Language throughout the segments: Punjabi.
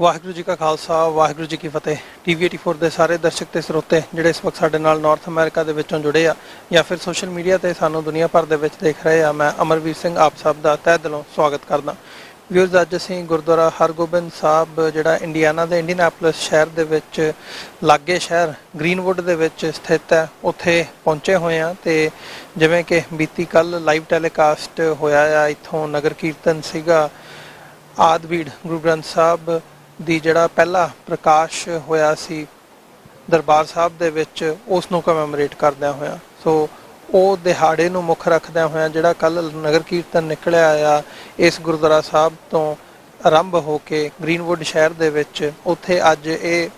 ਵਾਹਿਗੁਰੂ ਜੀ ਕਾ ਖਾਲਸਾ ਵਾਹਿਗੁਰੂ ਜੀ ਕੀ ਫਤਿਹ। TV 84 ਦੇ ਸਾਰੇ ਦਰਸ਼ਕ ਤੇ ਸਰੋਤੇ ਜਿਹੜੇ ਇਸ ਵਕਤ ਸਾਡੇ ਨਾਲ ਨਾਰਥ ਅਮਰੀਕਾ ਦੇ ਵਿੱਚੋਂ ਜੁੜੇ ਆ ਜਾਂ ਫਿਰ ਸੋਸ਼ਲ ਮੀਡੀਆ ਤੇ ਸਾਨੂੰ ਦੁਨੀਆ ਭਰ ਦੇ ਵਿੱਚ ਦੇਖ ਰਹੇ ਆ, ਮੈਂ ਅਮਰਵੀਰ ਸਿੰਘ ਆਪ ਸਭ ਦਾ ਤਹਿ ਦਿਲੋਂ ਸਵਾਗਤ ਕਰਦਾ। ਵਿਊਅਰਸ, ਅੱਜ ਅਸੀਂ ਗੁਰਦੁਆਰਾ ਹਰਗੋਬਿੰਦ ਸਾਹਿਬ ਜਿਹੜਾ ਇੰਡੀਆਨਾ ਦੇ ਇੰਡੀਅਨਾਪੋਲਿਸ ਸ਼ਹਿਰ ਦੇ ਵਿੱਚ ਲਾਗੇ ਸ਼ਹਿਰ ਗ੍ਰੀਨਵੁੱਡ ਦੇ ਵਿੱਚ ਸਥਿਤ ਹੈ, ਉੱਥੇ ਪਹੁੰਚੇ ਹੋਏ ਆ। ਤੇ ਜਿਵੇਂ ਕਿ ਬੀਤੀ ਕੱਲ ਲਾਈਵ ਟੈਲੀਕਾਸਟ ਹੋਇਆ ਆ, ਇੱਥੋਂ ਨਗਰ ਕੀਰਤਨ ਸੀਗਾ ਆਦਵੀੜ ਗੁਰੂ ਗ੍ਰੰਥ ਸਾਹਿਬ ਦੀ ਜਿਹੜਾ ਪਹਿਲਾ ਪ੍ਰਕਾਸ਼ ਹੋਇਆ ਸੀ ਦਰਬਾਰ ਸਾਹਿਬ ਦੇ ਵਿੱਚ, ਉਸ ਨੂੰ ਕਮੈਮੋਰੇਟ ਕਰਦਿਆਂ ਹੋਇਆ। ਸੋ ਉਹ ਦਿਹਾੜੇ ਨੂੰ ਮੁੱਖ ਰੱਖਦਿਆਂ ਹੋਇਆ ਜਿਹੜਾ ਕੱਲ ਨਗਰ ਕੀਰਤਨ ਨਿਕਲਿਆ ਆ ਇਸ ਗੁਰਦੁਆਰਾ ਸਾਹਿਬ ਤੋਂ ਆਰੰਭ ਹੋ ਕੇ ਗ੍ਰੀਨਵੁੱਡ ਸ਼ਹਿਰ ਦੇ ਵਿੱਚ, ਉੱਥੇ ਅੱਜ ਇਹ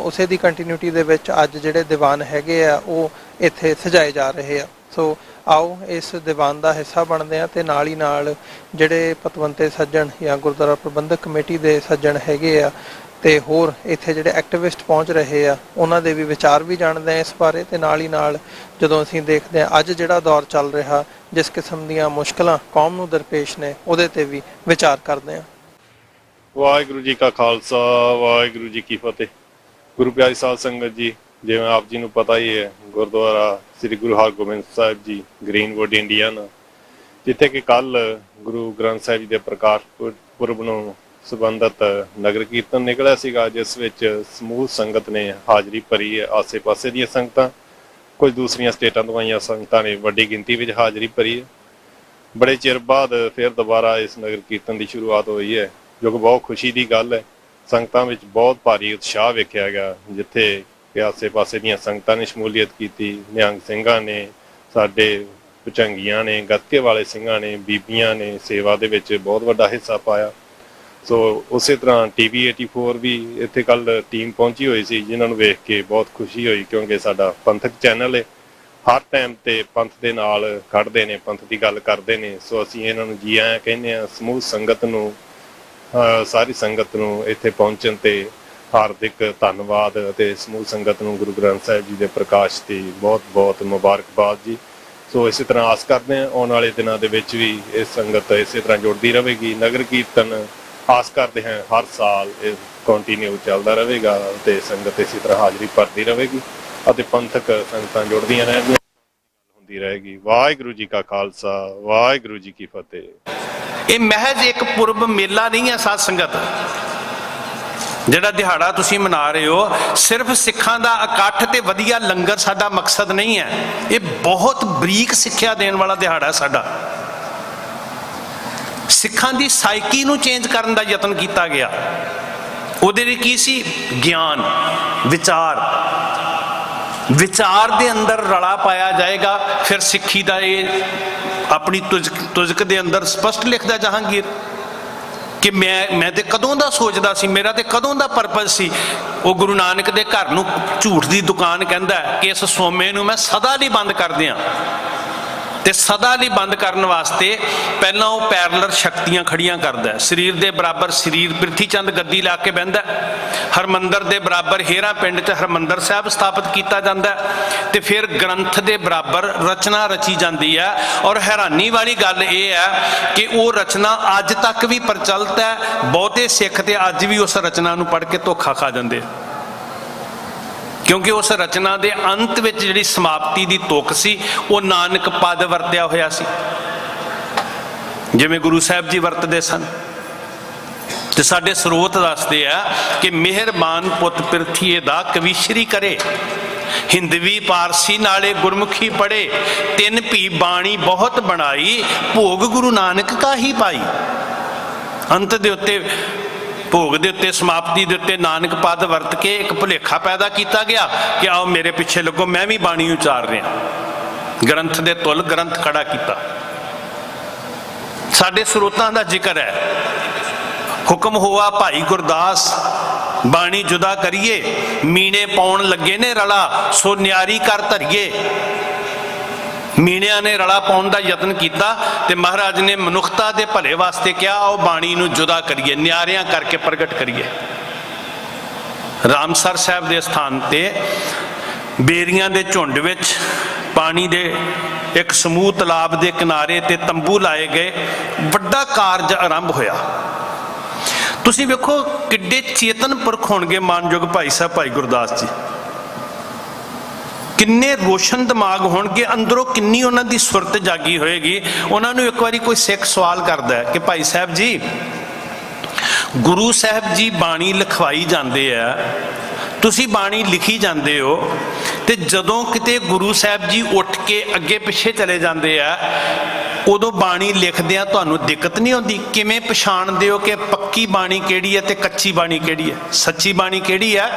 ਉਸੇ ਦੀ ਕੰਟੀਨਿਊਟੀ ਦੇ ਵਿੱਚ ਅੱਜ ਜਿਹੜੇ ਦੀਵਾਨ ਹੈਗੇ ਆ ਉਹ ਇੱਥੇ ਸਜਾਏ ਜਾ ਰਹੇ ਆ। ਸੋ ਆਓ ਇਸ ਦੀਵਾਨ ਦਾ ਹਿੱਸਾ ਬਣਦੇ ਆ ਤੇ ਨਾਲ ਹੀ ਨਾਲ ਜਿਹੜੇ ਪਤਵੰਤੇ ਸੱਜਣ ਜਾਂ ਗੁਰਦੁਆਰਾ ਪ੍ਰਬੰਧਕ ਕਮੇਟੀ ਦੇ ਸੱਜਣ ਹੈਗੇ ਆ ਤੇ ਹੋਰ ਇੱਥੇ ਜਿਹੜੇ ਐਕਟਿਵਿਸਟ ਪਹੁੰਚ ਰਹੇ ਆ ਉਹਨਾਂ ਦੇ ਵੀ ਵਿਚਾਰ ਵੀ ਜਾਣਦੇ ਆ ਇਸ ਬਾਰੇ। ਤੇ ਨਾਲ ਹੀ ਨਾਲ ਜਦੋਂ ਅਸੀਂ ਦੇਖਦੇ ਆ ਅੱਜ ਜਿਹੜਾ ਦੌਰ ਚੱਲ ਰਿਹਾ, ਜਿਸ ਕਿਸਮ ਦੀਆਂ ਮੁਸ਼ਕਲਾਂ ਕੌਮ ਨੂੰ ਦਰਪੇਸ਼ ਨੇ, ਉਹਦੇ ਤੇ ਵੀ ਵਿਚਾਰ ਕਰਦੇ ਆ। ਵਾਹਿਗੁਰੂ ਜੀ ਕਾ ਖਾਲਸਾ ਵਾਹਿਗੁਰੂ ਜੀ ਕੀ ਫਤਿਹ। ਗੁਰੂ ਪਿਆਰੀ ਸਾਧ ਸੰਗਤ ਜੀ, ਜਿਵੇਂ ਆਪ ਜੀ ਨੂੰ ਪਤਾ ਹੀ ਹੈ, ਗੁਰਦੁਆਰਾ ਸ੍ਰੀ ਗੁਰੂ ਹਰਗੋਬਿੰਦ ਸਾਹਿਬ ਜੀ ਗ੍ਰੀਨਵੁੱਡ ਇੰਡੀਆਨਾ, ਜਿੱਥੇ ਕਿ ਕੱਲ ਗੁਰੂ ਗ੍ਰੰਥ ਸਾਹਿਬ ਜੀ ਦੇ ਪ੍ਰਕਾਸ਼ ਪੁਰਬ ਨੂੰ ਸੰਬੰਧਿਤ ਨਗਰ ਕੀਰਤਨ ਨਿਕਲਿਆ ਸੀਗਾ, ਜਿਸ ਵਿੱਚ ਸਮੂਹ ਸੰਗਤ ਨੇ ਹਾਜ਼ਰੀ ਭਰੀ ਹੈ। ਆਸੇ ਪਾਸੇ ਦੀਆਂ ਸੰਗਤਾਂ, ਕੁਝ ਦੂਸਰੀਆਂ ਸਟੇਟਾਂ ਤੋਂ ਆਈਆਂ ਸੰਗਤਾਂ ਨੇ ਵੱਡੀ ਗਿਣਤੀ ਵਿੱਚ ਹਾਜ਼ਰੀ ਭਰੀ ਹੈ। ਬੜੇ ਚਿਰ ਬਾਅਦ ਫਿਰ ਦੁਬਾਰਾ ਇਸ ਨਗਰ ਕੀਰਤਨ ਦੀ ਸ਼ੁਰੂਆਤ ਹੋਈ ਹੈ, ਜੋ ਕਿ ਬਹੁਤ ਖੁਸ਼ੀ ਦੀ ਗੱਲ ਹੈ। ਸੰਗਤਾਂ ਵਿੱਚ ਬਹੁਤ ਭਾਰੀ ਉਤਸ਼ਾਹ ਵੇਖਿਆ ਗਿਆ, ਜਿੱਥੇ ਕਿ ਆਸੇ ਪਾਸੇ ਦੀਆਂ ਸੰਗਤਾਂ ਨੇ ਸ਼ਮੂਲੀਅਤ ਕੀਤੀ। ਨਿਹੰਗ ਸਿੰਘਾਂ ਨੇ, ਸਾਡੇ ਭੁਜੰਗੀਆਂ ਨੇ, ਗੱਤਕੇ ਵਾਲੇ ਸਿੰਘਾਂ ਨੇ, ਬੀਬੀਆਂ ਨੇ ਸੇਵਾ ਦੇ ਵਿੱਚ ਬਹੁਤ ਵੱਡਾ ਹਿੱਸਾ ਪਾਇਆ। ਸੋ ਉਸੇ ਤਰ੍ਹਾਂ TV 84 ਵੀ ਇੱਥੇ ਕੱਲ ਟੀਮ ਪਹੁੰਚੀ ਹੋਈ ਸੀ, ਜਿਨ੍ਹਾਂ ਨੂੰ ਵੇਖ ਕੇ ਬਹੁਤ ਖੁਸ਼ੀ ਹੋਈ, ਕਿਉਂਕਿ ਸਾਡਾ ਪੰਥਕ ਚੈਨਲ ਹੈ, ਹਰ ਟਾਈਮ ਤੇ ਪੰਥ ਦੇ ਨਾਲ ਖੜਦੇ ਨੇ, ਪੰਥ ਦੀ ਗੱਲ ਕਰਦੇ ਨੇ। ਸੋ ਅਸੀਂ ਇਹਨਾਂ ਨੂੰ ਜੀ ਆਇਆਂ ਕਹਿੰਦੇ ਹਾਂ। ਸਮੂਹ ਸੰਗਤ ਨੂੰ, ਸਾਰੀ ਸੰਗਤ ਨੂੰ ਇੱਥੇ ਪਹੁੰਚਣ ਤੇ ਹਾਰਦਿਕ ਧੰਨਵਾਦ ਅਤੇ ਸਮੂਹ ਸੰਗਤ ਨੂੰ ਗੁਰੂ ਗ੍ਰੰਥ ਸਾਹਿਬ ਜੀ ਦੇ ਪ੍ਰਕਾਸ਼ ਦੀ ਬਹੁਤ ਬਹੁਤ ਮੁਬਾਰਕਬਾਦ ਜੀ। ਸੋ ਇਸੇ ਤਰ੍ਹਾਂ ਆਸ ਕਰਦੇ ਹਾਂ ਆਉਣ ਵਾਲੇ ਦਿਨਾਂ ਦੇ ਵਿੱਚ ਵੀ ਇਹ ਸੰਗਤ ਇਸੇ ਤਰ੍ਹਾਂ ਜੁੜਦੀ ਰਹੇਗੀ। ਨਗਰ ਕੀਰਤਨ ਆਸ ਕਰਦੇ ਹਾਂ ਹਰ ਸਾਲ ਇਹ ਕੰਟੀਨਿਊ ਚੱਲਦਾ ਰਹੇਗਾ ਅਤੇ ਸੰਗਤ ਇਸੇ ਤਰ੍ਹਾਂ ਹਾਜ਼ਰੀ ਭਰਦੀ ਰਹੇਗੀ ਅਤੇ ਪੰਥਕ ਸੰਗਤਾਂ ਜੁੜਦੀਆਂ ਰਹਿਣਗੀਆਂ, ਹੁੰਦੀ ਰਹੇਗੀ। ਵਾਹਿਗੁਰੂ ਜੀ ਕਾ ਖਾਲਸਾ ਵਾਹਿਗੁਰੂ ਜੀ ਕੀ ਫਤਿਹ। ਇਹ ਮਹਿਜ਼ ਇੱਕ ਪੁਰਬ ਮੇਲਾ ਨਹੀਂ ਹੈ ਸਾਧ ਸੰਗਤ, ਜਿਹੜਾ ਦਿਹਾੜਾ ਤੁਸੀਂ ਮਨਾ ਰਹੇ ਹੋ। ਸਿਰਫ ਸਿੱਖਾਂ ਦਾ ਇਕੱਠ ਤੇ ਵਧੀਆ ਲੰਗਰ ਸਾਡਾ ਮਕਸਦ ਨਹੀਂ ਹੈ, ਇਹ ਬਹੁਤ ਬਰੀਕ ਸਿੱਖਿਆ ਦੇਣ ਵਾਲਾ ਦਿਹਾੜਾ ਸਾਡਾ। ਸਿੱਖਾਂ ਦੀ ਸਾਈਕੀ ਨੂੰ ਚੇਂਜ ਕਰਨ ਦਾ ਯਤਨ ਕੀਤਾ ਗਿਆ। ਉਹਦੇ ਲਈ ਕੀ ਸੀ? ਗਿਆਨ, ਵਿਚਾਰ ਦੇ ਅੰਦਰ ਰਲਾ ਪਾਇਆ ਜਾਏਗਾ। ਫਿਰ ਸਿੱਖੀ ਦਾ ਇਹ ਆਪਣੀ ਤੁਜ਼ਕ ਦੇ ਅੰਦਰ ਸਪਸ਼ਟ ਲਿਖਦਾ ਜਹਾਂਗੀਰ ਕਿ ਮੈਂ ਤੇ ਕਦੋਂ ਦਾ ਸੋਚਦਾ ਸੀ, ਮੇਰਾ ਤੇ ਕਦੋਂ ਦਾ ਪਰਪਸ ਸੀ। ਉਹ ਗੁਰੂ ਨਾਨਕ ਦੇ ਘਰ ਨੂੰ ਝੂਠ ਦੀ ਦੁਕਾਨ ਕਹਿੰਦਾ ਕਿ ਇਸ ਸੋਮੇ ਨੂੰ ਮੈਂ ਸਦਾ ਲਈ ਬੰਦ ਕਰ ਦਿਆਂ। ਤੇ ਸਦਾ ਲਈ ਬੰਦ ਕਰਨ ਵਾਸਤੇ ਪਹਿਲਾਂ ਉਹ ਪੈਰਲਰ ਸ਼ਕਤੀਆਂ ਖੜੀਆਂ ਕਰਦਾ। ਸਰੀਰ ਦੇ ਬਰਾਬਰ ਸਰੀਰ ਪ੍ਰਿਥੀ ਚੰਦ ਗੱਦੀ ਲਾ ਕੇ ਬਹਿੰਦਾ। ਹਰਮੰਦਰ ਦੇ ਬਰਾਬਰ ਹੇਰਾ ਪਿੰਡ 'ਚ ਹਰਮੰਦਰ ਸਾਹਿਬ ਸਥਾਪਿਤ ਕੀਤਾ ਜਾਂਦਾ ਤੇ ਫਿਰ ਗ੍ਰੰਥ ਦੇ ਬਰਾਬਰ ਰਚਨਾ ਰਚੀ ਜਾਂਦੀ ਹੈ। ਔਰ ਹੈਰਾਨੀ ਵਾਲੀ ਗੱਲ ਇਹ ਹੈ ਕਿ ਉਹ ਰਚਨਾ ਅੱਜ ਤੱਕ ਵੀ ਪ੍ਰਚਲਿਤ ਹੈ। ਬਹੁਤੇ ਸਿੱਖ ਤੇ ਅੱਜ ਵੀ ਉਸ ਰਚਨਾ ਨੂੰ ਪੜ੍ਹ ਕੇ ਧੋਖਾ ਖਾ ਜਾਂਦੇ, ਕਿਉਂਕਿ ਉਸ ਰਚਨਾ ਦੇ ਅੰਤ ਵਿੱਚ ਜਿਹੜੀ ਸਮਾਪਤੀ ਦੀ ਤੁਕ ਸੀ ਉਹ ਨਾਨਕ ਪਦ ਵਰਤਿਆ ਹੋਇਆ ਸੀ, ਜਿਵੇਂ ਗੁਰੂ ਸਾਹਿਬ ਜੀ ਵਰਤਦੇ ਸਨ। ਤੇ ਸਾਡੇ ਸਰੋਤ ਦੱਸਦੇ ਆ ਕਿ ਮਿਹਰਬਾਨ ਪੁੱਤ ਪਿਰਥੀਏ ਦਾ ਕਵੀਸ਼ਰੀ ਕਰੇ, ਹਿੰਦਵੀ ਪਾਰਸੀ ਨਾਲੇ ਗੁਰਮੁਖੀ ਪੜੇ, ਤਿੰਨ ਭੀ ਬਾਣੀ ਬਹੁਤ ਬਣਾਈ, ਭੋਗ ਗੁਰੂ ਨਾਨਕ ਕਾ ਹੀ ਪਾਈ। ਅੰਤ ਦੇ ਉੱਤੇ, ਭੋਗ ਦੇ ਉੱਤੇ, ਸਮਾਪਤੀ ਦੇ ਉੱਤੇ ਨਾਨਕ ਪਦ ਵਰਤ ਕੇ ਇੱਕ ਭੁਲੇਖਾ ਪੈਦਾ ਕੀਤਾ ਗਿਆ ਕਿ ਆਓ ਮੇਰੇ ਪਿੱਛੇ ਲੱਗੋ, ਮੈਂ ਵੀ ਬਾਣੀ ਉਚਾਰ ਰਿਹਾ। ਗ੍ਰੰਥ ਦੇ ਤੁਲ ਗ੍ਰੰਥ ਖੜਾ ਕੀਤਾ। ਸਾਡੇ ਸਰੋਤਾਂ ਦਾ ਜ਼ਿਕਰ ਹੈ, ਹੁਕਮ ਹੋਆ ਭਾਈ ਗੁਰਦਾਸ ਬਾਣੀ ਜੁਦਾ ਕਰੀਏ, ਮੀਣੇ ਪਾਉਣ ਲੱਗੇ ਨੇ ਰਲਾ, ਸੋ ਨਿਆਰੀ ਕਰ ਧਰੀਏ। ਮੀਣਿਆਂ ਨੇ ਰਲਾ ਪਾਉਣ ਦਾ ਯਤਨ ਕੀਤਾ ਤੇ ਮਹਾਰਾਜ ਨੇ ਮਨੁੱਖਤਾ ਦੇ ਭਲੇ ਵਾਸਤੇ ਕਿਹਾ ਆਓ ਬਾਣੀ ਨੂੰ ਜੁਦਾ ਕਰੀਏ, ਨਿਆਰਿਆਂ ਕਰਕੇ ਪ੍ਰਗਟ ਕਰੀਏ। ਰਾਮਸਰ ਸਾਹਿਬ ਦੇ ਸਥਾਨ ਤੇ ਬੇਰੀਆਂ ਦੇ ਝੁੰਡ ਵਿੱਚ ਪਾਣੀ ਦੇ ਇੱਕ ਸਮੂਹ ਤਲਾਬ ਦੇ ਕਿਨਾਰੇ ਤੇ ਤੰਬੂ ਲਾਏ ਗਏ। ਵੱਡਾ ਕਾਰਜ ਆਰੰਭ ਹੋਇਆ। ਤੁਸੀਂ ਵੇਖੋ ਕਿੱਡੇ ਚੇਤਨ ਪੁਰਖ ਹੋਣਗੇ ਮਾਨਯੋਗ ਭਾਈ ਸਾਹਿਬ ਭਾਈ ਗੁਰਦਾਸ ਜੀ, ਕਿੰਨੇ ਰੋਸ਼ਨ ਦਿਮਾਗ ਹੋਣਗੇ, ਅੰਦਰੋਂ ਕਿੰਨੀ ਉਹਨਾਂ ਦੀ ਸੁਰਤ ਜਾਗੀ ਹੋਏਗੀ। ਉਹਨਾਂ ਨੂੰ ਇੱਕ ਵਾਰੀ ਕੋਈ ਸਿੱਖ ਸਵਾਲ ਕਰਦਾ ਹੈ ਕਿ ਭਾਈ ਸਾਹਿਬ ਜੀ, ਗੁਰੂ ਸਾਹਿਬ ਜੀ ਬਾਣੀ ਲਿਖਵਾਈ ਜਾਂਦੇ ਆ, ਤੁਸੀਂ ਬਾਣੀ ਲਿਖੀ ਜਾਂਦੇ ਹੋ, ਤੇ ਜਦੋਂ ਕਿਤੇ ਗੁਰੂ ਸਾਹਿਬ ਜੀ ਉੱਠ ਕੇ ਅੱਗੇ ਪਿੱਛੇ ਚਲੇ ਜਾਂਦੇ ਆ, ਉਦੋਂ ਬਾਣੀ ਲਿਖਦਿਆਂ ਤੁਹਾਨੂੰ ਦਿੱਕਤ ਨਹੀਂ ਆਉਂਦੀ? ਕਿਵੇਂ ਪਛਾਣਦੇ ਹੋ ਕਿ ਪੱਕੀ ਬਾਣੀ ਕਿਹੜੀ ਹੈ ਤੇ ਕੱਚੀ ਬਾਣੀ ਕਿਹੜੀ ਹੈ, ਸੱਚੀ ਬਾਣੀ ਕਿਹੜੀ ਹੈ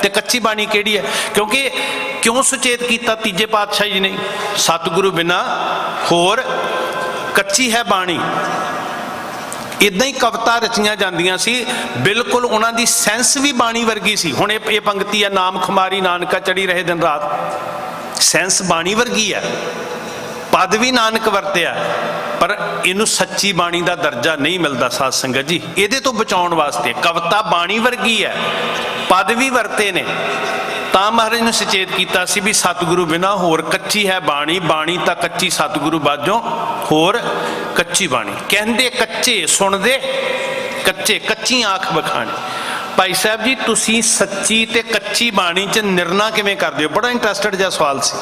ਤੇ ਕੱਚੀ ਬਾਣੀ ਕਿਹੜੀ ਹੈ? ਕਿਉਂਕਿ ਕਿਉਂ ਸੁਚੇਤ ਕੀਤਾ ਤੀਜੇ ਪਾਤਸ਼ਾਹ ਜੀ ਨੇ, ਸਤਿਗੁਰੂ ਬਿਨਾਂ ਹੋਰ ਕੱਚੀ ਹੈ ਬਾਣੀ। ਇਦਾਂ ਹੀ ਕਵਿਤਾ ਰਚੀਆਂ ਜਾਂਦੀਆਂ ਸੀ, ਬਿਲਕੁਲ ਉਹਨਾਂ ਦੀ ਸੈਂਸ ਵੀ ਬਾਣੀ ਵਰਗੀ ਸੀ। ਹੁਣ ਇਹ ਪੰਕਤੀ ਹੈ, ਨਾਮ ਖੁਮਾਰੀ ਨਾਨਕਾ ਚੜੀ ਰਹੇ ਦਿਨ ਰਾਤ, ਸੈਂਸ ਬਾਣੀ ਵਰਗੀ ਹੈ, ਪਦ ਵੀ ਨਾਨਕ ਵਰਤਿਆ, ਪਰ ਇਹਨੂੰ ਸੱਚੀ ਬਾਣੀ ਦਾ ਦਰਜਾ ਨਹੀਂ ਮਿਲਦਾ ਸਾਧ ਸੰਗਤ ਜੀ। ਇਹਦੇ ਤੋਂ ਬਚਾਉਣ ਵਾਸਤੇ ਕਵਿਤਾ ਬਾਣੀ ਵਰਗੀ ਹੈ, ਪਦ ਵੀ ਵਰਤੇ ਨੇ, ਤਾਂ ਮਹਾਰਾਜ ਨੇ ਸੁਚੇਤ ਕੀਤਾ ਸੀ ਵੀ ਸਤਿਗੁਰੂ ਬਿਨਾਂ ਹੋਰ ਕੱਚੀ ਹੈ ਬਾਣੀ, ਬਾਣੀ ਤਾਂ ਕੱਚੀ ਸਤਿਗੁਰੂ ਬਾਝੋਂ ਹੋਰ ਕੱਚੀ ਬਾਣੀ। ਕਹਿੰਦੇ ਕੱਚੇ ਸੁਣਦੇ ਕੱਚੇ, ਕੱਚੀ ਆਂਖ ਬਖਾਣੀ। ਭਾਈ ਸਾਹਿਬ ਜੀ, ਤੁਸੀਂ ਸੱਚੀ ਤੇ ਕੱਚੀ ਬਾਣੀ 'ਚ ਨਿਰਣਾ ਕਿਵੇਂ ਕਰਦੇ ਹੋ? ਬੜਾ ਇੰਟਰਸਟਡ ਜਿਹਾ ਸਵਾਲ ਸੀ।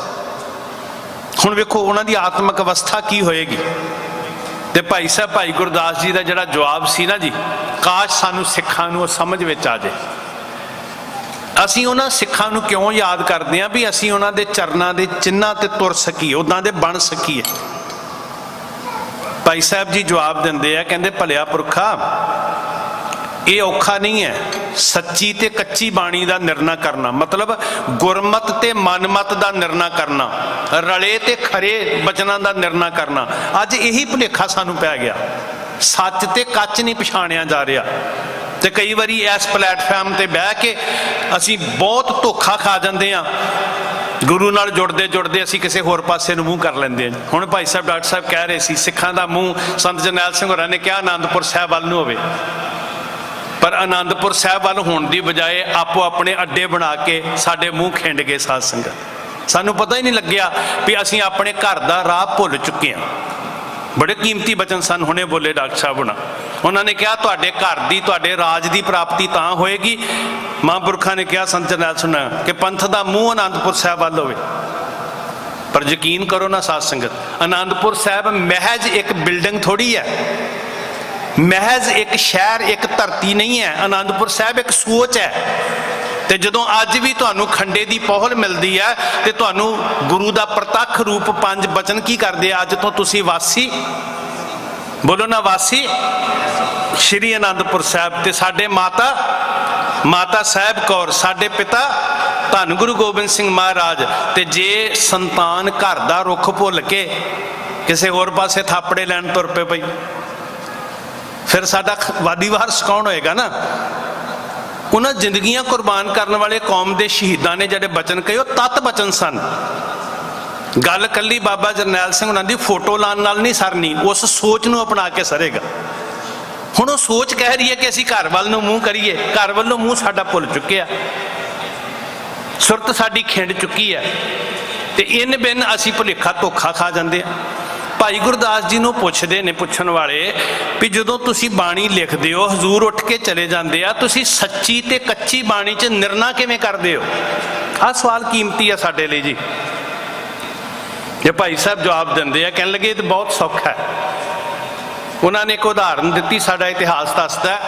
ਹੁਣ ਵੇਖੋ ਉਹਨਾਂ ਦੀ ਆਤਮਿਕ ਅਵਸਥਾ ਕੀ ਹੋਏਗੀ। ਤੇ ਭਾਈ ਸਾਹਿਬ ਭਾਈ ਗੁਰਦਾਸ ਜੀ ਦਾ ਜਿਹੜਾ ਜਵਾਬ ਸੀ ਨਾ ਜੀ, ਕਾਸ਼ ਸਾਨੂੰ ਸਿੱਖਾਂ ਨੂੰ ਉਹ ਸਮਝ ਵਿੱਚ ਆ ਜਾਏ। ਅਸੀਂ ਉਹਨਾਂ ਸਿੱਖਾਂ ਨੂੰ ਕਿਉਂ ਯਾਦ ਕਰਦੇ ਹਾਂ? ਵੀ ਅਸੀਂ ਉਹਨਾਂ ਦੇ ਚਰਨਾਂ ਦੇ ਚਿੰਨ੍ਹਾਂ ਤੇ ਤੁਰ ਸਕੀਏ, ਉੱਦਾਂ ਦੇ ਬਣ ਸਕੀਏ। ਭਾਈ ਸਾਹਿਬ ਜੀ ਜਵਾਬ ਦਿੰਦੇ ਆ, ਕਹਿੰਦੇ ਭਲਿਆ ਪੁਰਖਾ, ਇਹ ਔਖਾ ਨਹੀਂ ਹੈ ਸੱਚੀ ਤੇ ਕੱਚੀ ਬਾਣੀ ਦਾ ਨਿਰਣਾ ਕਰਨਾ, ਮਤਲਬ ਗੁਰਮਤ ਤੇ ਮਨਮਤ ਦਾ ਨਿਰਣਾ ਕਰਨਾ, ਰਲੇ ਤੇ ਖਰੇ ਬਚਨਾਂ ਦਾ ਨਿਰਣਾ ਕਰਨਾ। ਅੱਜ ਇਹੀ ਭੁਲੇਖਾ ਸਾਨੂੰ ਪੈ ਗਿਆ, ਸੱਚ ਤੇ ਕੱਚ ਨਹੀਂ ਪਛਾਣਿਆ ਜਾ ਰਿਹਾ। ਤੇ ਕਈ ਵਾਰੀ ਇਸ ਪਲੇਟਫਾਰਮ ਤੇ ਬਹਿ ਕੇ ਅਸੀਂ ਬਹੁਤ ਧੋਖਾ ਖਾ ਜਾਂਦੇ ਹਾਂ, ਗੁਰੂ ਨਾਲ ਜੁੜਦੇ ਜੁੜਦੇ ਅਸੀਂ ਕਿਸੇ ਹੋਰ ਪਾਸੇ ਨੂੰ ਮੂੰਹ ਕਰ ਲੈਂਦੇ ਹਾਂ। ਹੁਣ ਭਾਈ ਸਾਹਿਬ ਡਾਕਟਰ ਸਾਹਿਬ ਕਹਿ ਰਹੇ ਸੀ, ਸਿੱਖਾਂ ਦਾ ਮੂੰਹ ਸੰਤ ਜਰਨੈਲ ਸਿੰਘ ਹੋਰਾਂ ਨੇ ਕਿਹਾ ਆਨੰਦਪੁਰ ਸਾਹਿਬ ਵੱਲ ਨੂੰ ਹੋਵੇ, ਪਰ ਆਨੰਦਪੁਰ ਸਾਹਿਬ ਵੱਲ ਹੋਣ ਦੀ ਬਜਾਏ ਆਪੋ ਆਪਣੇ ਅੱਡੇ ਬਣਾ ਕੇ ਸਾਡੇ ਮੂੰਹ ਖਿੰਡ ਗਏ ਸਾਧ ਸੰਗਤ। ਸਾਨੂੰ ਪਤਾ ਹੀ ਨਹੀਂ ਲੱਗਿਆ ਵੀ ਅਸੀਂ ਆਪਣੇ ਘਰ ਦਾ ਰਾਹ ਭੁੱਲ ਚੁੱਕੇ ਹਾਂ। ਬੜੇ ਕੀਮਤੀ ਬਚਨ ਸਨ ਹੁਣੇ ਬੋਲੇ ਡਾਕਟਰ ਸਾਹਿਬ ਹੋਣਾ। ਉਹਨਾਂ ਨੇ ਕਿਹਾ ਤੁਹਾਡੇ ਘਰ ਦੀ, ਤੁਹਾਡੇ ਰਾਜ ਦੀ ਪ੍ਰਾਪਤੀ ਤਾਂ ਹੋਏਗੀ, ਮਹਾਂਪੁਰਖਾਂ ਨੇ ਕਿਹਾ ਸੰਤ ਜਰਨੈਲ ਸਿੰਘ ਕਿ ਪੰਥ ਦਾ ਮੂੰਹ ਆਨੰਦਪੁਰ ਸਾਹਿਬ ਵੱਲ ਹੋਵੇ। ਪਰ ਯਕੀਨ ਕਰੋ ਨਾ ਸਾਧ ਸੰਗਤ, ਆਨੰਦਪੁਰ ਸਾਹਿਬ ਮਹਿਜ ਇੱਕ ਬਿਲਡਿੰਗ ਥੋੜੀ ਹੈ, ਮਹਿਜ ਇੱਕ ਸ਼ਹਿਰ, ਇੱਕ ਧਰਤੀ ਨਹੀਂ ਹੈ। ਆਨੰਦਪੁਰ ਸਾਹਿਬ ਇੱਕ ਸੋਚ ਹੈ। ਤੇ ਜਦੋਂ ਅੱਜ ਵੀ ਤੁਹਾਨੂੰ ਖੰਡੇ ਦੀ ਪਹੁਲ ਮਿਲਦੀ ਹੈ ਤੇ ਤੁਹਾਨੂੰ ਗੁਰੂ ਦਾ ਪ੍ਰਤੱਖ ਰੂਪ ਪੰਜ ਬਚਨ ਕੀ ਕਰਦੇ ਆ, ਅੱਜ ਤੋਂ ਤੁਸੀਂ ਵਾਸੀ, ਬੋਲੋ ਨਾ ਵਾਸੀ ਸ਼੍ਰੀ ਆਨੰਦਪੁਰ ਸਾਹਿਬ। ਤੇ ਸਾਡੇ ਮਾਤਾ ਸਾਹਿਬ ਕੌਰ, ਸਾਡੇ ਪਿਤਾ ਧੰਨ ਗੁਰੂ ਗੋਬਿੰਦ ਸਿੰਘ ਮਹਾਰਾਜ। ਤੇ ਜੇ ਸੰਤਾਨ ਘਰ ਦਾ ਰੁੱਖ ਭੁੱਲ ਕੇ ਕਿਸੇ ਹੋਰ ਪਾਸੇ ਥਾਪੜੇ ਲੈਣ ਤੁਰ ਪਏ ਪਈ, ਫਿਰ ਸਾਡਾ ਵਾਦੀ ਵਾਰਸ ਕੌਣ ਹੋਏਗਾ ਨਾ? ਉਹਨਾਂ ਜ਼ਿੰਦਗੀਆਂ ਕੁਰਬਾਨ ਕਰਨ ਵਾਲੇ ਕੌਮ ਦੇ ਸ਼ਹੀਦਾਂ ਨੇ ਜਿਹੜੇ ਬਚਨ ਕਹੇ, ਉਹ ਤਤ ਬਚਨ ਸਨ। ਗੱਲ ਕੱਲੀ ਬਾਬਾ ਜਰਨੈਲ ਸਿੰਘ ਉਹਨਾਂ ਦੀ ਫੋਟੋ ਲਾਉਣ ਨਾਲ ਨਹੀਂ ਸਰਨੀ, ਉਸ ਸੋਚ ਨੂੰ ਅਪਣਾ ਕੇ ਸਰੇਗਾ। ਹੁਣ ਉਹ ਸੋਚ ਕਹਿ ਰਹੀ ਹੈ ਕਿ ਅਸੀਂ ਘਰ ਵੱਲ ਨੂੰ ਮੂੰਹ ਕਰੀਏ, ਘਰ ਵੱਲੋਂ ਮੂੰਹ ਸਾਡਾ ਭੁੱਲ ਚੁੱਕਿਆ, ਸੁਰਤ ਸਾਡੀ ਖਿੰਡ ਚੁੱਕੀ ਹੈ। ਤੇ ਇਨ ਬਿਨ ਅਸੀਂ ਭੁਲੇਖਾ ਧੋਖਾ ਖਾ ਜਾਂਦੇ ਹਾਂ। ਭਾਈ ਗੁਰਦਾਸ ਜੀ ਨੂੰ ਪੁੱਛਦੇ ਨੇ ਪੁੱਛਣ ਵਾਲੇ ਵੀ ਜਦੋਂ ਤੁਸੀਂ ਬਾਣੀ ਲਿਖਦੇ ਹੋ, ਹਜ਼ੂਰ ਉੱਠ ਕੇ ਚਲੇ ਜਾਂਦੇ ਆ, ਤੁਸੀਂ ਸੱਚੀ ਤੇ ਕੱਚੀ ਬਾਣੀ 'ਚ ਨਿਰਣਾ ਕਿਵੇਂ ਕਰਦੇ ਹੋ? ਆਹ ਸਵਾਲ ਕੀਮਤੀ ਆ ਸਾਡੇ ਲਈ ਜੀ। ਜੇ ਭਾਈ ਸਾਹਿਬ ਜਵਾਬ ਦਿੰਦੇ ਆ, ਕਹਿਣ ਲੱਗੇ ਇਹ ਤਾਂ ਬਹੁਤ ਸੌਖਾ ਹੈ। ਉਹਨਾਂ ਨੇ ਇੱਕ ਉਦਾਹਰਨ ਦਿੱਤੀ, ਸਾਡਾ ਇਤਿਹਾਸ ਦੱਸਦਾ।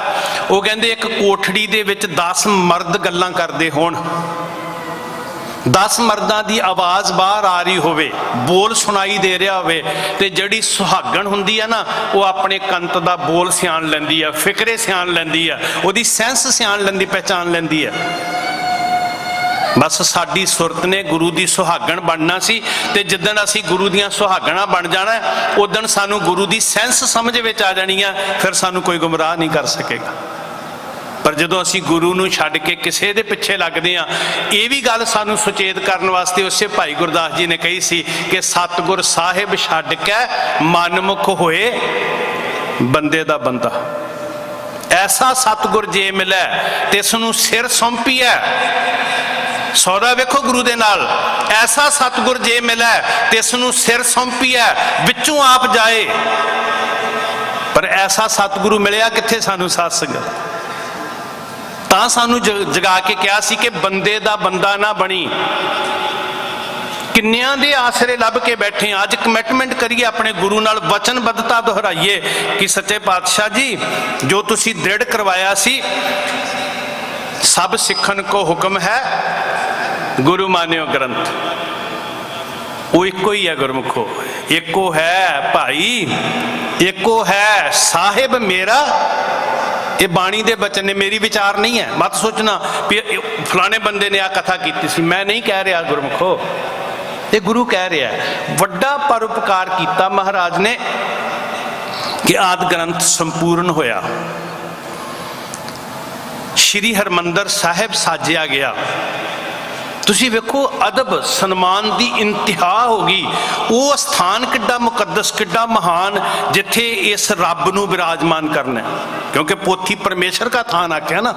ਉਹ ਕਹਿੰਦੇ ਇੱਕ ਕੋਠੜੀ ਦੇ ਵਿੱਚ 10 ਮਰਦ ਗੱਲਾਂ ਕਰਦੇ ਹੋਣ, 10 ਮਰਦਾਂ ਦੀ ਆਵਾਜ਼ ਬਾਹਰ ਆ ਰਹੀ ਹੋਵੇ, ਬੋਲ ਸੁਣਾਈ ਦੇ ਰਿਹਾ ਹੋਵੇ, ਤੇ ਜਿਹੜੀ ਸੁਹਾਗਣ ਹੁੰਦੀ ਆ ਨਾ, ਉਹ ਆਪਣੇ ਕੰਤ ਦਾ ਬੋਲ ਸਿਆਣ ਲੈਂਦੀ ਆ, ਫਿਕਰੇ ਸਿਆਣ ਲੈਂਦੀ ਆ, ਉਹਦੀ ਸੈਂਸ ਸਿਆਣ ਲੈਂਦੀ, ਪਹਿਚਾਣ ਲੈਂਦੀ ਆ। ਬਸ ਸਾਡੀ ਸੁਰਤ ਨੇ ਗੁਰੂ ਦੀ ਸੁਹਾਗਣ ਬਣਨਾ ਸੀ, ਤੇ ਜਿੱਦਣ ਅਸੀਂ ਗੁਰੂ ਦੀਆਂ ਸੁਹਾਗਣਾਂ ਬਣ ਜਾਣਾ, ਉਦਣ ਸਾਨੂੰ ਗੁਰੂ ਦੀ ਸੈਂਸ ਸਮਝ ਵਿੱਚ ਆ ਜਾਣੀ ਆ, ਫਿਰ ਸਾਨੂੰ ਕੋਈ ਗੁੰਮਰਾਹ ਨਹੀਂ ਕਰ ਸਕੇਗਾ। ਪਰ ਜਦੋਂ ਅਸੀਂ ਗੁਰੂ ਨੂੰ ਛੱਡ ਕੇ ਕਿਸੇ ਦੇ ਪਿੱਛੇ ਲੱਗਦੇ ਹਾਂ, ਇਹ ਵੀ ਗੱਲ ਸਾਨੂੰ ਸੁਚੇਤ ਕਰਨ ਵਾਸਤੇ ਉਸੇ ਭਾਈ ਗੁਰਦਾਸ ਜੀ ਨੇ ਕਹੀ ਸੀ ਕਿ ਸਤਿਗੁਰ ਸਾਹਿਬ ਛੱਡ ਕੇ ਮਨਮੁਖ ਹੋਏ ਬੰਦੇ ਦਾ ਬੰਦਾ। ਐਸਾ ਸਤਿਗੁਰ ਜੇ ਮਿਲੇ ਤਿਸ ਨੂੰ ਸਿਰ ਸੌਂਪੀਐ। ਸੌਦਾ ਵੇਖੋ ਗੁਰੂ ਦੇ ਨਾਲ, ਐਸਾ ਸਤਿਗੁਰ ਜੇ ਮਿਲੇ ਤਿਸ ਨੂੰ ਸਿਰ ਸੌਂਪੀਐ, ਵਿੱਚੋਂ ਆਪ ਜਾਏ। ਪਰ ਐਸਾ ਸਤਿਗੁਰੂ ਮਿਲਿਆ ਕਿੱਥੇ ਸਾਨੂੰ ਸਾਧ ਸੰਗਤ? ਤਾਂ ਸਾਨੂੰ ਜਗਾ ਕੇ ਕਿਹਾ ਸੀ ਕਿ ਬੰਦੇ ਦਾ ਬੰਦਾ ਨਾ ਬਣੀ। ਕਿੰਨਿਆਂ ਦੇ ਆਸਰੇ ਲੱਭ ਕੇ ਬੈਠੇ ਹਾਂ। ਅੱਜ ਕਮਿਟਮੈਂਟ ਕਰੀਏ ਆਪਣੇ ਗੁਰੂ ਨਾਲ, ਵਚਨਬੱਧਤਾ ਦੁਹਰਾਈਏ ਕਿ ਸੱਚੇ ਪਾਤਸ਼ਾਹ ਜੀ ਜੋ ਤੁਸੀਂ ਦ੍ਰਿੜ ਕਰਵਾਇਆ ਸੀ, ਸਭ ਸਿੱਖਣ ਕੋ ਹੁਕਮ ਹੈ ਗੁਰੂ ਮਾਨਿਓ ਗ੍ਰੰਥ। ਉਹ ਇੱਕੋ ਹੀ ਹੈ ਗੁਰਮੁਖੋ, ਇੱਕੋ ਹੈ ਭਾਈ, ਇੱਕੋ ਹੈ ਸਾਹਿਬ ਮੇਰਾ। ਇਹ ਬਾਣੀ ਦੇ ਬਚਨ ਨੇ, ਮੇਰੀ ਵਿਚਾਰ ਨਹੀਂ ਹੈ। ਮਤ ਸੋਚਣਾ ਵੀ ਫਲਾਣੇ ਬੰਦੇ ਨੇ ਆ ਕਥਾ ਕੀਤੀ ਸੀ, ਮੈਂ ਨਹੀਂ ਕਹਿ ਰਿਹਾ ਗੁਰਮੁਖੋ, ਇਹ ਗੁਰੂ ਕਹਿ ਰਿਹਾ। ਵੱਡਾ ਪਰਉਪਕਾਰ ਕੀਤਾ ਮਹਾਰਾਜ ਨੇ ਕਿ ਆਦਿ ਗ੍ਰੰਥ ਸੰਪੂਰਨ ਹੋਇਆ, ਸ਼੍ਰੀ ਹਰਮੰਦਰ ਸਾਹਿਬ ਸਾਜਿਆ ਗਿਆ। ਤੁਸੀਂ ਵੇਖੋ ਅਦਬ ਸਨਮਾਨ ਦੀ ਇੰਤਹਾ ਹੋ ਗਈ। ਉਹ ਸਥਾਨ ਕਿੱਡਾ ਮੁਕੱਦਸ, ਕਿੱਡਾ ਮਹਾਨ, ਜਿੱਥੇ ਇਸ ਰੱਬ ਨੂੰ ਵਿਰਾਜਮਾਨ ਕਰਨਾ, ਕਿਉਂਕਿ ਪੋਥੀ ਪਰਮੇਸ਼ਰ ਦਾ ਥਾਨ ਆਖਿਆ ਨਾ,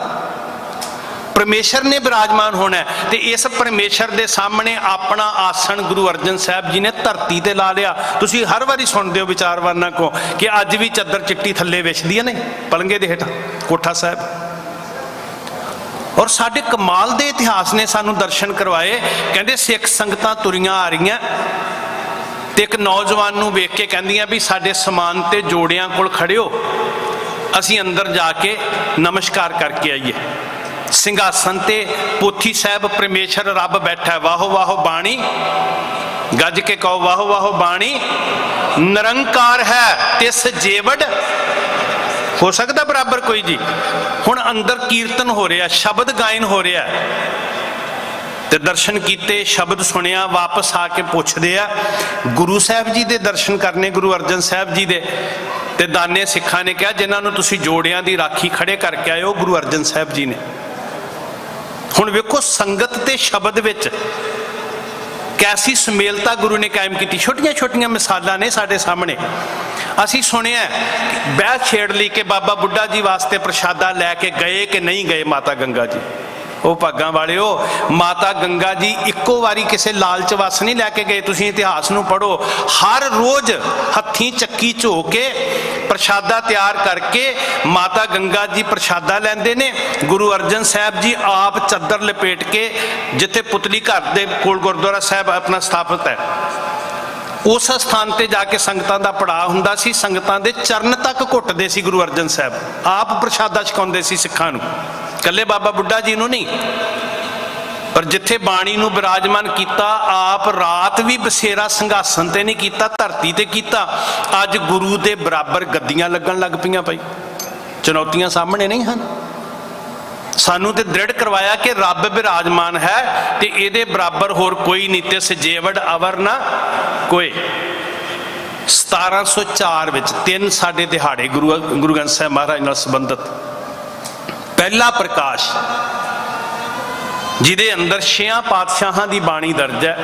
ਪਰਮੇਸ਼ਰ ਨੇ ਵਿਰਾਜਮਾਨ ਹੋਣਾ ਹੈ। ਤੇ ਇਸ ਪਰਮੇਸ਼ਰ ਦੇ ਸਾਹਮਣੇ ਆਪਣਾ ਆਸਣ ਗੁਰੂ ਅਰਜਨ ਸਾਹਿਬ ਜੀ ਨੇ ਧਰਤੀ ਤੇ ਲਾ ਲਿਆ। ਤੁਸੀਂ ਹਰ ਵਾਰੀ ਸੁਣਦੇ ਹੋ ਵਿਚਾਰਵਾਨਾਂ ਕੋ ਕਿ ਅੱਜ ਵੀ ਚੱਦਰ ਚਿੱਟੀ ਥੱਲੇ ਵਿਛਦੀਆਂ ਨੇ ਪਲੰਗੇ ਦੇ ਹੇਠਾਂ, ਕੋਠਾ ਸਾਹਿਬ। ਔਰ ਸਾਡੇ ਕਮਾਲ ਦੇ ਇਤਿਹਾਸ ਨੇ ਸਾਨੂੰ ਦਰਸ਼ਨ ਕਰਵਾਏ। ਕਹਿੰਦੇ ਸਿੱਖ ਸੰਗਤਾਂ ਤੁਰੀਆਂ ਆ ਰਹੀਆਂ ਤੇ ਇੱਕ ਨੌਜਵਾਨ ਨੂੰ ਵੇਖ ਕੇ ਕਹਿੰਦੀਆਂ ਵੀ ਸਾਡੇ ਸਮਾਨ ਤੇ ਜੋੜਿਆਂ ਕੋਲ ਖੜਿਓ, ਅਸੀਂ ਅੰਦਰ ਜਾ ਕੇ ਨਮਸਕਾਰ ਕਰਕੇ ਆਈਏ। ਸਿੰਘਾਸਨ ਤੇ ਪੋਥੀ ਸਾਹਿਬ ਪਰਮੇਸ਼ਰ ਰੱਬ ਬੈਠਾ। ਵਾਹੋ ਵਾਹੋ ਬਾਣੀ, ਗੱਜ ਕੇ ਕਹੋ ਵਾਹੋ ਵਾਹੋ ਬਾਣੀ, ਨਿਰੰਕਾਰ ਹੈ ਤਿਸ ਜੇਵੜ, ਹੋ ਸਕਦਾ ਬਰਾਬਰ ਕੋਈ ਜੀ। ਹੁਣ ਅੰਦਰ ਕੀਰਤਨ ਹੋ ਰਿਹਾ, ਸ਼ਬਦ ਗਾਇਨ ਹੋ ਰਿਹਾ, ਤੇ ਦਰਸ਼ਨ ਕੀਤੇ, ਸ਼ਬਦ ਸੁਣਿਆ, ਵਾਪਸ ਆ ਕੇ ਪੁੱਛਦੇ ਆ ਗੁਰੂ ਸਾਹਿਬ ਜੀ ਦੇ ਦਰਸ਼ਨ ਕਰਨੇ, ਗੁਰੂ ਅਰਜਨ ਸਾਹਿਬ ਜੀ ਦੇ। ਤੇ ਦਾਨੇ ਸਿੱਖਾਂ ਨੇ ਕਿਹਾ ਜਿਨ੍ਹਾਂ ਨੂੰ ਤੁਸੀਂ ਜੋੜਿਆਂ ਦੀ ਰਾਖੀ ਖੜੇ ਕਰਕੇ ਆਏ ਹੋ ਗੁਰੂ ਅਰਜਨ ਸਾਹਿਬ ਜੀ ਨੇ। ਹੁਣ ਵੇਖੋ ਸੰਗਤ ਤੇ ਸ਼ਬਦ ਵਿੱਚ ਕੈਸੀ ਸੁਮੇਲਤਾ ਗੁਰੂ ਨੇ ਕਾਇਮ ਕੀਤੀ। ਛੋਟੀਆਂ ਛੋਟੀਆਂ ਮਿਸਾਲਾਂ ਨੇ ਸਾਡੇ ਸਾਹਮਣੇ। ਅਸੀਂ ਸੁਣਿਆ ਬਹਿ ਛੇੜ ਲਈ ਕਿ ਬਾਬਾ ਬੁੱਢਾ ਜੀ ਵਾਸਤੇ ਪ੍ਰਸ਼ਾਦਾ ਲੈ ਕੇ ਗਏ ਕਿ ਨਹੀਂ ਗਏ ਮਾਤਾ ਗੰਗਾ ਜੀ। ਉਹ ਭਾਗਾਂ ਵਾਲਿਓ, ਮਾਤਾ ਗੰਗਾ ਜੀ ਇੱਕੋ ਵਾਰੀ ਕਿਸੇ ਲਾਲਚ ਵਸ ਨਹੀਂ ਲੈ ਕੇ ਗਏ। ਤੁਸੀਂ ਇਤਿਹਾਸ ਨੂੰ ਪੜ੍ਹੋ, ਹਰ ਰੋਜ਼ ਹੱਥੀਂ ਚੱਕੀ ਝੋ ਕੇ ਪ੍ਰਸ਼ਾਦਾ ਤਿਆਰ ਕਰਕੇ ਮਾਤਾ ਗੰਗਾ ਜੀ ਪ੍ਰਸ਼ਾਦਾ ਲੈਂਦੇ ਨੇ। ਗੁਰੂ ਅਰਜਨ ਸਾਹਿਬ ਜੀ ਆਪ ਚੱਦਰ ਲਪੇਟ ਕੇ, ਜਿੱਥੇ ਪੁਤਲੀ ਘਰ ਦੇ ਕੋਲ ਗੁਰਦੁਆਰਾ ਸਾਹਿਬ ਆਪਣਾ ਸਥਾਪਿਤ ਹੈ, ਉਸ ਸਥਾਨ ਤੇ ਜਾ ਕੇ ਸੰਗਤਾਂ ਦਾ ਪੜਾਅ ਹੁੰਦਾ ਸੀ। ਸੰਗਤਾਂ ਦੇ ਚਰਨ ਤੱਕ ਘੁੱਟਦੇ ਸੀ ਗੁਰੂ ਅਰਜਨ ਸਾਹਿਬ, ਆਪ ਪ੍ਰਸ਼ਾਦਾ ਛਕਾਉਂਦੇ ਸੀ ਸਿੱਖਾਂ ਨੂੰ, ਇਕੱਲੇ ਬਾਬਾ ਬੁੱਢਾ ਜੀ ਨੂੰ ਨਹੀਂ। ਪਰ ਜਿੱਥੇ ਬਾਣੀ ਨੂੰ ਬਿਰਾਜਮਾਨ ਕੀਤਾ, ਆਪ ਰਾਤ ਵੀ ਬਸੇਰਾ ਸਿੰਘਾਸਨ ਤੇ ਨਹੀਂ ਕੀਤਾ, ਧਰਤੀ ਤੇ ਕੀਤਾ। ਅੱਜ ਗੁਰੂ ਦੇ ਬਰਾਬਰ ਗੱਦੀਆਂ ਲੱਗਣ ਲੱਗ ਪਈਆਂ ਭਾਈ। ਚੁਣੌਤੀਆਂ ਸਾਹਮਣੇ ਨਹੀਂ ਹਨ। ਸਾਨੂੰ ਤੇ ਦ੍ਰਿੜ ਕਰਵਾਇਆ ਕਿ ਰੱਬ ਬਿਰਾਜਮਾਨ ਹੈ ਤੇ ਇਹਦੇ ਬਰਾਬਰ ਹੋਰ ਕੋਈ ਨਹੀਂ, ਤੇ ਸਜੇਵੜ ਅਵਰ ਨਾ ਕੋਈ। 1704 ਵਿੱਚ 3 ਸਾਡੇ ਦਿਹਾੜੇ ਗੁਰੂ ਗ੍ਰੰਥ ਸਾਹਿਬ ਮਹਾਰਾਜ ਨਾਲ ਸੰਬੰਧਿਤ। ਪਹਿਲਾ ਪ੍ਰਕਾਸ਼ ਜਿਹਦੇ ਅੰਦਰ 6 ਪਾਤਸ਼ਾਹਾਂ ਦੀ ਬਾਣੀ ਦਰਜ ਹੈ,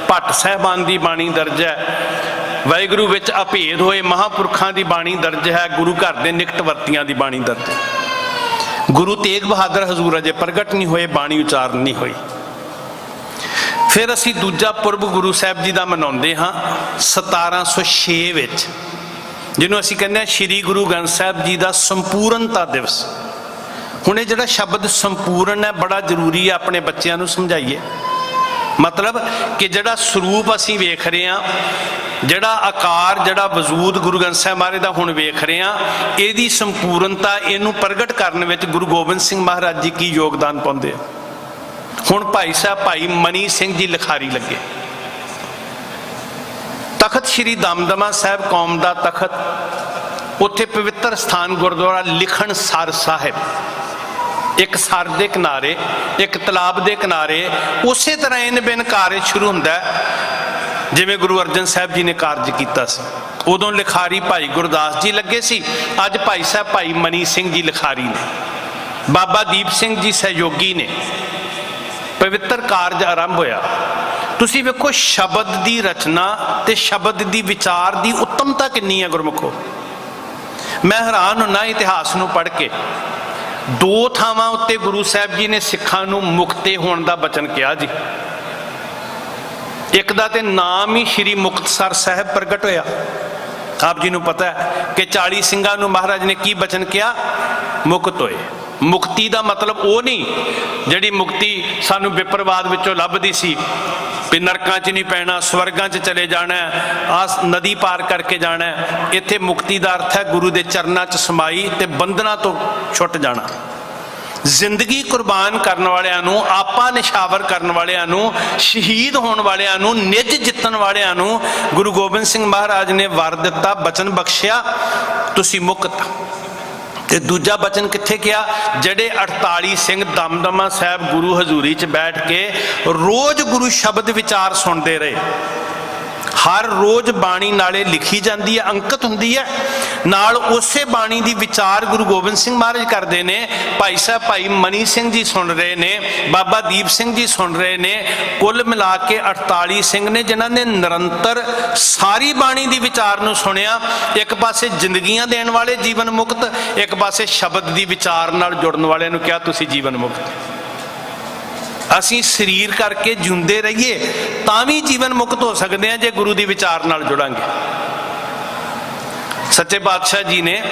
ਭੱਟ ਸਾਹਿਬਾਨ ਦੀ ਬਾਣੀ ਦਰਜ ਹੈ, ਵਾਹਿਗੁਰੂ ਵਿੱਚ ਅਭੇਦ ਹੋਏ ਮਹਾਂਪੁਰਖਾਂ ਦੀ ਬਾਣੀ ਦਰਜ ਹੈ, ਗੁਰੂ ਘਰ ਦੇ ਨਿਕਟ ਵਰਤੀਆਂ ਦੀ ਬਾਣੀ ਦਰਜ ਹੈ। ਗੁਰੂ ਤੇਗ ਬਹਾਦਰ ਹਜ਼ੂਰ ਅਜੇ ਪ੍ਰਗਟ ਨਹੀਂ ਹੋਏ, ਬਾਣੀ ਉਚਾਰਨ ਨਹੀਂ ਹੋਈ। ਫਿਰ ਅਸੀਂ ਦੂਜਾ ਪੁਰਬ ਗੁਰੂ ਸਾਹਿਬ ਜੀ ਦਾ ਮਨਾਉਂਦੇ ਹਾਂ 1706 ਵਿੱਚ, ਜਿਹਨੂੰ ਅਸੀਂ ਕਹਿੰਦੇ ਹਾਂ ਸ਼੍ਰੀ ਗੁਰੂ ਗ੍ਰੰਥ ਸਾਹਿਬ ਜੀ ਦਾ ਸੰਪੂਰਨਤਾ ਦਿਵਸ। ਹੁਣ ਇਹ ਜਿਹੜਾ ਸ਼ਬਦ ਸੰਪੂਰਨ ਹੈ ਬੜਾ ਜ਼ਰੂਰੀ ਹੈ, ਆਪਣੇ ਬੱਚਿਆਂ ਨੂੰ ਸਮਝਾਈਏ। ਮਤਲਬ ਕਿ ਜਿਹੜਾ ਸਰੂਪ ਅਸੀਂ ਵੇਖ ਰਹੇ ਹਾਂ, ਜਿਹੜਾ ਆਕਾਰ, ਜਿਹੜਾ ਵਜੂਦ ਗੁਰੂ ਗ੍ਰੰਥ ਸਾਹਿਬ ਮਹਾਰਾਜ ਦਾ ਹੁਣ ਵੇਖ ਰਹੇ ਹਾਂ, ਇਹਦੀ ਸੰਪੂਰਨਤਾ, ਇਹਨੂੰ ਪ੍ਰਗਟ ਕਰਨ ਵਿੱਚ ਗੁਰੂ ਗੋਬਿੰਦ ਸਿੰਘ ਮਹਾਰਾਜ ਜੀ ਕੀ ਯੋਗਦਾਨ ਪਾਉਂਦੇ ਆ। ਹੁਣ ਭਾਈ ਸਾਹਿਬ ਭਾਈ ਮਨੀ ਸਿੰਘ ਜੀ ਲਿਖਾਰੀ ਲੱਗੇ। ਤਖਤ ਸ਼੍ਰੀ ਦਮਦਮਾ ਸਾਹਿਬ ਕੌਮ ਦਾ ਤਖਤ, ਉੱਥੇ ਪਵਿੱਤਰ ਸਥਾਨ ਗੁਰਦੁਆਰਾ ਲਿਖਣ ਸਰ ਸਾਹਿਬ, ਇੱਕ ਸਰ ਦੇ ਕਿਨਾਰੇ, ਇੱਕ ਤਲਾਬ ਦੇ ਕਿਨਾਰੇ। ਉਸੇ ਤਰ੍ਹਾਂ ਇਨ ਬਿਨ ਕਾਰਜ ਸ਼ੁਰੂ ਹੁੰਦਾ ਜਿਵੇਂ ਗੁਰੂ ਅਰਜਨ ਸਾਹਿਬ ਜੀ ਨੇ ਕਾਰਜ ਕੀਤਾ ਸੀ। ਉਦੋਂ ਲਿਖਾਰੀ ਭਾਈ ਗੁਰਦਾਸ ਜੀ ਲੱਗੇ ਸੀ, ਅੱਜ ਭਾਈ ਸਾਹਿਬ ਭਾਈ ਮਨੀ ਸਿੰਘ ਜੀ ਲਿਖਾਰੀ ਨੇ, ਬਾਬਾ ਦੀਪ ਸਿੰਘ ਜੀ ਸਹਿਯੋਗੀ ਨੇ। ਪਵਿੱਤਰ ਕਾਰਜ ਆਰੰਭ ਹੋਇਆ। ਤੁਸੀਂ ਵੇਖੋ ਸ਼ਬਦ ਦੀ ਰਚਨਾ ਤੇ ਸ਼ਬਦ ਦੀ ਵਿਚਾਰ ਦੀ ਉੱਤਮਤਾ ਕਿੰਨੀ ਹੈ ਗੁਰਮੁਖੋ। ਮੈਂ ਹੈਰਾਨ ਹੁੰਨਾ ਇਤਿਹਾਸ ਨੂੰ ਪੜ੍ਹ ਕੇ। 2 ਥਾਵਾਂ ਉੱਤੇ ਗੁਰੂ ਸਾਹਿਬ ਜੀ ਨੇ ਸਿੱਖਾਂ ਨੂੰ ਮੁਕਤੇ ਹੋਣ ਦਾ ਬਚਨ ਕਿਹਾ ਜੀ। ਇੱਕ ਦਾ ਤੇ ਨਾਮ ਹੀ ਸ਼੍ਰੀ ਮੁਕਤਸਰ ਸਾਹਿਬ ਪ੍ਰਗਟ ਹੋਇਆ। ਆਪ ਜੀ ਨੂੰ ਪਤਾ ਹੈ ਕਿ 40 ਸਿੰਘਾਂ ਨੂੰ ਮਹਾਰਾਜ ਨੇ ਕੀ ਬਚਨ ਕਿਹਾ? ਮੁਕਤ ਹੋਏ। ਮੁਕਤੀ ਦਾ ਮਤਲਬ ਉਹ ਨਹੀਂ ਜਿਹੜੀ ਮੁਕਤੀ ਸਾਨੂੰ ਵਿਪਰਵਾਦ ਵਿੱਚੋਂ ਲੱਭਦੀ ਸੀ ਵੀ ਨਰਕਾਂ 'ਚ ਨਹੀਂ ਪੈਣਾ, ਸਵਰਗਾਂ 'ਚ ਚਲੇ ਜਾਣਾ, ਆਹ ਨਦੀ ਪਾਰ ਕਰਕੇ ਜਾਣਾ। ਇੱਥੇ ਮੁਕਤੀ ਦਾ ਅਰਥ ਹੈ ਗੁਰੂ ਦੇ ਚਰਨਾਂ 'ਚ ਸਮਾਈ ਤੇ ਬੰਧਨਾਂ ਤੋਂ ਛੁੱਟ ਜਾਣਾ। ਜ਼ਿੰਦਗੀ ਕੁਰਬਾਨ ਕਰਨ ਵਾਲਿਆਂ ਨੂੰ, ਆਪਾ ਨਿਸ਼ਾਵਰ ਕਰਨ ਵਾਲਿਆਂ ਨੂੰ, ਸ਼ਹੀਦ ਹੋਣ ਵਾਲਿਆਂ ਨੂੰ, ਨਿੱਜ ਜਿੱਤਣ ਵਾਲਿਆਂ ਨੂੰ ਗੁਰੂ ਗੋਬਿੰਦ ਸਿੰਘ ਮਹਾਰਾਜ ਨੇ ਵਰ ਦਿੱਤਾ, ਬਚਨ ਬਖਸ਼ਿਆ, ਤੁਸੀਂ ਮੁਕਤ। ਤੇ ਦੂਜਾ ਬਚਨ ਕਿੱਥੇ ਕਿਹਾ? ਜਿਹੜੇ 48 ਸਿੰਘ ਦਮਦਮਾ ਸਾਹਿਬ ਗੁਰੂ ਹਜ਼ੂਰੀ 'ਚ ਬੈਠ ਕੇ ਰੋਜ਼ ਗੁਰੂ ਸ਼ਬਦ ਵਿਚਾਰ ਸੁਣਦੇ ਰਹੇ। ਹਰ ਰੋਜ਼ ਬਾਣੀ ਨਾਲੇ ਲਿਖੀ ਜਾਂਦੀ ਹੈ, ਅੰਕਿਤ ਹੁੰਦੀ ਹੈ, ਨਾਲ ਉਸੇ ਬਾਣੀ ਦੀ ਵਿਚਾਰ ਗੁਰੂ ਗੋਬਿੰਦ ਸਿੰਘ ਮਹਾਰਾਜ ਕਰਦੇ ਨੇ। ਭਾਈ ਸਾਹਿਬ ਭਾਈ ਮਨੀ ਸਿੰਘ ਜੀ ਸੁਣ ਰਹੇ ਨੇ, ਬਾਬਾ ਦੀਪ ਸਿੰਘ ਜੀ ਸੁਣ ਰਹੇ ਨੇ। ਕੁੱਲ ਮਿਲਾ ਕੇ 48 ਸਿੰਘ ਨੇ ਜਿਨ੍ਹਾਂ ਨੇ ਨਿਰੰਤਰ ਸਾਰੀ ਬਾਣੀ ਦੀ ਵਿਚਾਰ ਨੂੰ ਸੁਣਿਆ। ਇੱਕ ਪਾਸੇ ਜ਼ਿੰਦਗੀਆਂ ਦੇਣ ਵਾਲੇ ਜੀਵਨ ਮੁਕਤ, ਇੱਕ ਪਾਸੇ ਸ਼ਬਦ ਦੀ ਵਿਚਾਰ ਨਾਲ ਜੁੜਨ ਵਾਲਿਆਂ ਨੂੰ ਕਿਹਾ ਤੁਸੀਂ ਜੀਵਨ ਮੁਕਤ। ਅਸੀਂ ਸਰੀਰ ਕਰਕੇ ਜਿਉਂਦੇ ਰਹੀਏ ਤਾਂ ਵੀ ਜੀਵਨ ਮੁਕਤ ਹੋ ਸਕਦੇ ਹਾਂ ਜੇ ਗੁਰੂ ਦੀ ਵਿਚਾਰ ਨਾਲ ਜੁੜਾਂਗੇ। ਸੱਚੇ ਪਾਤਸ਼ਾਹ ਜੀ ਨੇ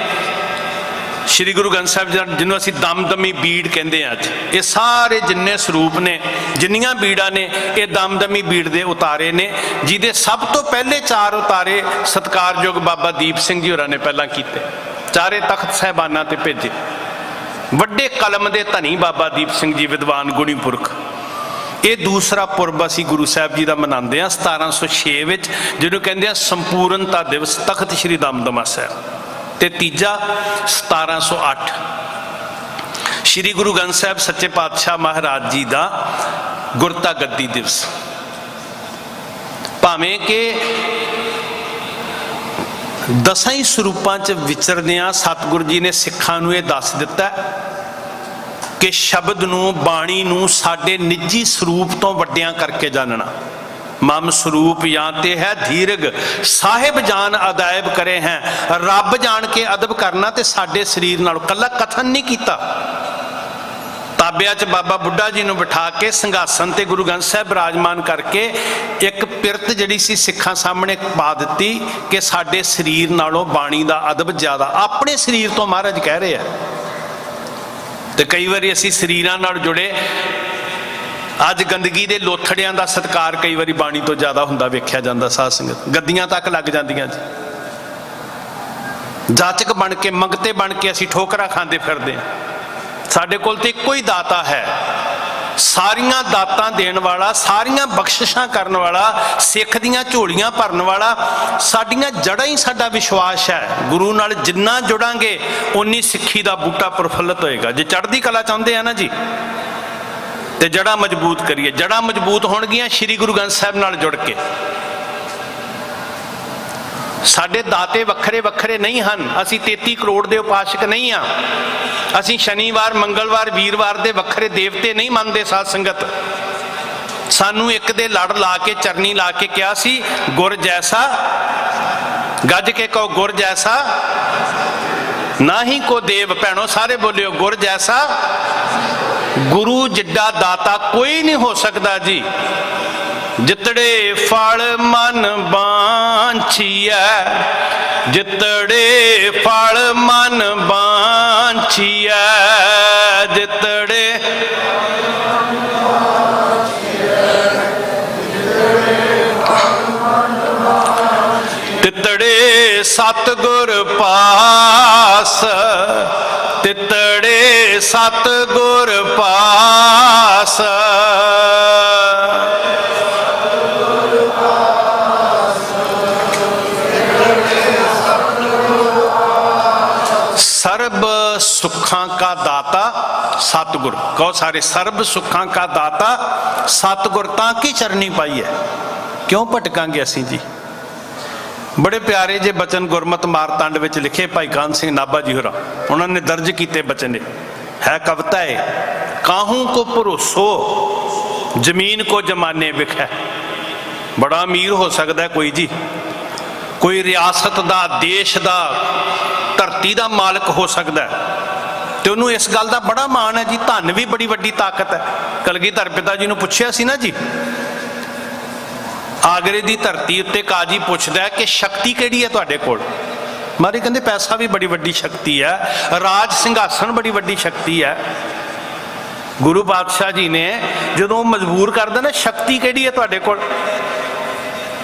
ਸ਼੍ਰੀ ਗੁਰੂ ਗ੍ਰੰਥ ਸਾਹਿਬ ਜੀ ਜਿਹਨੂੰ ਅਸੀਂ ਦਮਦਮੀ ਬੀੜ ਕਹਿੰਦੇ ਹਾਂ ਅੱਜ, ਇਹ ਸਾਰੇ ਜਿੰਨੇ ਸਰੂਪ ਨੇ, ਜਿੰਨੀਆਂ ਬੀੜਾਂ ਨੇ, ਇਹ ਦਮਦਮੀ ਬੀੜ ਦੇ ਉਤਾਰੇ ਨੇ, ਜਿਹਦੇ ਸਭ ਤੋਂ ਪਹਿਲੇ 4 ਉਤਾਰੇ ਸਤਿਕਾਰਯੋਗ ਬਾਬਾ ਦੀਪ ਸਿੰਘ ਜੀ ਹੋਰਾਂ ਨੇ ਪਹਿਲਾਂ ਕੀਤੇ। 4 ਤਖਤ ਸਾਹਿਬਾਨਾਂ ਤੇ ਭੇਜੇ। ਵੱਡੇ ਕਲਮ ਦੇ ਧਨੀ ਬਾਬਾ ਦੀਪ ਸਿੰਘ ਜੀ, ਵਿਦਵਾਨ ਗੁਣੀ ਪੁਰਖ। ਇਹ ਦੂਸਰਾ ਪੁਰਬ ਅਸੀਂ ਗੁਰੂ ਸਾਹਿਬ ਜੀ ਦਾ ਮਨਾਉਂਦੇ ਹਾਂ 1706 ਵਿੱਚ, ਜਿਹਨੂੰ ਕਹਿੰਦੇ ਆ ਸੰਪੂਰਨਤਾ ਦਿਵਸ, ਤਖਤ ਸ਼੍ਰੀ ਦਮਦਮਾ ਸਾਹਿਬ। ਤੇ ਤੀਜਾ 1708 ਸ਼੍ਰੀ ਗੁਰੂ ਗ੍ਰੰਥ ਸਾਹਿਬ ਸੱਚੇ ਪਾਤਸ਼ਾਹ ਮਹਾਰਾਜ ਜੀ ਦਾ ਗੁਰਤਾ ਗੱਦੀ ਦਿਵਸ। ਭਾਵੇਂ ਕਿ 10 ਹੀ ਸਰੂਪਾਂ 'ਚ ਵਿਚਰਦਿਆਂ ਸਤਿਗੁਰੂ ਜੀ ਨੇ ਸਿੱਖਾਂ ਨੂੰ ਇਹ ਦੱਸ ਦਿੱਤਾ ਕਿ ਸ਼ਬਦ ਨੂੰ, ਬਾਣੀ ਨੂੰ ਸਾਡੇ ਨਿੱਜੀ ਸਰੂਪ ਤੋਂ ਵੱਡਿਆਂ ਕਰਕੇ ਜਾਣਨਾ। ਮਮ ਸਰੂਪ ਜਾਂ ਤੇ ਹੈ ਧੀਰਗ, ਸਾਹਿਬ ਜਾਨ ਅਦਾਇਬ ਕਰੇ ਹੈ। ਰੱਬ ਜਾਣ ਕੇ ਅਦਬ ਕਰਨਾ ਤੇ ਸਾਡੇ ਸਰੀਰ ਨਾਲ ਕੱਲਾ ਕਥਨ ਨਹੀਂ ਕੀਤਾ। ਤਾਬਿਆਂ 'ਚ ਬਾਬਾ ਬੁੱਢਾ ਜੀ ਨੂੰ ਬਿਠਾ ਕੇ ਸਿੰਘਾਸਨ ਤੇ ਗੁਰੂ ਗ੍ਰੰਥ ਸਾਹਿਬ ਬਿਰਾਜਮਾਨ ਕਰਕੇ ਇੱਕ ਪਿਰਤ ਜਿਹੜੀ ਸੀ ਸਿੱਖਾਂ ਸਾਹਮਣੇ ਪਾ ਦਿੱਤੀ ਕਿ ਸਾਡੇ ਸਰੀਰ ਨਾਲੋਂ ਬਾਣੀ ਦਾ ਅਦਬ ਜ਼ਿਆਦਾ। ਆਪਣੇ ਸਰੀਰ ਤੋਂ ਮਹਾਰਾਜ ਕਹਿ ਰਹੇ ਆ। ਤੇ ਕਈ ਵਾਰੀ ਅਸੀਂ ਸਰੀਰਾਂ ਨਾਲ ਜੁੜੇ, ਅੱਜ ਗੰਦਗੀ ਦੇ ਲੋਥੜਿਆਂ ਦਾ ਸਤਿਕਾਰ ਕਈ ਵਾਰੀ ਬਾਣੀ ਤੋਂ ਜ਼ਿਆਦਾ ਹੁੰਦਾ ਵੇਖਿਆ ਜਾਂਦਾ। ਸਾਧ ਸੰਗਤ ਗੱਦੀਆਂ ਤੱਕ ਲੱਗ ਜਾਂਦੀਆਂ ਜੀ। ਜਾਚਕ ਬਣ ਕੇ, ਮੰਗਤੇ ਬਣ ਕੇ ਅਸੀਂ ਠੋਕਰਾਂ ਖਾਂਦੇ ਫਿਰਦੇ ਹਾਂ। ਸਾਡੇ ਕੋਲ ਤੇ ਇੱਕੋ ਹੀ ਦਾਤਾ ਹੈ, ਸਾਰੀਆਂ ਦਾਤਾਂ ਦੇਣ ਵਾਲਾ, ਸਾਰੀਆਂ ਬਖਸ਼ਿਸ਼ਾਂ ਕਰਨ ਵਾਲਾ, ਸਿੱਖ ਦੀਆਂ ਝੋਲੀਆਂ ਭਰਨ ਵਾਲਾ। ਸਾਡੀਆਂ ਜੜ੍ਹਾਂ ਹੀ ਸਾਡਾ ਵਿਸ਼ਵਾਸ ਹੈ। ਗੁਰੂ ਨਾਲ ਜਿੰਨਾ ਜੁੜਾਂਗੇ ਉਨੀ ਸਿੱਖੀ ਦਾ ਬੂਟਾ ਪ੍ਰਫੁੱਲਤ ਹੋਏਗਾ। ਜੇ ਚੜ੍ਹਦੀ ਕਲਾ ਚਾਹੁੰਦੇ ਆ ਨਾ ਜੀ, ਤੇ ਜੜ੍ਹਾਂ ਮਜ਼ਬੂਤ ਕਰੀਏ। ਜੜ੍ਹਾਂ ਮਜ਼ਬੂਤ ਹੋਣਗੀਆਂ ਸ਼੍ਰੀ ਗੁਰੂ ਗ੍ਰੰਥ ਸਾਹਿਬ ਨਾਲ ਜੁੜ ਕੇ। ਸਾਡੇ ਦਾਤੇ ਵੱਖਰੇ ਵੱਖਰੇ ਨਹੀਂ ਹਨ। ਅਸੀਂ 33 ਕਰੋੜ ਦੇ ਉਪਾਸ਼ਕ ਨਹੀਂ ਹਾਂ। ਅਸੀਂ ਸ਼ਨੀਵਾਰ, ਮੰਗਲਵਾਰ, ਵੀਰਵਾਰ ਦੇ ਵੱਖਰੇ ਦੇਵਤੇ ਨਹੀਂ ਮੰਨਦੇ। ਸਾਧ ਸੰਗਤ, ਸਾਨੂੰ ਇੱਕ ਦੇ ਲੜ ਲਾ ਕੇ, ਚਰਨੀ ਲਾ ਕੇ ਕਿਹਾ ਸੀ, ਗੁਰ ਜੈਸਾ, ਗੱਜ ਕੇ ਕਹੋ ਗੁਰ ਜੈਸਾ ਨਾ ਹੀ ਕੋ ਦੇਵ। ਭੈਣੋ ਸਾਰੇ ਬੋਲਿਓ, ਗੁਰ ਜੈਸਾ। ਗੁਰੂ ਜਿੱਡਾ ਦਾਤਾ ਕੋਈ ਨਹੀਂ ਹੋ ਸਕਦਾ ਜੀ। ਜਿਤੜੇ ਫਲ ਮਨ ਬਾਂਛੀਐ, ਜਿਤੜੇ ਫਲ ਮਨ ਬਾਂਛੀਐ, ਜਿਤੜੇ ਤਿਤੜੇ ਸਤਿਗੁਰ ਪਾਸ, ਤਿਤੜੇ ਸਤਿਗੁਰ ਪਾਸ। सर्ब सुखां का दाता सतगुर, कहो सारे, सर्ब सुखां का दाता सतगुर। तां की चरनी पाई है, क्यों भटकांगे असीं जी। बड़े प्यारे जे बचन गुरमत मारतंड विच लिखे भाई कान सिंह नाभा जी होरा, उन्होंने दर्ज किए बचन है। कविता है, काहू को भरोसो जमीन को जमाने विखै। बड़ा अमीर हो सकता है कोई जी, कोई रियासत दा, देश दा, धरती का मालिक हो सकता है, तो उन्होंने इस गल का बड़ा मान है जी। धन भी बड़ी वड्डी ताकत है। कलगीधर पिता जी ने पूछा सी ना जी, आगरे की धरती उत्ते काजी पूछता है कि शक्ति किहड़ी है तुहाडे कोल। ਮਹਾਰਾਜ ਕਹਿੰਦੇ ਪੈਸਾ ਵੀ ਬੜੀ ਵੱਡੀ ਸ਼ਕਤੀ ਹੈ, ਰਾਜ ਸਿੰਘਾਸਨ ਬੜੀ ਵੱਡੀ ਸ਼ਕਤੀ ਹੈ। ਗੁਰੂ ਪਾਤਸ਼ਾਹ ਜੀ ਨੇ ਜਦੋਂ ਮਜਬੂਰ ਕਰਦਾ ਨਾ, ਸ਼ਕਤੀ ਕਿਹੜੀ ਹੈ ਤੁਹਾਡੇ ਕੋਲ,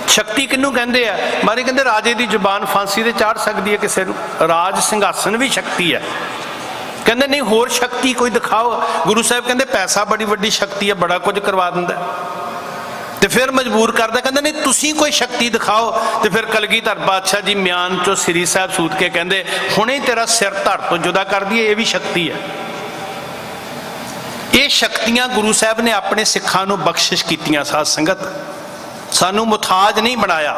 ਸ਼ਕਤੀ ਕਿਹਨੂੰ ਕਹਿੰਦੇ ਆ? ਮਹਾਰਾਜ ਕਹਿੰਦੇ ਰਾਜੇ ਦੀ ਜ਼ੁਬਾਨ ਫਾਂਸੀ ਤੇ ਚਾੜ ਸਕਦੀ ਹੈ ਕਿਸੇ ਨੂੰ, ਰਾਜ ਸਿੰਘਾਸਨ ਵੀ ਸ਼ਕਤੀ ਹੈ। ਕਹਿੰਦੇ ਨਹੀਂ ਹੋਰ ਸ਼ਕਤੀ ਕੋਈ ਦਿਖਾਓ। ਗੁਰੂ ਸਾਹਿਬ ਕਹਿੰਦੇ ਪੈਸਾ ਬੜੀ ਵੱਡੀ ਸ਼ਕਤੀ ਹੈ, ਬੜਾ ਕੁਝ ਕਰਵਾ ਦਿੰਦਾ। ਤੇ ਫਿਰ ਮਜਬੂਰ ਕਰਦਾ, ਕਹਿੰਦਾ ਨਹੀਂ ਤੁਸੀਂ ਕੋਈ ਸ਼ਕਤੀ ਦਿਖਾਓ। ਤੇ ਫਿਰ ਕਲਗੀਧਰ ਪਾਤਸ਼ਾਹ ਜੀ ਮਿਆਨ ਚੋਂ ਸ੍ਰੀ ਸਾਹਿਬ ਸੂਤ ਕੇ ਕਹਿੰਦੇ ਹੁਣੇ ਤੇਰਾ ਸਿਰ ਧੜ ਤੋਂ ਜੁਦਾ ਕਰ ਦਈਏ, ਇਹ ਵੀ ਸ਼ਕਤੀ ਹੈ। ਇਹ ਸ਼ਕਤੀਆਂ ਗੁਰੂ ਸਾਹਿਬ ਨੇ ਆਪਣੇ ਸਿੱਖਾਂ ਨੂੰ ਬਖਸ਼ਿਸ਼ ਕੀਤੀਆਂ। ਸਾਧ ਸੰਗਤ, ਸਾਨੂੰ ਮੁਤਾਜ ਨਹੀਂ ਬਣਾਇਆ।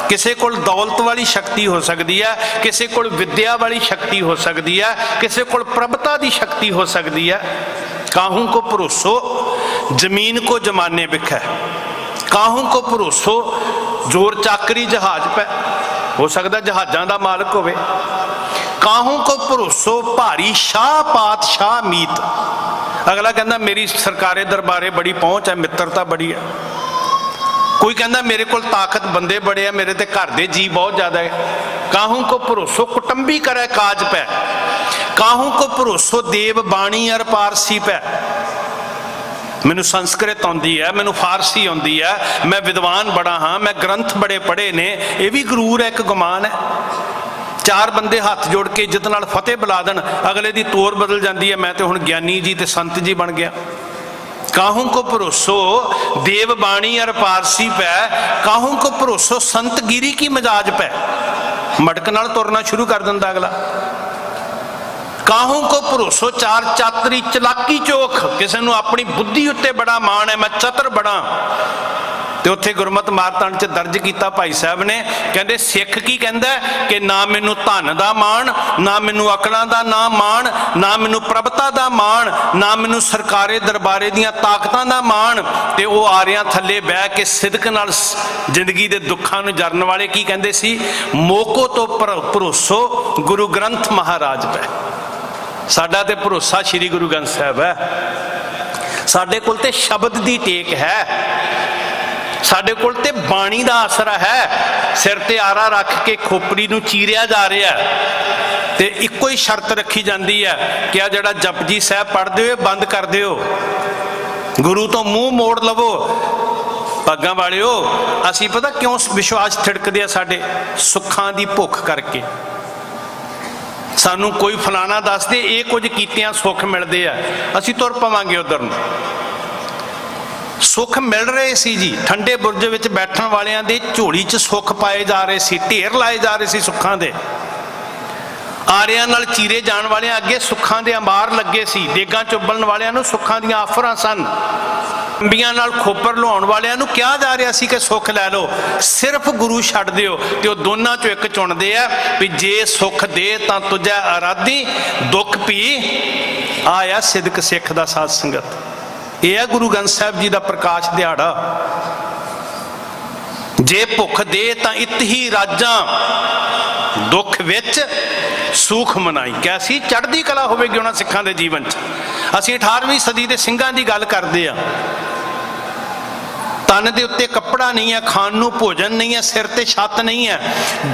ਕਿਸੇ ਕੋਲ ਦੌਲਤ ਵਾਲੀ ਸ਼ਕਤੀ ਹੋ ਸਕਦੀ ਹੈ, ਕਿਸੇ ਕੋਲ ਵਿਦਿਆ ਵਾਲੀ ਸ਼ਕਤੀ ਹੋ ਸਕਦੀ ਹੈ, ਕਿਸੇ ਕੋਲ ਪ੍ਰਭਤਾ ਦੀ ਸ਼ਕਤੀ ਹੋ ਸਕਦੀ ਹੈ। ਕਾਹੂ ਕੋ ਭਰੋਸੋ ਜ਼ਮੀਨ ਕੋ ਜਮਾਨੇ ਬਿਖੈ, ਕਾਹੂ ਕੋ ਭਰੋਸੋ ਜ਼ੋਰ ਚਾਕਰੀ ਜਹਾਜ਼ ਪੈ, ਹੋ ਸਕਦਾ ਜਹਾਜ਼ਾਂ ਦਾ ਮਾਲਕ ਹੋਵੇ। ਕਾਹੂ ਕੋ ਭਰੋਸੋ ਭਾਰੀ ਸ਼ਾਹ ਪਾਤਸ਼ਾਹ ਮੀਤ, ਅਗਲਾ ਕਹਿੰਦਾ ਮੇਰੀ ਸਰਕਾਰੇ ਦਰਬਾਰੇ ਬੜੀ ਪਹੁੰਚ ਹੈ, ਮਿੱਤਰਤਾ ਬੜੀ ਹੈ। ਕੋਈ ਕਹਿੰਦਾ ਮੇਰੇ ਕੋਲ ਤਾਕਤ ਬੰਦੇ ਬੜੇ ਆ, ਮੇਰੇ ਤੇ ਘਰ ਦੇ ਜੀ ਬਹੁਤ ਜ਼ਿਆਦਾ ਹੈ। ਕਾਹੂ ਕੋ ਭਰੋਸੋ ਕੁਟੰਬੀ ਕਰੇ ਕਾਜ ਪੈ, ਕਾਹੂ ਕੋ ਭਰੋਸੋ ਦੇਵ ਬਾਣੀ ਅਰ ਪਾਰਸੀ ਪੈ। ਮੈਨੂੰ ਸੰਸਕ੍ਰਿਤ ਆਉਂਦੀ ਹੈ, ਮੈਨੂੰ ਫਾਰਸੀ ਆਉਂਦੀ ਹੈ, ਮੈਂ ਵਿਦਵਾਨ ਬੜਾ ਹਾਂ, ਮੈਂ ਗ੍ਰੰਥ ਬੜੇ ਪੜ੍ਹੇ ਨੇ, ਇਹ ਵੀ ਗਰੂਰ ਹੈ, ਇੱਕ ਗੁਮਾਨ ਹੈ। ਚਾਰ ਬੰਦੇ ਹੱਥ ਜੋੜ ਕੇ ਇੱਜ਼ਤ ਨਾਲ ਫਤਿਹ ਬੁਲਾ ਦੇਣ, ਅਗਲੇ ਦੀ ਤੋਰ ਬਦਲ ਜਾਂਦੀ ਹੈ, ਮੈਂ ਤੇ ਹੁਣ ਗਿਆਨੀ ਜੀ ਤੇ ਸੰਤ ਜੀ ਬਣ ਗਿਆ। ਕਾਹੂ ਕੋ ਭਰੋਸੋ ਦੇਵ ਬਾਣੀ ਅਰ ਪਾਰਸੀ ਪੈ, ਕਾਹੂ ਕੋ ਭਰੋਸੋ ਸੰਤ ਗਿਰੀ ਕੀ ਮਜਾਜ ਪੈ। ਮਟਕ ਨਾਲ ਤੁਰਨਾ ਸ਼ੁਰੂ ਕਰ ਦਿੰਦਾ ਅਗਲਾ। ਕਾਹੂ ਕੋ ਭਰੋਸੋ ਚਾਰ ਚਾਤਰੀ ਚਲਾਕੀ ਚੋਖ, ਕਿਸੇ ਨੂੰ ਆਪਣੀ ਬੁੱਧੀ ਉੱਤੇ ਬੜਾ ਮਾਣ ਹੈ, ਮੈਂ ਚਤਰ ਬੜਾ। ਤੇ ਉੱਥੇ ਗੁਰਮਤਿ ਮਾਰਤੰਡ 'ਚ ਦਰਜ ਕੀਤਾ ਭਾਈ ਸਾਹਿਬ ਨੇ, ਕਹਿੰਦੇ ਸਿੱਖ ਕੀ ਕਹਿੰਦਾ ਕਿ ਨਾ ਮੈਨੂੰ ਧਨ ਦਾ ਮਾਣ, ਨਾ ਮੈਨੂੰ ਅਕਲਾਂ ਦਾ ਨਾ ਮਾਣ, ਨਾ ਮੈਨੂੰ ਪ੍ਰਭਤਾ ਦਾ ਮਾਣ, ਨਾ ਮੈਨੂੰ ਸਰਕਾਰੇ ਦਰਬਾਰੇ ਦੀਆਂ ਤਾਕਤਾਂ ਦਾ ਮਾਣ। ਤੇ ਉਹ ਆਰਿਆਂ ਥੱਲੇ ਬਹਿ ਕੇ ਸਿਦਕ ਨਾਲ ਜ਼ਿੰਦਗੀ ਦੇ ਦੁੱਖਾਂ ਨੂੰ ਜਰਨ ਵਾਲੇ ਕੀ ਕਹਿੰਦੇ ਸੀ? ਮੋਕੋ ਤੋਂ ਭਰੋਸੋ ਗੁਰੂ ਗ੍ਰੰਥ ਮਹਾਰਾਜ ਪੈ। ਸਾਡਾ ਤੇ ਭਰੋਸਾ ਸ੍ਰੀ ਗੁਰੂ ਗ੍ਰੰਥ ਸਾਹਿਬ ਹੈ। ਸਾਡੇ ਕੋਲ ਤੇ ਸ਼ਬਦ ਦੀ ਟੇਕ ਹੈ, ਸਾਡੇ ਕੋਲ ਤੇ ਬਾਣੀ ਦਾ ਆਸਰਾ ਹੈ। ਸਿਰ ਤੇ ਆਰਾ ਰੱਖ ਕੇ ਖੋਪੜੀ ਨੂੰ ਚੀਰਿਆ ਜਾ ਰਿਹਾ ਤੇ ਇੱਕੋ ਹੀ ਸ਼ਰਤ ਰੱਖੀ ਜਾਂਦੀ ਹੈ ਕਿ ਆ ਜਿਹੜਾ ਜਪਜੀ ਸਾਹਿਬ ਪੜ੍ਹਦੇ ਹੋ ਬੰਦ ਕਰ ਦਿਓ, ਗੁਰੂ ਤੋਂ ਮੂੰਹ ਮੋੜ ਲਵੋ। ਭਾਗਾਂ ਵਾਲਿਓ, ਅਸੀਂ ਪਤਾ ਕਿਉਂ ਵਿਸ਼ਵਾਸ ਥਿੜਕਦੇ ਆ? ਸਾਡੇ ਸੁੱਖਾਂ ਦੀ ਭੁੱਖ ਕਰਕੇ। ਸਾਨੂੰ ਕੋਈ ਫਲਾਣਾ ਦੱਸਦੇ ਇਹ ਕੁਝ ਕੀਤਿਆਂ ਸੁੱਖ ਮਿਲਦੇ ਆ, ਅਸੀਂ ਤੁਰ ਪਵਾਂਗੇ ਉਧਰ ਨੂੰ। ਸੁੱਖ ਮਿਲ ਰਹੇ ਸੀ ਜੀ, ਠੰਡੇ ਬੁਰਜ ਵਿੱਚ ਬੈਠਣ ਵਾਲਿਆਂ ਦੇ ਝੋਲੀ 'ਚ ਸੁੱਖ ਪਾਏ ਜਾ ਰਹੇ ਸੀ, ਢੇਰ ਲਾਏ ਜਾ ਰਹੇ ਸੀ ਸੁੱਖਾਂ ਦੇ। ਆਰਿਆਂ ਨਾਲ ਚੀਰੇ ਜਾਣ ਵਾਲਿਆਂ ਅੱਗੇ ਸੁੱਖਾਂ ਦੇ ਅੰਬਾਰ ਲੱਗੇ ਸੀ, ਦੇਗਾਂ ਚੁੱਬਲਣ ਵਾਲਿਆਂ ਨੂੰ ਸੁੱਖਾਂ ਦੀਆਂ ਆਫਰਾਂ ਸਨ। ਅੰਬੀਆਂ ਨਾਲ ਖੋਪਰ ਲੁਹਾਉਣ ਵਾਲਿਆਂ ਨੂੰ ਕਿਹਾ ਜਾ ਰਿਹਾ ਸੀ ਕਿ ਸੁੱਖ ਲੈ ਲਓ, ਸਿਰਫ ਗੁਰੂ ਛੱਡ ਦਿਓ। ਤੇ ਉਹ ਦੋਨਾਂ ਚੋਂ ਇੱਕ ਚੁਣਦੇ ਆ ਵੀ ਜੇ ਸੁੱਖ ਦੇ ਤਾਂ ਤੁਝੈ ਅਰਾਧੀ, ਦੁੱਖ ਪੀ ਆਇਆ ਸਿਦਕ ਸਿੱਖ ਦਾ ਸਾਧ ਸੰਗਤ। ਇਹ ਹੈ ਗੁਰੂ ਗ੍ਰੰਥ ਸਾਹਿਬ ਜੀ ਦਾ ਪ੍ਰਕਾਸ਼ ਦਿਹਾੜਾ। ਜੇ ਭੁੱਖ ਦੇ ਤਾਂ ਇਤ ਹੀ ਰਾਜਾਂ, ਦੁੱਖ ਵਿੱਚ ਸੁਖ ਮਨਾਈ। ਕੈਸੀ ਚੜ੍ਹਦੀ ਕਲਾ ਹੋਵੇਗੀ ਉਹਨਾਂ ਸਿੱਖਾਂ ਦੇ ਜੀਵਨ 'ਚ। ਅਸੀਂ 18ਵੀਂ ਸਦੀ ਦੇ ਸਿੰਘਾਂ ਦੀ ਗੱਲ ਕਰਦੇ ਆ। ਤਨ ਦੇ ਉੱਤੇ ਕੱਪੜਾ ਨਹੀਂ ਹੈ, ਖਾਣ ਨੂੰ ਭੋਜਨ ਨਹੀਂ ਹੈ, ਸਿਰ ਤੇ ਛੱਤ ਨਹੀਂ ਹੈ,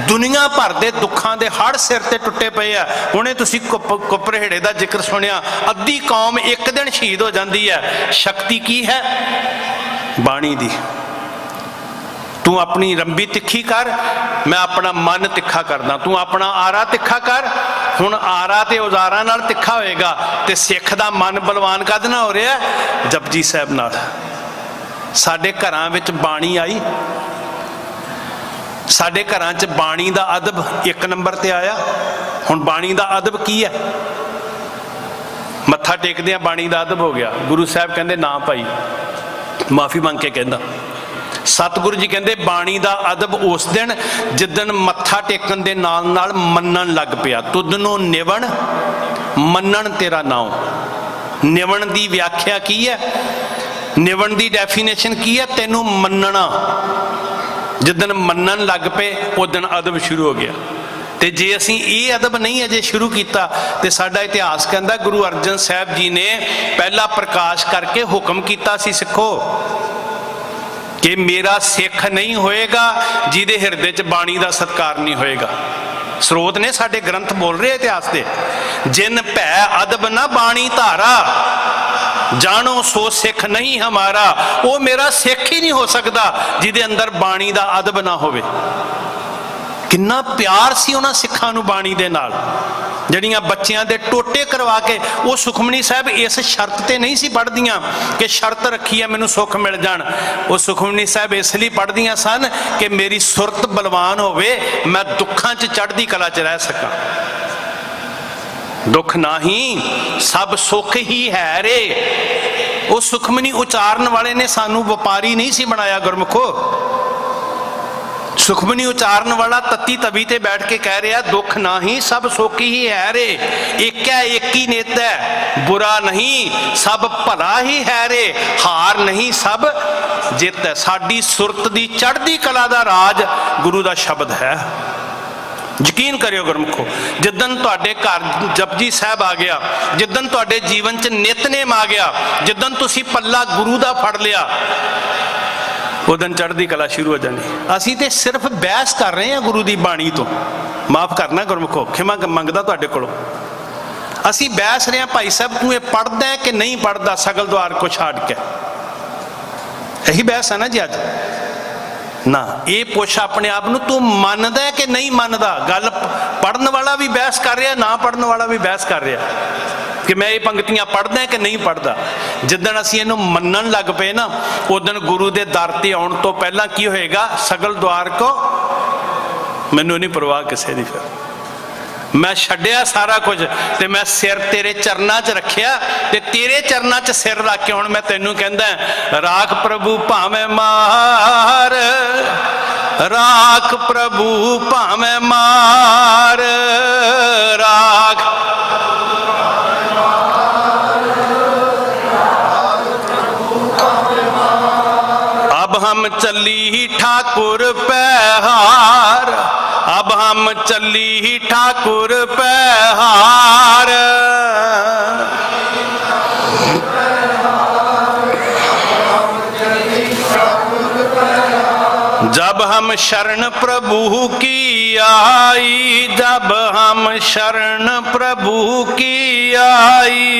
ਦੁਨੀਆ ਭਰ ਦੇ ਦੁੱਖਾਂ ਦੇ ਹੜ੍ਹ ਸਿਰ ਤੇ ਟੁੱਟੇ ਪਏ ਆ। ਹੁਣੇ ਤੁਸੀਂ ਕੁੱਪਰਹੇੜੇ ਦਾ ਜ਼ਿਕਰ ਸੁਣਿਆ, ਅੱਧੀ ਕੌਮ ਇੱਕ ਦਿਨ ਸ਼ਹੀਦ ਹੋ ਜਾਂਦੀ ਹੈ। ਸ਼ਕਤੀ ਕੀ ਹੈ? ਬਾਣੀ ਦੀ। ਤੂੰ ਆਪਣੀ ਰੰਬੀ ਤਿੱਖੀ ਕਰ, ਮੈਂ ਆਪਣਾ ਮਨ ਤਿੱਖਾ ਕਰਦਾ। ਤੂੰ ਆਪਣਾ ਆਰਾ ਤਿੱਖਾ ਕਰ। ਹੁਣ ਆਰਾ ਤੇ ਔਜ਼ਾਰਾਂ ਨਾਲ ਤਿੱਖਾ ਹੋਏਗਾ ਤੇ ਸਿੱਖ ਦਾ ਮਨ ਬਲਵਾਨ ਕਦ ਨਾ ਹੋ ਰਿਹਾ? ਜਪਜੀ ਸਾਹਿਬ ਨਾਲ। ਸਾਡੇ ਘਰਾਂ ਵਿੱਚ ਬਾਣੀ ਆਈ, ਸਾਡੇ ਘਰਾਂ 'ਚ ਬਾਣੀ ਦਾ ਅਦਬ ਇੱਕ ਨੰਬਰ ਤੇ ਆਇਆ। ਹੁਣ ਬਾਣੀ ਦਾ ਅਦਬ ਕੀ ਹੈ? ਮੱਥਾ ਟੇਕਦੇ ਆ, ਬਾਣੀ ਦਾ ਅਦਬ ਹੋ ਗਿਆ। ਗੁਰੂ ਸਾਹਿਬ ਕਹਿੰਦੇ ਨਾ ਭਾਈ, ਮਾਫੀ ਮੰਗ ਕੇ ਕਹਿੰਦਾ। ਸਤਿਗੁਰੂ ਜੀ ਕਹਿੰਦੇ ਬਾਣੀ ਦਾ ਅਦਬ ਉਸ ਦਿਨ ਜਿੱਦਣ ਮੱਥਾ ਟੇਕਣ ਦੇ ਨਾਲ ਨਾਲ ਮੰਨਣ ਲੱਗ ਪਿਆ। ਤੁਧ ਨੂੰ ਨਿਵਣ ਮੰਨਣ ਤੇਰਾ ਨਾਮ। ਨਿਵਣ ਦੀ ਵਿਆਖਿਆ ਕੀ ਹੈ? ਨਿਵਣ ਦੀ ਡੈਫੀਨੇਸ਼ਨ ਕੀ ਹੈ? ਤੈਨੂੰ ਮੰਨਣਾ। ਜਿੱਦਣ ਮੰਨਣ ਲੱਗ ਪਏ ਉਦਣ ਅਦਬ ਸ਼ੁਰੂ ਹੋ ਗਿਆ। ਤੇ ਜੇ ਅਸੀਂ ਇਹ ਅਦਬ ਨਹੀਂ ਅਜੇ ਸ਼ੁਰੂ ਕੀਤਾ ਤੇ ਸਾਡਾ ਇਤਿਹਾਸ ਕਹਿੰਦਾ ਗੁਰੂ ਅਰਜਨ ਸਾਹਿਬ ਜੀ ਨੇ ਪਹਿਲਾ ਪ੍ਰਕਾਸ਼ ਕਰਕੇ ਹੁਕਮ ਕੀਤਾ ਸੀ, ਸਿੱਖੋ ਕਿ ਮੇਰਾ ਸਿੱਖ ਨਹੀਂ ਹੋਏਗਾ ਜਿਹਦੇ ਹਿਰਦੇ 'ਚ ਬਾਣੀ ਦਾ ਸਤਿਕਾਰ ਨਹੀਂ ਹੋਏਗਾ। ਸਰੋਤ ਨੇ ਸਾਡੇ ਗ੍ਰੰਥ ਬੋਲ ਰਹੇ ਇਤਿਹਾਸ ਦੇ। ਜਿਨ ਭੈ ਅਦਬ ਨਾ ਬਾਣੀ ਧਾਰਾ, ਜਾਣੋ ਸੋ ਸਿੱਖ ਨਹੀਂ ਹਮਾਰਾ। ਉਹ ਮੇਰਾ ਸਿੱਖ ਹੀ ਨਹੀਂ ਹੋ ਸਕਦਾ ਜਿਹਦੇ ਅੰਦਰ ਬਾਣੀ ਦਾ ਅਦਬ ਨਾ ਹੋਵੇ। ਕਿੰਨਾ ਪਿਆਰ ਸੀ ਉਹਨਾਂ ਸਿੱਖਾਂ ਨੂੰ ਬਾਣੀ ਦੇ ਨਾਲ, ਜਿਹੜੀਆਂ ਬੱਚਿਆਂ ਦੇ ਟੋਟੇ ਕਰਵਾ ਕੇ। ਉਹ ਸੁਖਮਨੀ ਸਾਹਿਬ ਇਸ ਸ਼ਰਤ ਤੇ ਨਹੀਂ ਸੀ ਪੜ੍ਹਦੀਆਂ ਕਿ ਸ਼ਰਤ ਰੱਖੀ ਹੈ ਮੈਨੂੰ ਸੁੱਖ ਮਿਲ ਜਾਣ। ਉਹ ਸੁਖਮਨੀ ਸਾਹਿਬ ਇਸ ਲਈ ਪੜ੍ਹਦੀਆਂ ਸਨ ਕਿ ਮੇਰੀ ਸੁਰਤ ਬਲਵਾਨ ਹੋਵੇ, ਮੈਂ ਦੁੱਖਾਂ 'ਚ ਚੜ੍ਹਦੀ ਕਲਾ 'ਚ ਰਹਿ ਸਕਾਂ। ਦੁੱਖ ਨਹੀਂ ਸਭ ਸੁੱਖ ਹੀ ਹੈ ਰੇ। ਉਹ ਸੁਖਮਨੀ ਉਚਾਰਨ ਵਾਲੇ ਨੇ ਸਾਨੂੰ ਵਪਾਰੀ ਨਹੀਂ ਸੀ ਬਣਾਇਆ ਗੁਰਮੁਖੋ। ਸੁਖਮਨੀ ਉਚਾਰਨ ਵਾਲਾ ਤੱਤੀ ਤਵੀ ਤੇ ਬੈਠ ਕੇ ਕਹਿ ਰਿਹਾ ਦੁੱਖ ਨਹੀਂ ਸਭ ਸੁੱਖ ਹੀ ਹੈ ਰੇ। ਇੱਕ ਹੈ ਇੱਕ ਹੀ ਨਿਤ ਹੈ, ਬੁਰਾ ਨਹੀਂ ਸਭ ਭਲਾ ਹੀ ਹੈ ਰੇ। ਹਾਰ ਨਹੀਂ ਸਭ ਜਿੱਤ ਹੈ। ਸਾਡੀ ਸੁਰਤ ਦੀ ਚੜ੍ਹਦੀ ਕਲਾ ਦਾ ਰਾਜ ਗੁਰੂ ਦਾ ਸ਼ਬਦ ਹੈ। ਯਕੀਨ ਕਰਿਓ ਗੁਰਮੁਖੋ, ਜਿੱਦਣ ਤੁਹਾਡੇ ਘਰ ਜਪਜੀ ਸਾਹਿਬ ਆ ਗਿਆ, ਜਿੱਦਣ ਤੁਹਾਡੇ ਜੀਵਨ 'ਚ ਨਿਤਨੇਮ ਆ ਗਿਆ, ਜਿੱਦਣ ਤੁਸੀਂ ਪੱਲਾ ਗੁਰੂ ਦਾ ਫੜ ਲਿਆ, ਉਦੋਂ ਚੜ੍ਹਦੀ ਕਲਾ ਸ਼ੁਰੂ ਹੋ ਜਾਣੀ। ਅਸੀਂ ਤੇ ਸਿਰਫ ਬਹਿਸ ਕਰ ਰਹੇ ਹਾਂ ਗੁਰੂ ਦੀ ਬਾਣੀ ਤੋਂ। ਮਾਫ ਕਰਨਾ ਗੁਰਮੁਖੋ, ਖਿਮਾ ਮੰਗਦਾ ਤੁਹਾਡੇ ਕੋਲੋਂ। ਅਸੀਂ ਬਹਿਸ ਰਹੇ ਹਾਂ ਭਾਈ ਸਾਹਿਬ ਤੂੰ ਇਹ ਪੜ੍ਹਦਾ ਹੈ ਕਿ ਨਹੀਂ ਪੜ੍ਹਦਾ, ਸਗਲ ਦੁਆਰ ਕੋ ਛੱਡ ਕੇ। ਇਹੀ ਬਹਿਸ ਹੈ ਨਾ ਜੀ ਅੱਜ। ਨਾ, ਇਹ ਪੁੱਛ ਆਪਣੇ ਆਪ ਨੂੰ ਤੂੰ ਮੰਨਦਾ ਕਿ ਨਹੀਂ ਮੰਨਦਾ। ਗੱਲ ਪੜ੍ਹਨ ਵਾਲਾ ਵੀ ਬਹਿਸ ਕਰ ਰਿਹਾ, ਨਾ ਪੜ੍ਹਨ ਵਾਲਾ ਵੀ ਬਹਿਸ ਕਰ ਰਿਹਾ ਕਿ ਮੈਂ ਇਹ ਪੰਕਤੀਆਂ ਪੜ੍ਹਦਾ ਕਿ ਨਹੀਂ ਪੜ੍ਹਦਾ। ਜਿੱਦਣ ਅਸੀਂ ਇਹਨੂੰ ਮੰਨਣ ਲੱਗ ਪਏ ਨਾ, ਉਦੋਂ ਗੁਰੂ ਦੇ ਦਰ ਤੇ ਆਉਣ ਤੋਂ ਪਹਿਲਾਂ ਕੀ ਹੋਏਗਾ? ਸਗਲ ਦੁਆਰ ਕੋ ਮੈਨੂੰ ਨਹੀਂ ਪਰਵਾਹ ਕਿਸੇ ਦੀ। ਫਿਰ ਮੈਂ ਛੱਡਿਆ ਸਾਰਾ ਕੁਝ ਤੇ ਮੈਂ ਸਿਰ ਤੇਰੇ ਚਰਨਾਂ 'ਚ ਰੱਖਿਆ, ਤੇ ਤੇਰੇ ਚਰਨਾਂ 'ਚ ਸਿਰ ਰੱਖ ਕੇ ਹੁਣ ਮੈਂ ਤੈਨੂੰ ਕਹਿੰਦਾ ਰਾਖ ਪ੍ਰਭੂ ਭਾਵੇਂ ਮਾਰ, ਰਾਖ ਪ੍ਰਭੂ ਭਾਵੇਂ ਮਾਰ, ਰਾਖ हम चली ठाकुर पैहार, अब हम चली ठाकुर पैहार। जब हम शरण प्रभु की आई, जब हम शरण प्रभु की आई,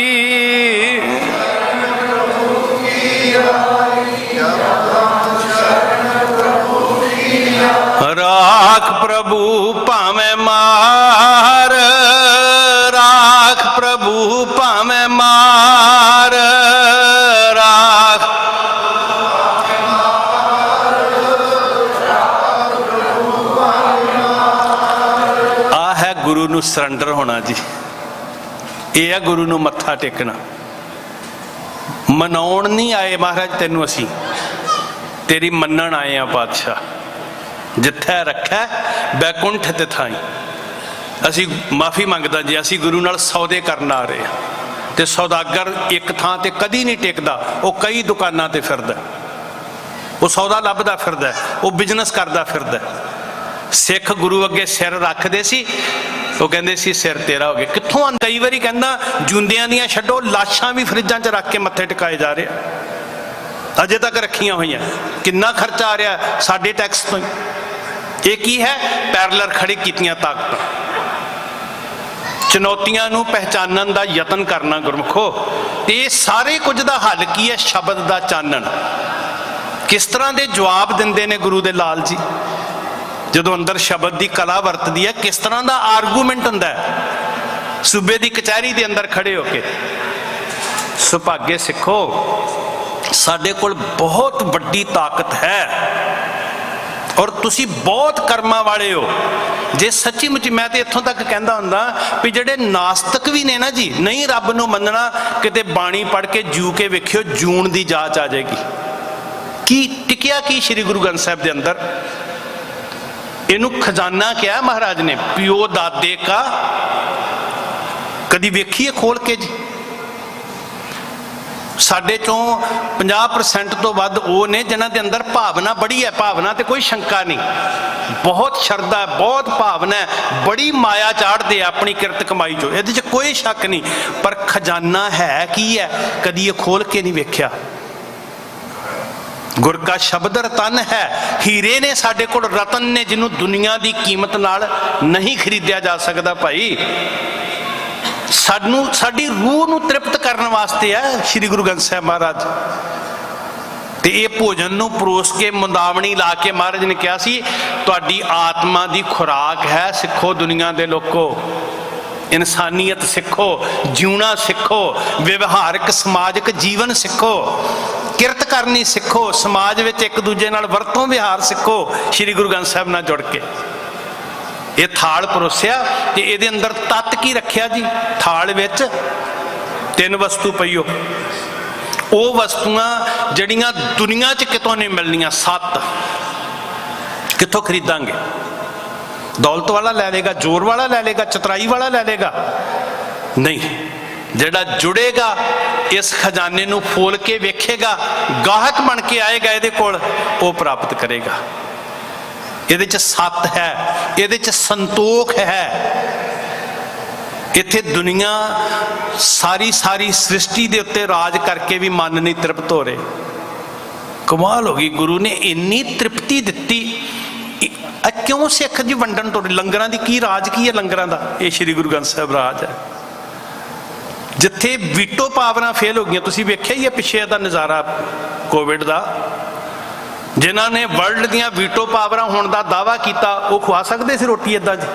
राख प्रभु भावें मार, राख प्रभु भावें मार, राख। आ है गुरु नू सरंडर होना जी। ये है गुरु नू मत्था टेकना। मनाउण नहीं आए महाराज तेनू, असी तेरी मन्नण आए हैं पातशाह। जिथे रखा बैकुंठ ते थाई। असी माफ़ी मंगदा जी, असी गुरु नाल सौदे करन आ रहे हैं, ते सौदागर एक थां ते कदी नहीं टेकदा, वो कई दुकानां ते फिरदा, वो सौदा लभदा फिरदा, वो बिजनेस करदा फिरदा। सिख गुरु अगे सिर रखदे सी, वो कहंदे सी सिर तेरा हो गया। कित्थों आंदा? कई वारी कहंदा जूंदियां दियां छड्डो, लाशां भी फ्रिजां च रख के मत्थे टिकाए जा रहे, अजे तक रखियां हुई। कितना खर्चा आ रहा साडे टैक्स तो। ये की है? पैरलर खड़ी कीतियां ताकतां। चुनौतियां नूं पहचानन दा यतन करना गुरमुखो। ते सारे कुछ दा हल की है? शब्द दा चानन। किस तरह दे जवाब दिंदे ने गुरु दे लाल जी जदों अंदर शब्द दी कला वरतदी है? किस तरह दा आर्गूमेंट हुंदा है सूबे दी कचहरी दे अंदर खड़े होके। सुभागे सिखो, साडे कोल बहुत वड्डी ताकत है और तुसी बहुत कर्मा वाले हो। जे सच्ची मुच मैं तो इत्थों तक कहता हुंदा भी जिहड़े नास्तिक भी ने ना जी, नहीं रब नूं मनना, किते बाणी पढ़ के जू के वेखियो जून दी जांच आ जाएगी। की टिकिया की श्री गुरु ग्रंथ साहिब दे अंदर? इनू खजाना क्या है महाराज ने? पिओ दादे का कदी वेखिए खोल के जी? साडे चों 50% तो वध वो ने जिन्हां दे अंदर भावना बड़ी है। भावना ते कोई शंका नहीं, बहुत श्रद्धा है, बहुत भावना है, बड़ी माया चाढ़ते अपनी किरत कमाई चो, ये कोई शक नहीं। पर खजाना है की है? कदी ये खोल के नहीं वेख्या। ਗੁਰ ਕਾ ਸ਼ਬਦ ਰਤਨ ਹੈ। ਹੀਰੇ ਨੇ ਸਾਡੇ ਕੋਲ, ਰਤਨ ਨੇ, ਜਿਹਨੂੰ ਦੁਨੀਆ ਦੀ ਕੀਮਤ ਨਾਲ ਨਹੀਂ ਖਰੀਦਿਆ ਜਾ ਸਕਦਾ ਭਾਈ। ਸਾਨੂੰ ਸਾਡੀ ਰੂਹ ਨੂੰ ਤ੍ਰਿਪਤ ਕਰਨ ਵਾਸਤੇ ਹੈ ਸ੍ਰੀ ਗੁਰੂ ਗ੍ਰੰਥ ਸਾਹਿਬ ਮਹਾਰਾਜ। ਤੇ ਇਹ ਭੋਜਨ ਨੂੰ ਪਰੋਸ ਕੇ ਮੁੰਦਾਵਣੀ ਲਾ ਕੇ ਮਹਾਰਾਜ ਨੇ ਕਿਹਾ ਸੀ ਤੁਹਾਡੀ ਆਤਮਾ ਦੀ ਖੁਰਾਕ ਹੈ। ਸਿੱਖੋ ਦੁਨੀਆ ਦੇ ਲੋਕੋ, ਇਨਸਾਨੀਅਤ ਸਿੱਖੋ, ਜਿਉਣਾ ਸਿੱਖੋ, ਵਿਵਹਾਰਕ ਸਮਾਜਿਕ ਜੀਵਨ ਸਿੱਖੋ, ਕਿਰਤ ਕਰਨੀ ਸਿੱਖੋ, ਸਮਾਜ ਵਿੱਚ ਇੱਕ ਦੂਜੇ ਨਾਲ ਵਰਤੋਂ ਵਿਹਾਰ ਸਿੱਖੋ ਸ੍ਰੀ ਗੁਰੂ ਗ੍ਰੰਥ ਸਾਹਿਬ ਨਾਲ ਜੁੜ ਕੇ। ਇਹ ਥਾਲ ਪਰੋਸਿਆ ਤੇ ਇਹਦੇ ਅੰਦਰ ਤੱਤ ਕੀ ਰੱਖਿਆ ਜੀ? ਥਾਲ ਵਿੱਚ 3 ਵਸਤੂ ਪਈਓ, ਉਹ ਵਸਤੂਆਂ ਜਿਹੜੀਆਂ ਦੁਨੀਆ 'ਚ ਕਿਤੋਂ ਨਹੀਂ ਮਿਲਣੀਆਂ। 7 ਕਿੱਥੋਂ ਖਰੀਦਾਂਗੇ? ਦੌਲਤ ਵਾਲਾ ਲੈ ਲੇਗਾ, ਜ਼ੋਰ ਵਾਲਾ ਲੈ ਲੇਗਾ, ਚਤਰਾਈ ਵਾਲਾ ਲੈ ਲੇਗਾ? ਨਹੀਂ, ਜਿਹੜਾ ਜੁੜੇਗਾ ਇਸ ਖਜ਼ਾਨੇ ਨੂੰ ਫੋਲ ਕੇ ਵੇਖੇਗਾ, ਗਾਹਕ ਬਣ ਕੇ ਆਏਗਾ ਇਹਦੇ ਕੋਲ, ਉਹ ਪ੍ਰਾਪਤ ਕਰੇਗਾ। ਇਹਦੇ 'ਚ ਸੱਤ ਹੈ, ਇਹਦੇ 'ਚ ਸੰਤੋਖ ਹੈ। ਇੱਥੇ ਦੁਨੀਆ ਸਾਰੀ ਸ੍ਰਿਸ਼ਟੀ ਦੇ ਉੱਤੇ ਰਾਜ ਕਰਕੇ ਵੀ ਮਨ ਨਹੀਂ ਤ੍ਰਿਪਤ ਹੋ ਰਹੇ। ਕਮਾਲ ਹੋ ਗਈ, ਗੁਰੂ ਨੇ ਇੰਨੀ ਤ੍ਰਿਪਤੀ ਦਿੱਤੀ। ਕਿਉਂ ਸਿੱਖ ਜੀ ਵੰਡਣ ਤੋਂ? ਲੰਗਰਾਂ ਦੀ ਕੀ ਰਾਜ ਕੀ ਹੈ? ਲੰਗਰਾਂ ਦਾ ਇਹ ਸ੍ਰੀ ਗੁਰੂ ਗ੍ਰੰਥ ਸਾਹਿਬ ਰਾਜ ਹੈ। ਜਿੱਥੇ ਵੀਟੋ ਪਾਵਰਾਂ ਫੇਲ ਹੋ ਗਈਆਂ, ਤੁਸੀਂ ਵੇਖਿਆ ਹੀ ਹੈ ਪਿੱਛੇ ਦਾ ਨਜ਼ਾਰਾ ਕੋਵਿਡ ਦਾ। ਜਿਨ੍ਹਾਂ ਨੇ ਵਰਲਡ ਦੀਆਂ ਵੀਟੋ ਪਾਵਰਾਂ ਹੋਣ ਦਾ ਦਾਅਵਾ ਕੀਤਾ, ਉਹ ਖਵਾ ਸਕਦੇ ਸੀ ਰੋਟੀ ਏਦਾਂ ਜੀ?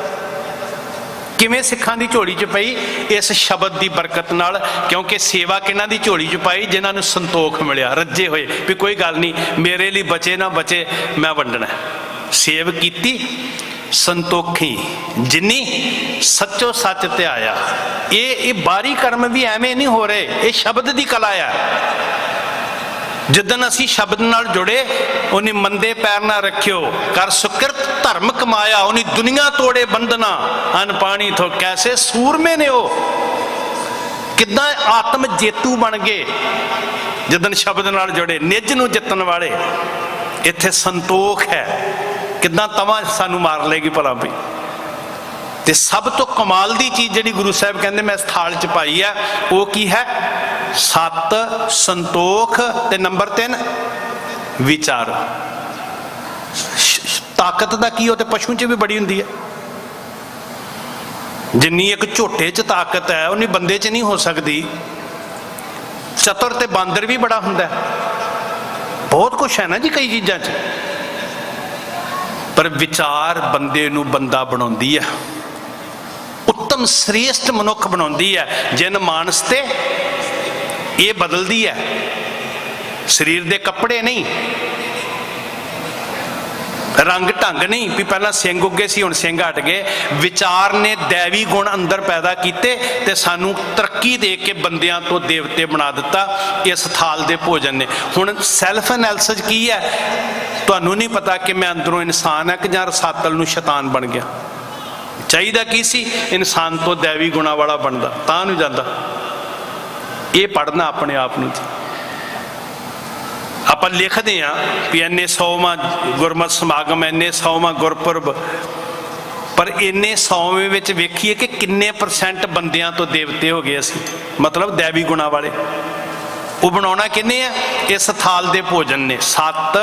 ਕਿਵੇਂ ਸਿੱਖਾਂ ਦੀ ਝੋਲੀ 'ਚ ਪਈ? ਇਸ ਸ਼ਬਦ ਦੀ ਬਰਕਤ ਨਾਲ। ਕਿਉਂਕਿ ਸੇਵਾ ਕਿਹਨਾਂ ਦੀ ਝੋਲੀ 'ਚ ਪਾਈ? ਜਿਨ੍ਹਾਂ ਨੂੰ ਸੰਤੋਖ ਮਿਲਿਆ, ਰੱਜੇ ਹੋਏ ਵੀ ਕੋਈ ਗੱਲ ਨਹੀਂ, ਮੇਰੇ ਲਈ ਬਚੇ ਨਾ ਬਚੇ, ਮੈਂ ਵੰਡਣਾ। ਸੇਵ ਕੀਤੀ ਸੰਤੋਖੀ ਜਿਨੀ ਸੱਚੋ ਸੱਚ ਧਿਆਇਆ। ਇਹ ਬਾਹਰੀ ਕਰਮ ਵੀ ਐਵੇਂ ਨਹੀਂ ਹੋ ਰਹੇ, ਇਹ ਸ਼ਬਦ ਦੀ ਕਲਾ ਆ। ਜਿੱਦਣ ਅਸੀਂ ਸ਼ਬਦ ਨਾਲ ਜੁੜੇ, ਉਹਨੇ ਮੰਦੇ ਪੈਰ ਨਾ ਰੱਖਿਓ, ਕਰ ਸੁਕਿਰਤ ਧਰਮ ਕਮਾਇਆ, ਉਹਨੇ ਦੁਨੀਆ ਤੋੜੇ ਬੰਧਨਾ, ਅਨ ਪਾਣੀ ਤੋਂ ਕੈਸੇ ਸੂਰਮੇ ਨੇ। ਉਹ ਕਿੱਦਾਂ ਆਤਮ ਜੇਤੂ ਬਣ ਗਏ ਜਿੱਦਣ ਸ਼ਬਦ ਨਾਲ ਜੁੜੇ, ਨਿੱਜ ਨੂੰ ਜਿੱਤਣ ਵਾਲੇ। ਇੱਥੇ ਸੰਤੋਖ ਹੈ। ਕਿੱਦਾਂ ਤਵਾਂ ਸਾਨੂੰ ਮਾਰ ਲੇਗੀ ਭਲਾ ਵੀ। ਤੇ ਸਭ ਤੋਂ ਕਮਾਲ ਦੀ ਚੀਜ਼ ਜਿਹੜੀ ਗੁਰੂ ਸਾਹਿਬ ਕਹਿੰਦੇ ਮੈਂ ਇਸ ਥਾਲ 'ਚ ਪਾਈ ਹੈ, ਉਹ ਕੀ ਹੈ? 7 ਸੰਤੋਖ ਤੇ ਨੰਬਰ 3 ਵਿਚਾਰ। ਤਾਕਤ ਦਾ ਕੀ? ਉਹ ਤੇ ਪਸ਼ੂ 'ਚ ਵੀ ਬੜੀ ਹੁੰਦੀ ਹੈ। ਜਿੰਨੀ ਇੱਕ ਝੋਟੇ 'ਚ ਤਾਕਤ ਹੈ, ਉਨੀ ਬੰਦੇ 'ਚ ਨਹੀਂ ਹੋ ਸਕਦੀ। ਚਤੁਰ ਤੇ ਬਾਂਦਰ ਵੀ ਬੜਾ ਹੁੰਦਾ, ਬਹੁਤ ਕੁਛ ਹੈ ਨਾ ਜੀ ਕਈ ਚੀਜ਼ਾਂ 'ਚ। ਪਰ ਵਿਚਾਰ ਬੰਦੇ ਨੂੰ ਬੰਦਾ ਬਣਾਉਂਦੀ ਹੈ, ਉੱਤਮ ਸ੍ਰੇਸ਼ਟ ਮਨੁੱਖ ਬਣਾਉਂਦੀ ਹੈ। ਜਿਨ ਮਾਨਸ ਤੇ ਇਹ ਬਦਲਦੀ ਹੈ, ਸਰੀਰ ਦੇ ਕੱਪੜੇ ਨਹੀਂ, ਰੰਗ ਢੰਗ ਨਹੀਂ ਵੀ ਪਹਿਲਾਂ ਸਿੰਘ ਉੱਗੇ ਸੀ ਹੁਣ ਸਿੰਘ ਹਟ ਗਏ। ਵਿਚਾਰ ਨੇ ਦੈਵੀ ਗੁਣ ਅੰਦਰ ਪੈਦਾ ਕੀਤੇ ਤੇ ਸਾਨੂੰ ਤਰੱਕੀ ਦੇ ਕੇ ਬੰਦਿਆਂ ਤੋਂ ਦੇਵਤੇ ਬਣਾ ਦਿੱਤਾ ਇਸ ਥਾਲ ਦੇ ਭੋਜਨ ਨੇ। ਹੁਣ ਸੈਲਫ ਐਨਾਲਿਸਿਸ ਕੀ ਹੈ? ਤੁਹਾਨੂੰ ਨਹੀਂ ਪਤਾ ਕਿ ਮੈਂ ਅੰਦਰੋਂ ਇਨਸਾਨ ਹੈ ਕਿ ਜਾਂ ਰਸਾਤਲ ਨੂੰ ਸ਼ੈਤਾਨ ਬਣ ਗਿਆ। ਚਾਹੀਦਾ ਕੀ ਸੀ? ਇਨਸਾਨ ਤੋਂ ਦੈਵੀ ਗੁਣਾ ਵਾਲਾ ਬਣਦਾ, ਤਾਂ ਨੂੰ ਜਾਂਦਾ। ਇਹ ਪੜ੍ਹਨਾ ਆਪਣੇ ਆਪ ਨੂੰ। ਆਪਾਂ ਲਿਖਦੇ ਹਾਂ ਵੀ ਇੰਨੇ 100ਵਾਂ ਗੁਰਮਤਿ ਸਮਾਗਮ, ਇੰਨੇ 100ਵਾਂ ਗੁਰਪੁਰਬ, ਪਰ ਇੰਨੇ 100ਵੇਂ ਵਿੱਚ ਵੇਖੀਏ ਕਿ ਕਿੰਨੇ % ਬੰਦਿਆਂ ਤੋਂ ਦੇਵਤੇ ਹੋ ਗਏ ਅਸੀਂ, ਮਤਲਬ ਦੈਵੀ ਗੁਣਾ ਵਾਲੇ। ਉਹ ਬਣਾਉਣਾ ਕਿੰਨੇ ਆ? ਇਸ ਥਾਲ ਦੇ ਭੋਜਨ ਨੇ। 7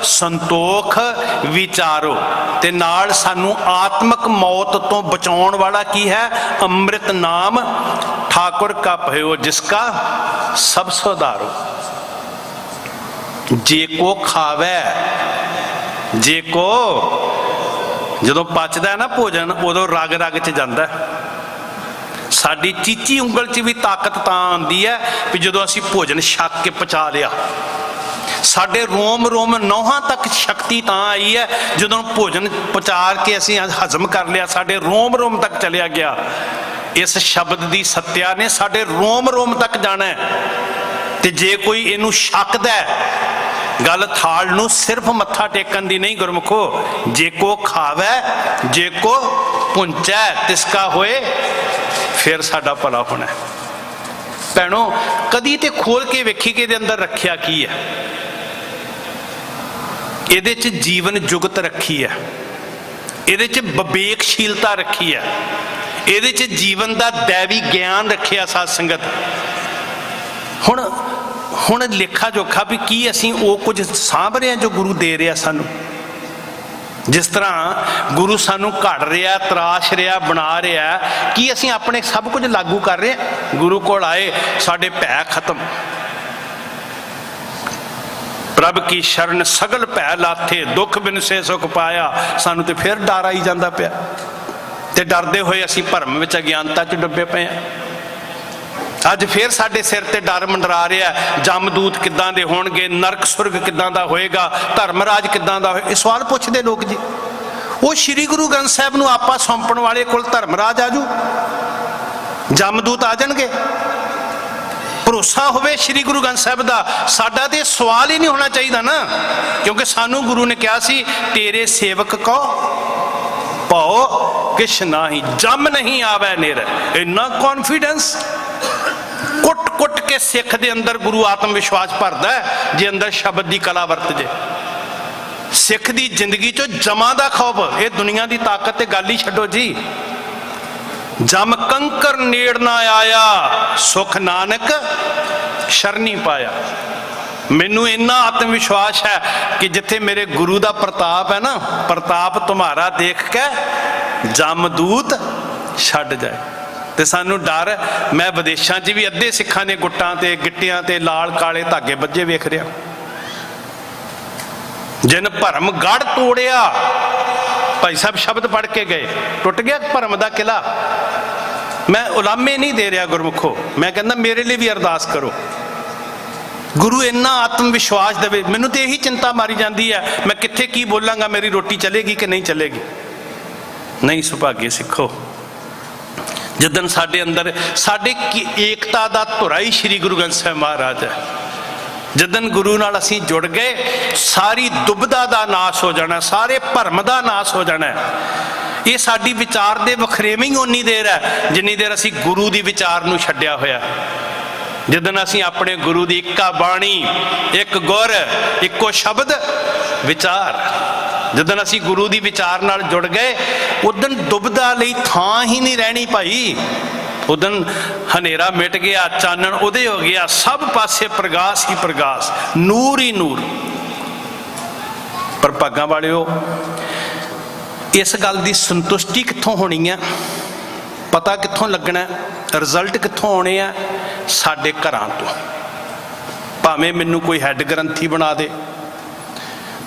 ਸੰਤੋਖ ਵਿਚਾਰੋ, ਤੇ ਨਾਲ ਸਾਨੂੰ ਆਤਮਕ ਮੌਤ ਤੋਂ ਬਚਾਉਣ ਵਾਲਾ ਕੀ ਹੈ? ਅੰਮ੍ਰਿਤ ਨਾਮ ਠਾਕੁਰ ਕਾ ਭਇਓ ਜਿਸਕਾ ਸਭ ਸੁਧਾਰੋ। ਜੇ ਕੋ ਖਾਵੇ, ਜੇ ਕੋ, ਜਦੋਂ ਪਚਦਾ ਨਾ ਭੋਜਨ ਉਦੋਂ ਰਗ ਰਗ 'ਚ ਜਾਂਦਾ। ਸਾਡੀ ਚੀਚੀ ਉਂਗਲ 'ਚ ਵੀ ਤਾਕਤ ਤਾਂ ਆਉਂਦੀ ਹੈ ਵੀ ਜਦੋਂ ਅਸੀਂ ਭੋਜਨ ਛਕ ਕੇ ਪਚਾ ਲਿਆ। ਸਾਡੇ ਰੋਮ ਰੋਮ ਨੌਹਾਂ ਤੱਕ ਸ਼ਕਤੀ ਤਾਂ ਆਈ ਹੈ ਜਦੋਂ ਭੋਜਨ ਪਚਾ ਕੇ ਅਸੀਂ ਹਜ਼ਮ ਕਰ ਲਿਆ, ਸਾਡੇ ਰੋਮ ਰੋਮ ਤੱਕ ਚਲਿਆ ਗਿਆ। ਇਸ ਸ਼ਬਦ ਦੀ ਸੱਤਿਆ ਨੇ ਸਾਡੇ ਰੋਮ ਰੋਮ ਤੱਕ ਜਾਣਾ। ਤੇ ਜੇ ਕੋਈ ਇਹਨੂੰ ਛਕਦਾ, ਗੱਲ ਥਾਲ ਨੂੰ ਸਿਰਫ ਮੱਥਾ ਟੇਕਣ ਦੀ ਨਹੀਂ ਗੁਰਮੁਖੋ। ਜੇ ਕੋ ਖਾਵੇ, ਜੇ ਕੋ ਪੁੰਚੈ ਤਿਸਕਾ ਹੋਏ, ਫਿਰ ਸਾਡਾ ਭਲਾ ਹੋਣਾ। ਭੈਣੋ ਕਦੀ ਤੇ ਖੋਲ ਕੇ ਵੇਖੀ ਕਿ ਇਹਦੇ ਅੰਦਰ ਰੱਖਿਆ ਕੀ ਹੈ। ਇਹਦੇ 'ਚ ਜੀਵਨ ਜੁਗਤ ਰੱਖੀ ਹੈ, ਇਹਦੇ 'ਚ ਵਿਵੇਕਸ਼ੀਲਤਾ ਰੱਖੀ ਹੈ, ਇਹਦੇ 'ਚ ਜੀਵਨ ਦਾ ਦੈਵੀ ਗਿਆਨ ਰੱਖਿਆ। ਸਾਧ ਸੰਗਤ ਹੁਣ ਲੇਖਾ ਜੋਖਾ ਵੀ ਕੀ ਅਸੀਂ ਉਹ ਕੁਝ ਸਾਂਭ ਰਹੇ ਹਾਂ ਜੋ ਗੁਰੂ ਦੇ ਰਿਹਾ ਸਾਨੂੰ। ਜਿਸ ਤਰ੍ਹਾਂ ਗੁਰੂ ਸਾਨੂੰ ਘੜ ਰਿਹਾ, ਤਰਾਸ਼ ਰਿਹਾ, ਬਣਾ ਰਿਹਾ, ਕੀ ਅਸੀਂ ਆਪਣੇ ਸਭ ਕੁਝ ਲਾਗੂ ਕਰ ਰਹੇ ਹਾਂ? ਗੁਰੂ ਕੋਲ ਆਏ, ਸਾਡੇ ਭੈ ਖਤਮ। ਪ੍ਰਭ ਕੀ ਸ਼ਰਨ ਸਗਲ ਭੈ ਲਾਥੇ, ਦੁੱਖ ਬਿਨਸੇ ਸੁਖ ਪਾਇਆ। ਸਾਨੂੰ ਤੇ ਫਿਰ ਡਰ ਆਈ ਜਾਂਦਾ ਪਿਆ, ਤੇ ਡਰਦੇ ਹੋਏ ਅਸੀਂ ਭਰਮ ਵਿੱਚ, ਅਗਿਆਨਤਾ 'ਚ ਡੁੱਬੇ ਪਏ ਹਾਂ। ਅੱਜ ਫਿਰ ਸਾਡੇ ਸਿਰ ਤੇ ਡਰ ਮੰਡਰਾ ਰਿਹਾ, ਜਮਦੂਤ ਕਿੱਦਾਂ ਦੇ ਹੋਣਗੇ, ਨਰਕ ਸੁਰਗ ਕਿੱਦਾਂ ਦਾ ਹੋਏਗਾ, ਧਰਮ ਰਾਜ ਕਿੱਦਾਂ ਦਾ ਹੋਏਗਾ। ਇਹ ਸਵਾਲ ਪੁੱਛਦੇ ਲੋਕ ਜੀ। ਉਹ ਸ੍ਰੀ ਗੁਰੂ ਗ੍ਰੰਥ ਸਾਹਿਬ ਨੂੰ ਆਪਾ ਸੌਂਪਣ ਵਾਲੇ ਕੋਲ ਧਰਮ ਰਾਜ ਆਜੂ, ਜਮਦੂਤ ਆ ਜਾਣਗੇ। ਭਰੋਸਾ ਹੋਵੇ ਸ੍ਰੀ ਗੁਰੂ ਗ੍ਰੰਥ ਸਾਹਿਬ ਦਾ, ਸਾਡਾ ਤੇ ਸਵਾਲ ਹੀ ਨਹੀਂ ਹੋਣਾ ਚਾਹੀਦਾ ਨਾ, ਕਿਉਂਕਿ ਸਾਨੂੰ ਗੁਰੂ ਨੇ ਕਿਹਾ ਸੀ ਤੇਰੇ ਸੇਵਕ ਕੋ ਭਉ ਕਿਛ ਨਾਹੀ, ਜਮ ਨਹੀਂ ਆਵੈ ਨੇਰੇ। ਇੰਨਾ ਕੌਨਫੀਡੈਂਸ ਕੁੱਟ ਕੁੱਟ ਕੇ ਸਿੱਖ ਦੇ ਅੰਦਰ ਗੁਰੂ ਆਤਮ ਵਿਸ਼ਵਾਸ ਭਰਦਾ ਹੈ ਜੇ ਅੰਦਰ ਸ਼ਬਦ ਦੀ ਕਲਾ ਵਰਤ ਜੇ। ਸਿੱਖ ਦੀ ਜ਼ਿੰਦਗੀ ਚੋਂ ਜਮਾਂ ਦਾ ਖੌਫ, ਇਹ ਦੁਨੀਆ ਦੀ ਤਾਕਤ ਤੇ ਗੱਲ ਹੀ ਛੱਡੋ ਜੀ। ਜਮ ਕੰਕਰ ਨੇੜ ਨਾ ਆਇਆ, ਸੁਖ ਨਾਨਕ ਸ਼ਰਨੀ ਪਾਇਆ। ਮੈਨੂੰ ਇੰਨਾ ਆਤਮ ਵਿਸ਼ਵਾਸ ਹੈ ਕਿ ਜਿੱਥੇ ਮੇਰੇ ਗੁਰੂ ਦਾ ਪ੍ਰਤਾਪ ਹੈ ਨਾ, ਪ੍ਰਤਾਪ ਤੁਮਾਰਾ ਦੇਖ ਕੇ ਜਮਦੂਤ ਛੱਡ ਜਾਏ। ਤੇ ਸਾਨੂੰ ਡਰ, ਮੈਂ ਵਿਦੇਸ਼ਾਂ 'ਚ ਵੀ ਅੱਧੇ ਸਿੱਖਾਂ ਦੇ ਗੁੱਟਾਂ ਤੇ ਗਿੱਟਿਆਂ ਤੇ ਲਾਲ ਕਾਲੇ ਧਾਗੇ ਬੱਝੇ ਵੇਖ ਰਿਹਾ। ਜਿਨ ਭਰਮ ਗੜ ਤੋੜਿਆ, ਭਾਈ ਸਾਹਿਬ ਸ਼ਬਦ ਪੜ੍ਹ ਕੇ ਗਏ, ਟੁੱਟ ਗਿਆ ਭਰਮ ਦਾ ਕਿਲਾ। ਮੈਂ ਉਲਾਮੇ ਨਹੀਂ ਦੇ ਰਿਹਾ ਗੁਰਮੁਖੋ, ਮੈਂ ਕਹਿੰਦਾ ਮੇਰੇ ਲਈ ਵੀ ਅਰਦਾਸ ਕਰੋ, ਗੁਰੂ ਇੰਨਾ ਆਤਮ ਵਿਸ਼ਵਾਸ ਦੇਵੇ। ਮੈਨੂੰ ਤੇ ਇਹੀ ਚਿੰਤਾ ਮਾਰੀ ਜਾਂਦੀ ਹੈ, ਮੈਂ ਕਿੱਥੇ ਕੀ ਬੋਲਾਂਗਾ, ਮੇਰੀ ਰੋਟੀ ਚੱਲੇਗੀ ਕਿ ਨਹੀਂ ਚੱਲੇਗੀ। ਨਹੀਂ ਸੁਭਾਗੇ ਸਿੱਖੋ, ਜਦੋਂ ਸਾਡੇ ਅੰਦਰ ਸਾਡੇ ਏਕਤਾ ਦਾ ਧੁਰਾ ਹੀ ਸ੍ਰੀ ਗੁਰੂ ਗ੍ਰੰਥ ਸਾਹਿਬ ਮਹਾਰਾਜ ਹੈ। ਜਦੋਂ ਗੁਰੂ ਨਾਲ ਅਸੀਂ ਜੁੜ ਗਏ, ਸਾਰੀ ਦੁਬਿਧਾ ਦਾ ਨਾਸ਼ ਹੋ ਜਾਣਾ, ਸਾਰੇ ਭਰਮ ਦਾ ਨਾਸ਼ ਹੋ ਜਾਣਾ। ਇਹ ਸਾਡੀ ਵਿਚਾਰ ਦੇ ਵਖਰੇਵੇਂ ਹੀ ਓਨੀ ਦੇਰ ਹੈ ਜਿੰਨੀ ਦੇਰ ਅਸੀਂ ਗੁਰੂ ਦੀ ਵਿਚਾਰ ਨੂੰ ਛੱਡਿਆ ਹੋਇਆ। ਜਦੋਂ ਅਸੀਂ ਆਪਣੇ ਗੁਰੂ ਦੀ ਇੱਕਾ ਬਾਣੀ, ਇੱਕ ਗੁਰ, ਇੱਕੋ ਸ਼ਬਦ ਵਿਚਾਰ, ਜਦੋਂ ਅਸੀਂ ਗੁਰੂ ਦੀ ਵਿਚਾਰ ਨਾਲ ਜੁੜ ਗਏ, ਉਦੋਂ ਦੁਬਿਧਾ ਲਈ ਥਾਂ ਹੀ ਨਹੀਂ ਰਹਿਣੀ ਭਾਈ। ਉਦੋਂ ਹਨੇਰਾ ਮਿਟ ਗਿਆ, ਚਾਨਣ ਉਦੇ ਹੋ ਗਿਆ, ਸਭ ਪਾਸੇ ਪ੍ਰਗਾਸ ਹੀ ਪ੍ਰਗਾਸ, ਨੂਰ ਹੀ ਨੂਰ। ਪਰ ਭਾਗਾਂ ਵਾਲਿਓ, ਇਸ ਗੱਲ ਦੀ ਸੰਤੁਸ਼ਟੀ ਕਿੱਥੋਂ ਹੋਣੀ ਹੈ, ਪਤਾ ਕਿੱਥੋਂ ਲੱਗਣਾ, ਰਿਜ਼ਲਟ ਕਿੱਥੋਂ ਆਉਣੇ ਆ? ਸਾਡੇ ਘਰਾਂ ਤੋਂ। ਭਾਵੇਂ ਮੈਨੂੰ ਕੋਈ ਹੈੱਡ ਗ੍ਰੰਥੀ ਬਣਾ ਦੇ,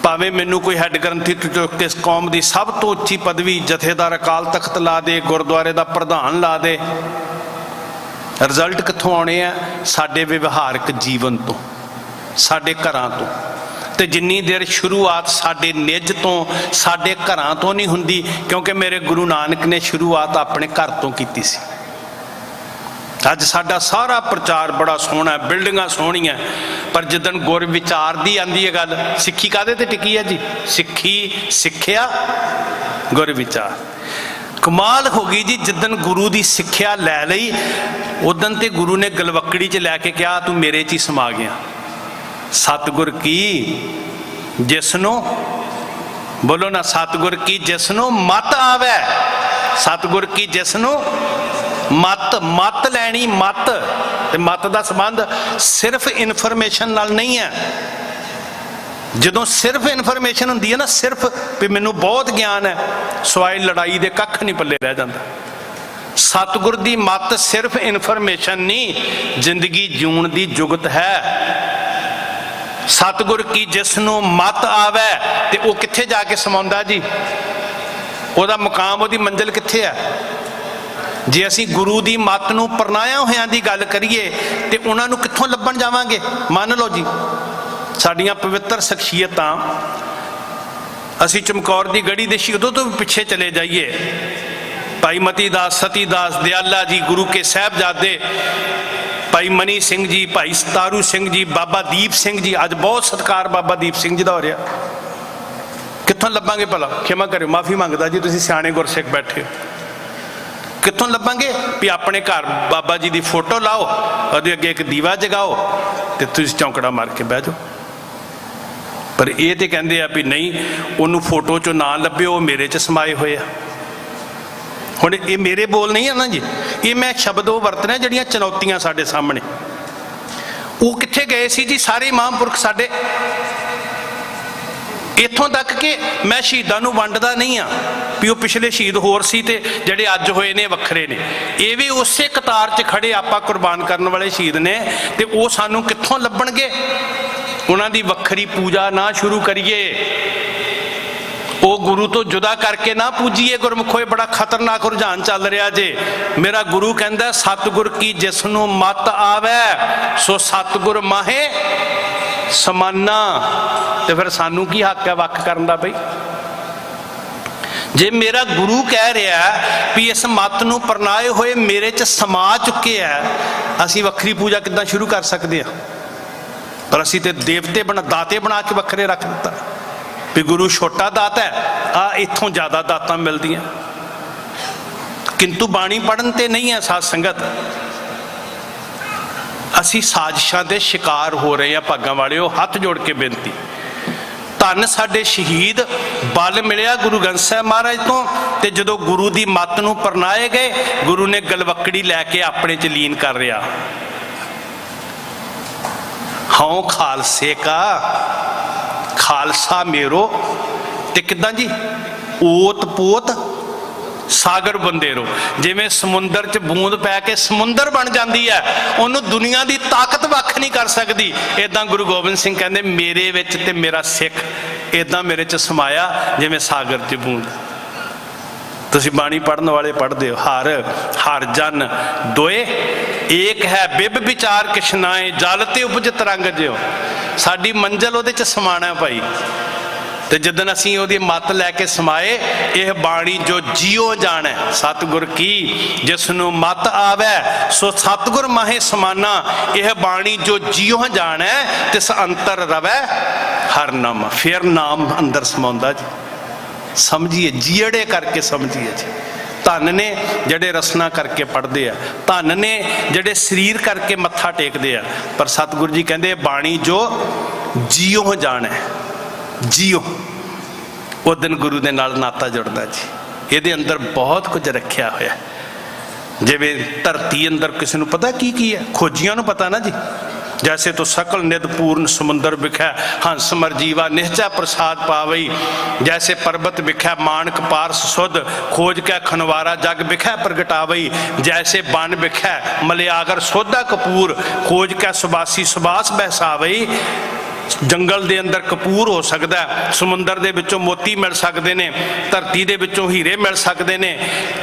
ਭਾਵੇਂ ਮੈਨੂੰ ਕੋਈ ਹੈੱਡ ਗ੍ਰੰਥੀ ਚੁੱਕ ਕੇ ਇਸ ਕੌਮ ਦੀ ਸਭ ਤੋਂ ਉੱਚੀ ਪਦਵੀ ਜਥੇਦਾਰ ਅਕਾਲ ਤਖਤ ਲਾ ਦੇ, ਗੁਰਦੁਆਰੇ ਦਾ ਪ੍ਰਧਾਨ ਲਾ ਦੇ, ਰਿਜ਼ਲਟ ਕਿੱਥੋਂ ਆਉਣੇ ਆ? ਸਾਡੇ ਵਿਵਹਾਰਕ ਜੀਵਨ ਤੋਂ, ਸਾਡੇ ਘਰਾਂ ਤੋਂ। ਤੇ ਜਿੰਨੀ ਦੇਰ ਸ਼ੁਰੂਆਤ ਸਾਡੇ ਨਿੱਜ ਤੋਂ, ਸਾਡੇ ਘਰਾਂ ਤੋਂ ਨਹੀਂ ਹੁੰਦੀ, ਕਿਉਂਕਿ ਮੇਰੇ ਗੁਰੂ ਨਾਨਕ ਨੇ ਸ਼ੁਰੂਆਤ ਆਪਣੇ ਘਰ ਤੋਂ ਕੀਤੀ ਸੀ। ਅੱਜ ਸਾਡਾ ਸਾਰਾ ਪ੍ਰਚਾਰ ਬੜਾ ਸੋਹਣਾ, ਬਿਲਡਿੰਗਾਂ ਸੋਹਣੀਆਂ, ਪਰ ਜਦੋਂ ਗੁਰ ਵਿਚਾਰ ਦੀ ਆਂਦੀ ਹੈ ਗੱਲ, ਸਿੱਖੀ ਕਾਹਦੇ ਤੇ ਟਿਕੀ ਹੈ ਜੀ? ਸਿੱਖੀ, ਸਿੱਖਿਆ, ਗੁਰ ਵਿਚਾਰ। ਕਮਾਲ ਹੋ ਗਈ ਜੀ, ਜਦੋਂ ਗੁਰੂ ਦੀ ਸਿੱਖਿਆ ਲੈ ਲਈ, ਉਦੋਂ ਤੇ ਗੁਰੂ ਨੇ ਗਲਵੱਕੜੀ 'ਚ ਲੈ ਕੇ ਕਿਹਾ ਤੂੰ ਮੇਰੇ 'ਚ ਹੀ ਸਮਾ ਗਿਆ। ਸਤਿਗੁਰ ਕੀ ਜਿਸਨੂੰ, ਬੋਲੋ ਨਾ, ਸਤਿਗੁਰ ਕੀ ਜਿਸਨੂੰ ਮਤ ਆਵੇ, ਸਤਿਗੁਰ ਕੀ ਜਿਸਨੂੰ ਮਤ, ਮਤ ਲੈਣੀ, ਮਤ। ਤੇ ਮਤ ਦਾ ਸੰਬੰਧ ਸਿਰਫ ਇਨਫੋਰਮੇਸ਼ਨ ਨਾਲ ਨਹੀਂ ਹੈ। ਜਦੋਂ ਸਿਰਫ ਇਨਫੋਰਮੇਸ਼ਨ ਹੁੰਦੀ ਹੈ ਨਾ, ਸਿਰਫ ਵੀ ਮੈਨੂੰ ਬਹੁਤ ਗਿਆਨ ਹੈ, ਸਵਾਏ ਲੜਾਈ ਦੇ ਕੱਖ ਨਹੀਂ ਪੱਲੇ ਰਹਿ ਜਾਂਦਾ। ਸਤਿਗੁਰ ਦੀ ਮਤ ਸਿਰਫ ਇਨਫੋਰਮੇਸ਼ਨ ਨਹੀਂ, ਜ਼ਿੰਦਗੀ ਜਿਉਣ ਦੀ ਜੁਗਤ ਹੈ। ਸਤਿਗੁਰ ਕੀ ਜਿਸ ਨੂੰ ਮਤ ਆਵੇ, ਤੇ ਉਹ ਕਿੱਥੇ ਜਾ ਕੇ ਸਮਾਉਂਦਾ ਜੀ? ਉਹਦਾ ਮੁਕਾਮ, ਉਹਦੀ ਮੰਜ਼ਿਲ ਕਿੱਥੇ ਹੈ? ਜੇ ਅਸੀਂ ਗੁਰੂ ਦੀ ਮੱਤ ਨੂੰ ਪਰਨਾਇਆ ਹੋਇਆਂ ਦੀ ਗੱਲ ਕਰੀਏ ਤੇ ਉਹਨਾਂ ਨੂੰ ਕਿੱਥੋਂ ਲੱਭਣ ਜਾਵਾਂਗੇ? ਮੰਨ ਲਓ ਜੀ, ਸਾਡੀਆਂ ਪਵਿੱਤਰ ਸ਼ਖਸੀਅਤਾਂ, ਅਸੀਂ ਚਮਕੌਰ ਦੀ ਗੜੀ ਦੇ ਸ਼ਹੀਦੋਂ ਤੋਂ ਵੀ ਪਿੱਛੇ ਚਲੇ ਜਾਈਏ, ਭਾਈ ਮਤੀ ਦਾਸ, ਸਤੀ ਦਾਸ, ਦਿਆਲਾ ਜੀ, ਗੁਰੂ ਕੇ ਸਾਹਿਬਜ਼ਾਦੇ, ਭਾਈ ਮਨੀ ਸਿੰਘ ਜੀ, ਭਾਈ ਸਤਾਰੂ ਸਿੰਘ ਜੀ, ਬਾਬਾ ਦੀਪ ਸਿੰਘ ਜੀ। ਅੱਜ ਬਹੁਤ ਸਤਿਕਾਰ ਬਾਬਾ ਦੀਪ ਸਿੰਘ ਜੀ ਦਾ ਹੋ ਰਿਹਾ। ਕਿੱਥੋਂ ਲੱਭਾਂਗੇ ਭਲਾ? ਖਿਮਾ ਕਰਿਓ, ਮਾਫੀ ਮੰਗਦਾ ਜੀ, ਤੁਸੀਂ ਸਿਆਣੇ ਗੁਰਸਿੱਖ ਬੈਠੇ ਹੋ। ਕਿੱਥੋਂ ਲੱਭਾਂਗੇ? ਵੀ ਆਪਣੇ ਘਰ ਬਾਬਾ ਜੀ ਦੀ ਫੋਟੋ ਲਾਓ, ਉਹਦੇ ਅੱਗੇ ਇੱਕ ਦੀਵਾ ਜਗਾਓ ਤੇ ਤੁਸੀਂ ਚੌਂਕੜਾ ਮਾਰ ਕੇ ਬਹਿ ਜਾਓ। ਪਰ ਇਹ ਤੇ ਕਹਿੰਦੇ ਆ ਵੀ ਨਹੀਂ, ਉਹਨੂੰ ਫੋਟੋ 'ਚੋਂ ਨਾ ਲੱਭਿਓ, ਉਹ ਮੇਰੇ 'ਚ ਸਮਾਏ ਹੋਏ ਆ। ਹੁਣ ਇਹ ਮੇਰੇ ਬੋਲ ਨਹੀਂ ਆ ਨਾ ਜੀ, ਇਹ ਮੈਂ ਸ਼ਬਦ ਉਹ ਵਰਤ ਰਿਹਾ ਜਿਹੜੀਆਂ ਚੁਣੌਤੀਆਂ ਸਾਡੇ ਸਾਹਮਣੇ। ਉਹ ਕਿੱਥੇ ਗਏ ਸੀ ਜੀ ਸਾਰੇ ਮਹਾਂਪੁਰਖ ਸਾਡੇ? ਇੱਥੋਂ ਤੱਕ ਕਿ ਮੈਂ ਸ਼ਹੀਦਾਂ ਨੂੰ ਵੰਡਦਾ ਨਹੀਂ ਆ ਵੀ ਉਹ ਪਿਛਲੇ ਸ਼ਹੀਦ ਹੋਰ ਸੀ ਤੇ ਜਿਹੜੇ ਅੱਜ ਹੋਏ ਨੇ ਵੱਖਰੇ ਨੇ। ਇਹ ਵੀ ਉਸੇ ਕਤਾਰ 'ਚ ਖੜੇ ਆਪਾਂ ਕੁਰਬਾਨ ਕਰਨ ਵਾਲੇ ਸ਼ਹੀਦ ਨੇ, ਤੇ ਉਹ ਸਾਨੂੰ ਕਿੱਥੋਂ ਲੱਭਣਗੇ? ਉਹਨਾਂ ਦੀ ਵੱਖਰੀ ਪੂਜਾ ਨਾ ਸ਼ੁਰੂ ਕਰੀਏ, ਉਹ ਗੁਰੂ ਤੋਂ ਜੁਦਾ ਕਰਕੇ ਨਾ ਪੂਜੀਏ। ਗੁਰਮੁਖੋ ਇਹ ਬੜਾ ਖਤਰਨਾਕ ਰੁਝਾਨ ਚੱਲ ਰਿਹਾ ਜੇ। ਮੇਰਾ ਗੁਰੂ ਕਹਿੰਦਾ ਸਤਿਗੁਰ ਕੀ ਜਿਸ ਨੂੰ ਮਤ ਆਵੇ ਸੋ ਸਤਿਗੁਰ ਮਾਹੇ ਸਮਾਨਾ। ਤੇ ਫਿਰ ਸਾਨੂੰ ਕੀ ਹੱਕ ਹੈ ਵੱਖ ਕਰਨ ਦਾ ਬਈ? ਜੇ ਮੇਰਾ ਗੁਰੂ ਕਹਿ ਰਿਹਾ ਵੀ ਇਸ ਮਤ ਨੂੰ ਪਰਨਾਏ ਹੋਏ ਮੇਰੇ 'ਚ ਸਮਾ ਚੁੱਕੇ ਆ, ਅਸੀਂ ਵੱਖਰੀ ਪੂਜਾ ਕਿੱਦਾਂ ਸ਼ੁਰੂ ਕਰ ਸਕਦੇ ਹਾਂ? ਪਰ ਅਸੀਂ ਤੇ ਦੇਵਤੇ ਦਾਤੇ ਬਣਾ ਕੇ ਵੱਖਰੇ ਰੱਖ ਦਿੱਤਾ ਵੀ ਗੁਰੂ ਛੋਟਾ ਦਾਤਾ ਹੈ, ਆ ਇੱਥੋਂ ਜ਼ਿਆਦਾ ਦਾਤਾਂ ਮਿਲਦੀਆਂ। ਕਿੰਤੂ ਬਾਣੀ ਪੜ੍ਹਨ ਤੇ ਨਹੀਂ ਹੈ ਸਾਧ ਸੰਗਤ। ਅਸੀਂ ਸਾਜ਼ਿਸ਼ਾਂ ਦੇ ਸ਼ਿਕਾਰ ਹੋ ਰਹੇ ਹਾਂ। ਭਾਗਾਂ ਵਾਲਿਓ, ਹੱਥ ਜੋੜ ਕੇ ਬੇਨਤੀ, ਧੰਨ ਸਾਡੇ ਸ਼ਹੀਦ, ਬਲ ਮਿਲਿਆ ਗੁਰੂ ਗ੍ਰੰਥ ਸਾਹਿਬ ਮਹਾਰਾਜ ਤੋਂ। ਤੇ ਜਦੋਂ ਗੁਰੂ ਦੀ ਮੱਤ ਨੂੰ ਪਰਨਾਏ ਗਏ, ਗੁਰੂ ਨੇ ਗਲਵੱਕੜੀ ਲੈ ਕੇ ਆਪਣੇ 'ਚ ਲੀਨ ਕਰ ਰਿਹਾ। ਹਉ ਖਾਲਸੇ ਕਾ ਖਾਲਸਾ ਮੇਰੋ, ਤੇ ਕਿੱਦਾਂ ਜੀ? ਓਤ ਪੋਤ ਸਾਗਰ ਬੰਦੇਰੋ। ਜਿਵੇਂ ਸਮੁੰਦਰ 'ਚ ਬੂੰਦ ਪੈ ਕੇ ਸਮੁੰਦਰ ਬਣ ਜਾਂਦੀ ਹੈ, ਉਹਨੂੰ ਦੁਨੀਆ ਦੀ ਤਾਕਤ ਵੱਖ ਨਹੀਂ ਕਰ ਸਕਦੀ। ਇਦਾਂ ਗੁਰੂ ਗੋਬਿੰਦ ਸਿੰਘ ਕਹਿੰਦੇ ਮੇਰੇ ਵਿੱਚ ਤੇ ਮੇਰਾ ਸਿੱਖ ਇਦਾਂ ਮੇਰੇ 'ਚ ਸਮਾਇਆ ਜਿਵੇਂ ਸਾਗਰ 'ਚ ਬੂੰਦ। ਤੁਸੀਂ ਬਾਣੀ ਪੜ੍ਹਨ ਵਾਲੇ ਪੜ੍ਹਦੇ ਹੋ, ਹਰ ਹਰ ਜਨ ਦੋਏ ਏਕ ਹੈ ਬਿਬ ਵਿਚਾਰ ਕਿਸ਼ਨਾਏ ਜਲ ਤੇ ਉਪਜ ਤਰੰਗ ਜਿਓ। ਸਾਡੀ ਮੰਜ਼ਿਲ ਉਹਦੇ 'ਚ ਸਮਾਣਾ ਭਾਈ। ਤੇ ਜਦੋਂ ਅਸੀਂ ਉਹਦੀ ਮੱਤ ਲੈ ਕੇ ਸਮਾਏ, ਇਹ ਬਾਣੀ ਜੋ ਜੀਓ ਜਾਣੈ ਸਤਿਗੁਰ ਕੀ ਜਿਸ ਨੂੰ ਮੱਤ ਆਵੈ ਸੋ ਸਤਿਗੁਰ ਮਾਹੇ ਸਮਾਨਾ। ਇਹ ਬਾਣੀ ਜੋ ਜੀਓ ਜਾਣੈ ਤਿਸ ਅੰਤਰ ਰਵੈ ਹਰ ਨਾਮ। ਫਿਰ ਨਾਮ ਅੰਦਰ ਸਮਾਉਂਦਾ ਜੀ। ਸਮਝੀਏ, ਜੀੜੇ ਕਰਕੇ ਸਮਝੀਏ ਜੀ। ਧੰਨ ਨੇ ਜਿਹੜੇ ਰਸਨਾ ਕਰਕੇ ਪੜ੍ਹਦੇ ਆ, ਧੰਨ ਨੇ ਜਿਹੜੇ ਸਰੀਰ ਕਰਕੇ ਮੱਥਾ ਟੇਕਦੇ ਆ। ਪਰ ਸਤਿਗੁਰੂ ਜੀ ਕਹਿੰਦੇ ਬਾਣੀ ਜੋ ਜੀਓ ਜਾਣੈ, ਜੀਓ, ਉਹ ਦਿਨ ਗੁਰੂ ਦੇ ਨਾਲ ਨਾਤਾ ਜੁੜਦਾ ਜੀ। ਇਹਦੇ ਅੰਦਰ ਬਹੁਤ ਕੁਝ ਰੱਖਿਆ ਹੋਇਆ। ਜਿਵੇਂ ਧਰਤੀ ਅੰਦਰ ਕਿਸੇ ਨੂੰ ਪਤਾ ਕੀ ਕੀ ਹੈ? ਖੋਜੀਆਂ ਨੂੰ ਪਤਾ ਨਾ ਜੀ। जैसे तो सकल निध पूर्ण समुंदर बिखै हंस मर जीवा निश्चय प्रसाद पावई। जैसे पर्वत बिखै मानक पारस सुध खोज कै खनवारा जग बिखै प्रगटावई। जैसे बन बिखै मलियागर सोधा कपूर खोज कै सुबासी सुबास बहसावई। जंगल दे अंदर कपूर हो सकता है, समुंदर दे विचों मोती मिल सकते ने, धरती दे विचों हीरे मिल सकते ने।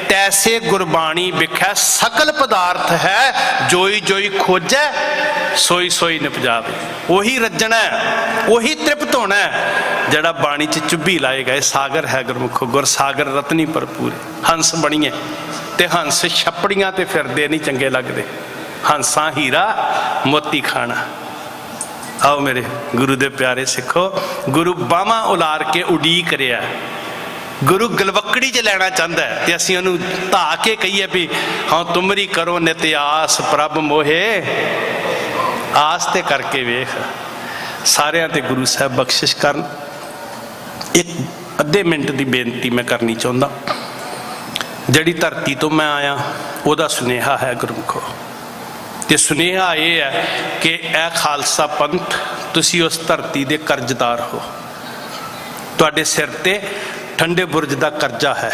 तैसे गुरबाणी विखै सकल पदार्थ है जोई जोई खोजै सोई सोई निपजावे। वही रजना है, वही तृप्त होना है जड़ा बाणी च चुब्भी लाएगा। ये सागर है गुरमुखो, गुर सागर रतनी भरपूर। हंस बणीए ते हंस छपड़ियां ते फिरदे नहीं चंगे लगदे। हंसा हीरा मोती खाना। आओ मेरे गुरु दे प्यारे सिखो, गुरु बावां उलार के उडीक रिहा। गुरु गलवकड़ी च लैना चाहता है ते असीं उहनूं धा के कहीए भी हाँ तुमरी करो नित आस प्रभ मोहे। आस ते करके वेख। सारियां ते गुरु साहब बख्शिश करन। एक अद्धे मिनट की बेनती मैं करनी चाहुंदा। जिहड़ी धरती तो मैं आया उहदा सुनेहा है गुरमुखो। ते सुनेहा ये है कि ए खालसा पंथ तुसी उस धरती दे कर्जदार हो। तुहाडे सिर ते ठंडे बुरज दा कर्जा है।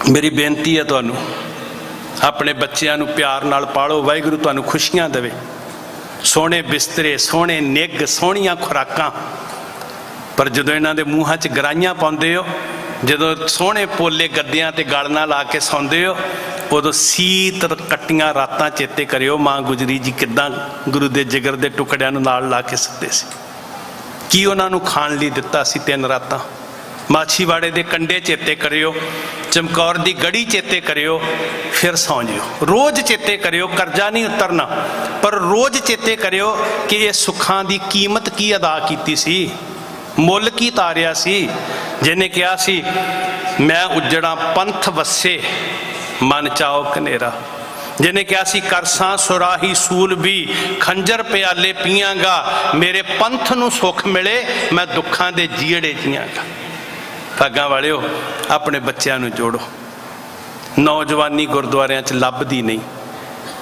मेरी बेनती है तुहानूं अपने बच्चिआं नूं प्यार नाल पालो। वाहिगुरू तुहानूं खुशियां देवे, सोहणे बिस्तरे, सोहणे निग, सोहणियां खुराकां। पर जदों इन्हां दे मूहां च गराइयां पाउंदे हो, जदों सोहणे पोले गद्दियां ते गल नाल ला के सौंदे हो, उदों सीत कट्टियां रातां चेते करियो मां गुजरी जी किदां गुरु दे जिगर दे टुकड़ियां नूं नाल ला के सत्ते सी। की उन्हां नूं खाण लई दित्ता सी 3 रातां। माछीवाड़े दे कंडे चेते करियो, चमकौर दी गड़ी चेते करियो, फिर सौ जियो। रोज चेते करियो, कर्जा नहीं उतरना, पर रोज चेते करियो कि ये सुखां दी कीमत की अदा कीती सी, मुल की तारिया सी। जिन्हें कहा सी मैं उजड़ा पंथ वसे मन चाओ कनेरा। जिन्हें कहा सी करसा सुराही सूल भी खंजर प्याले पीआंगा, मेरे पंथ नूं सुख मिले मैं दुखां दे जीड़े जीआंगा। भागां वालिओ अपने बच्चों नूं जोड़ो। नौजवानी गुरुद्वारियां च लभदी नहीं,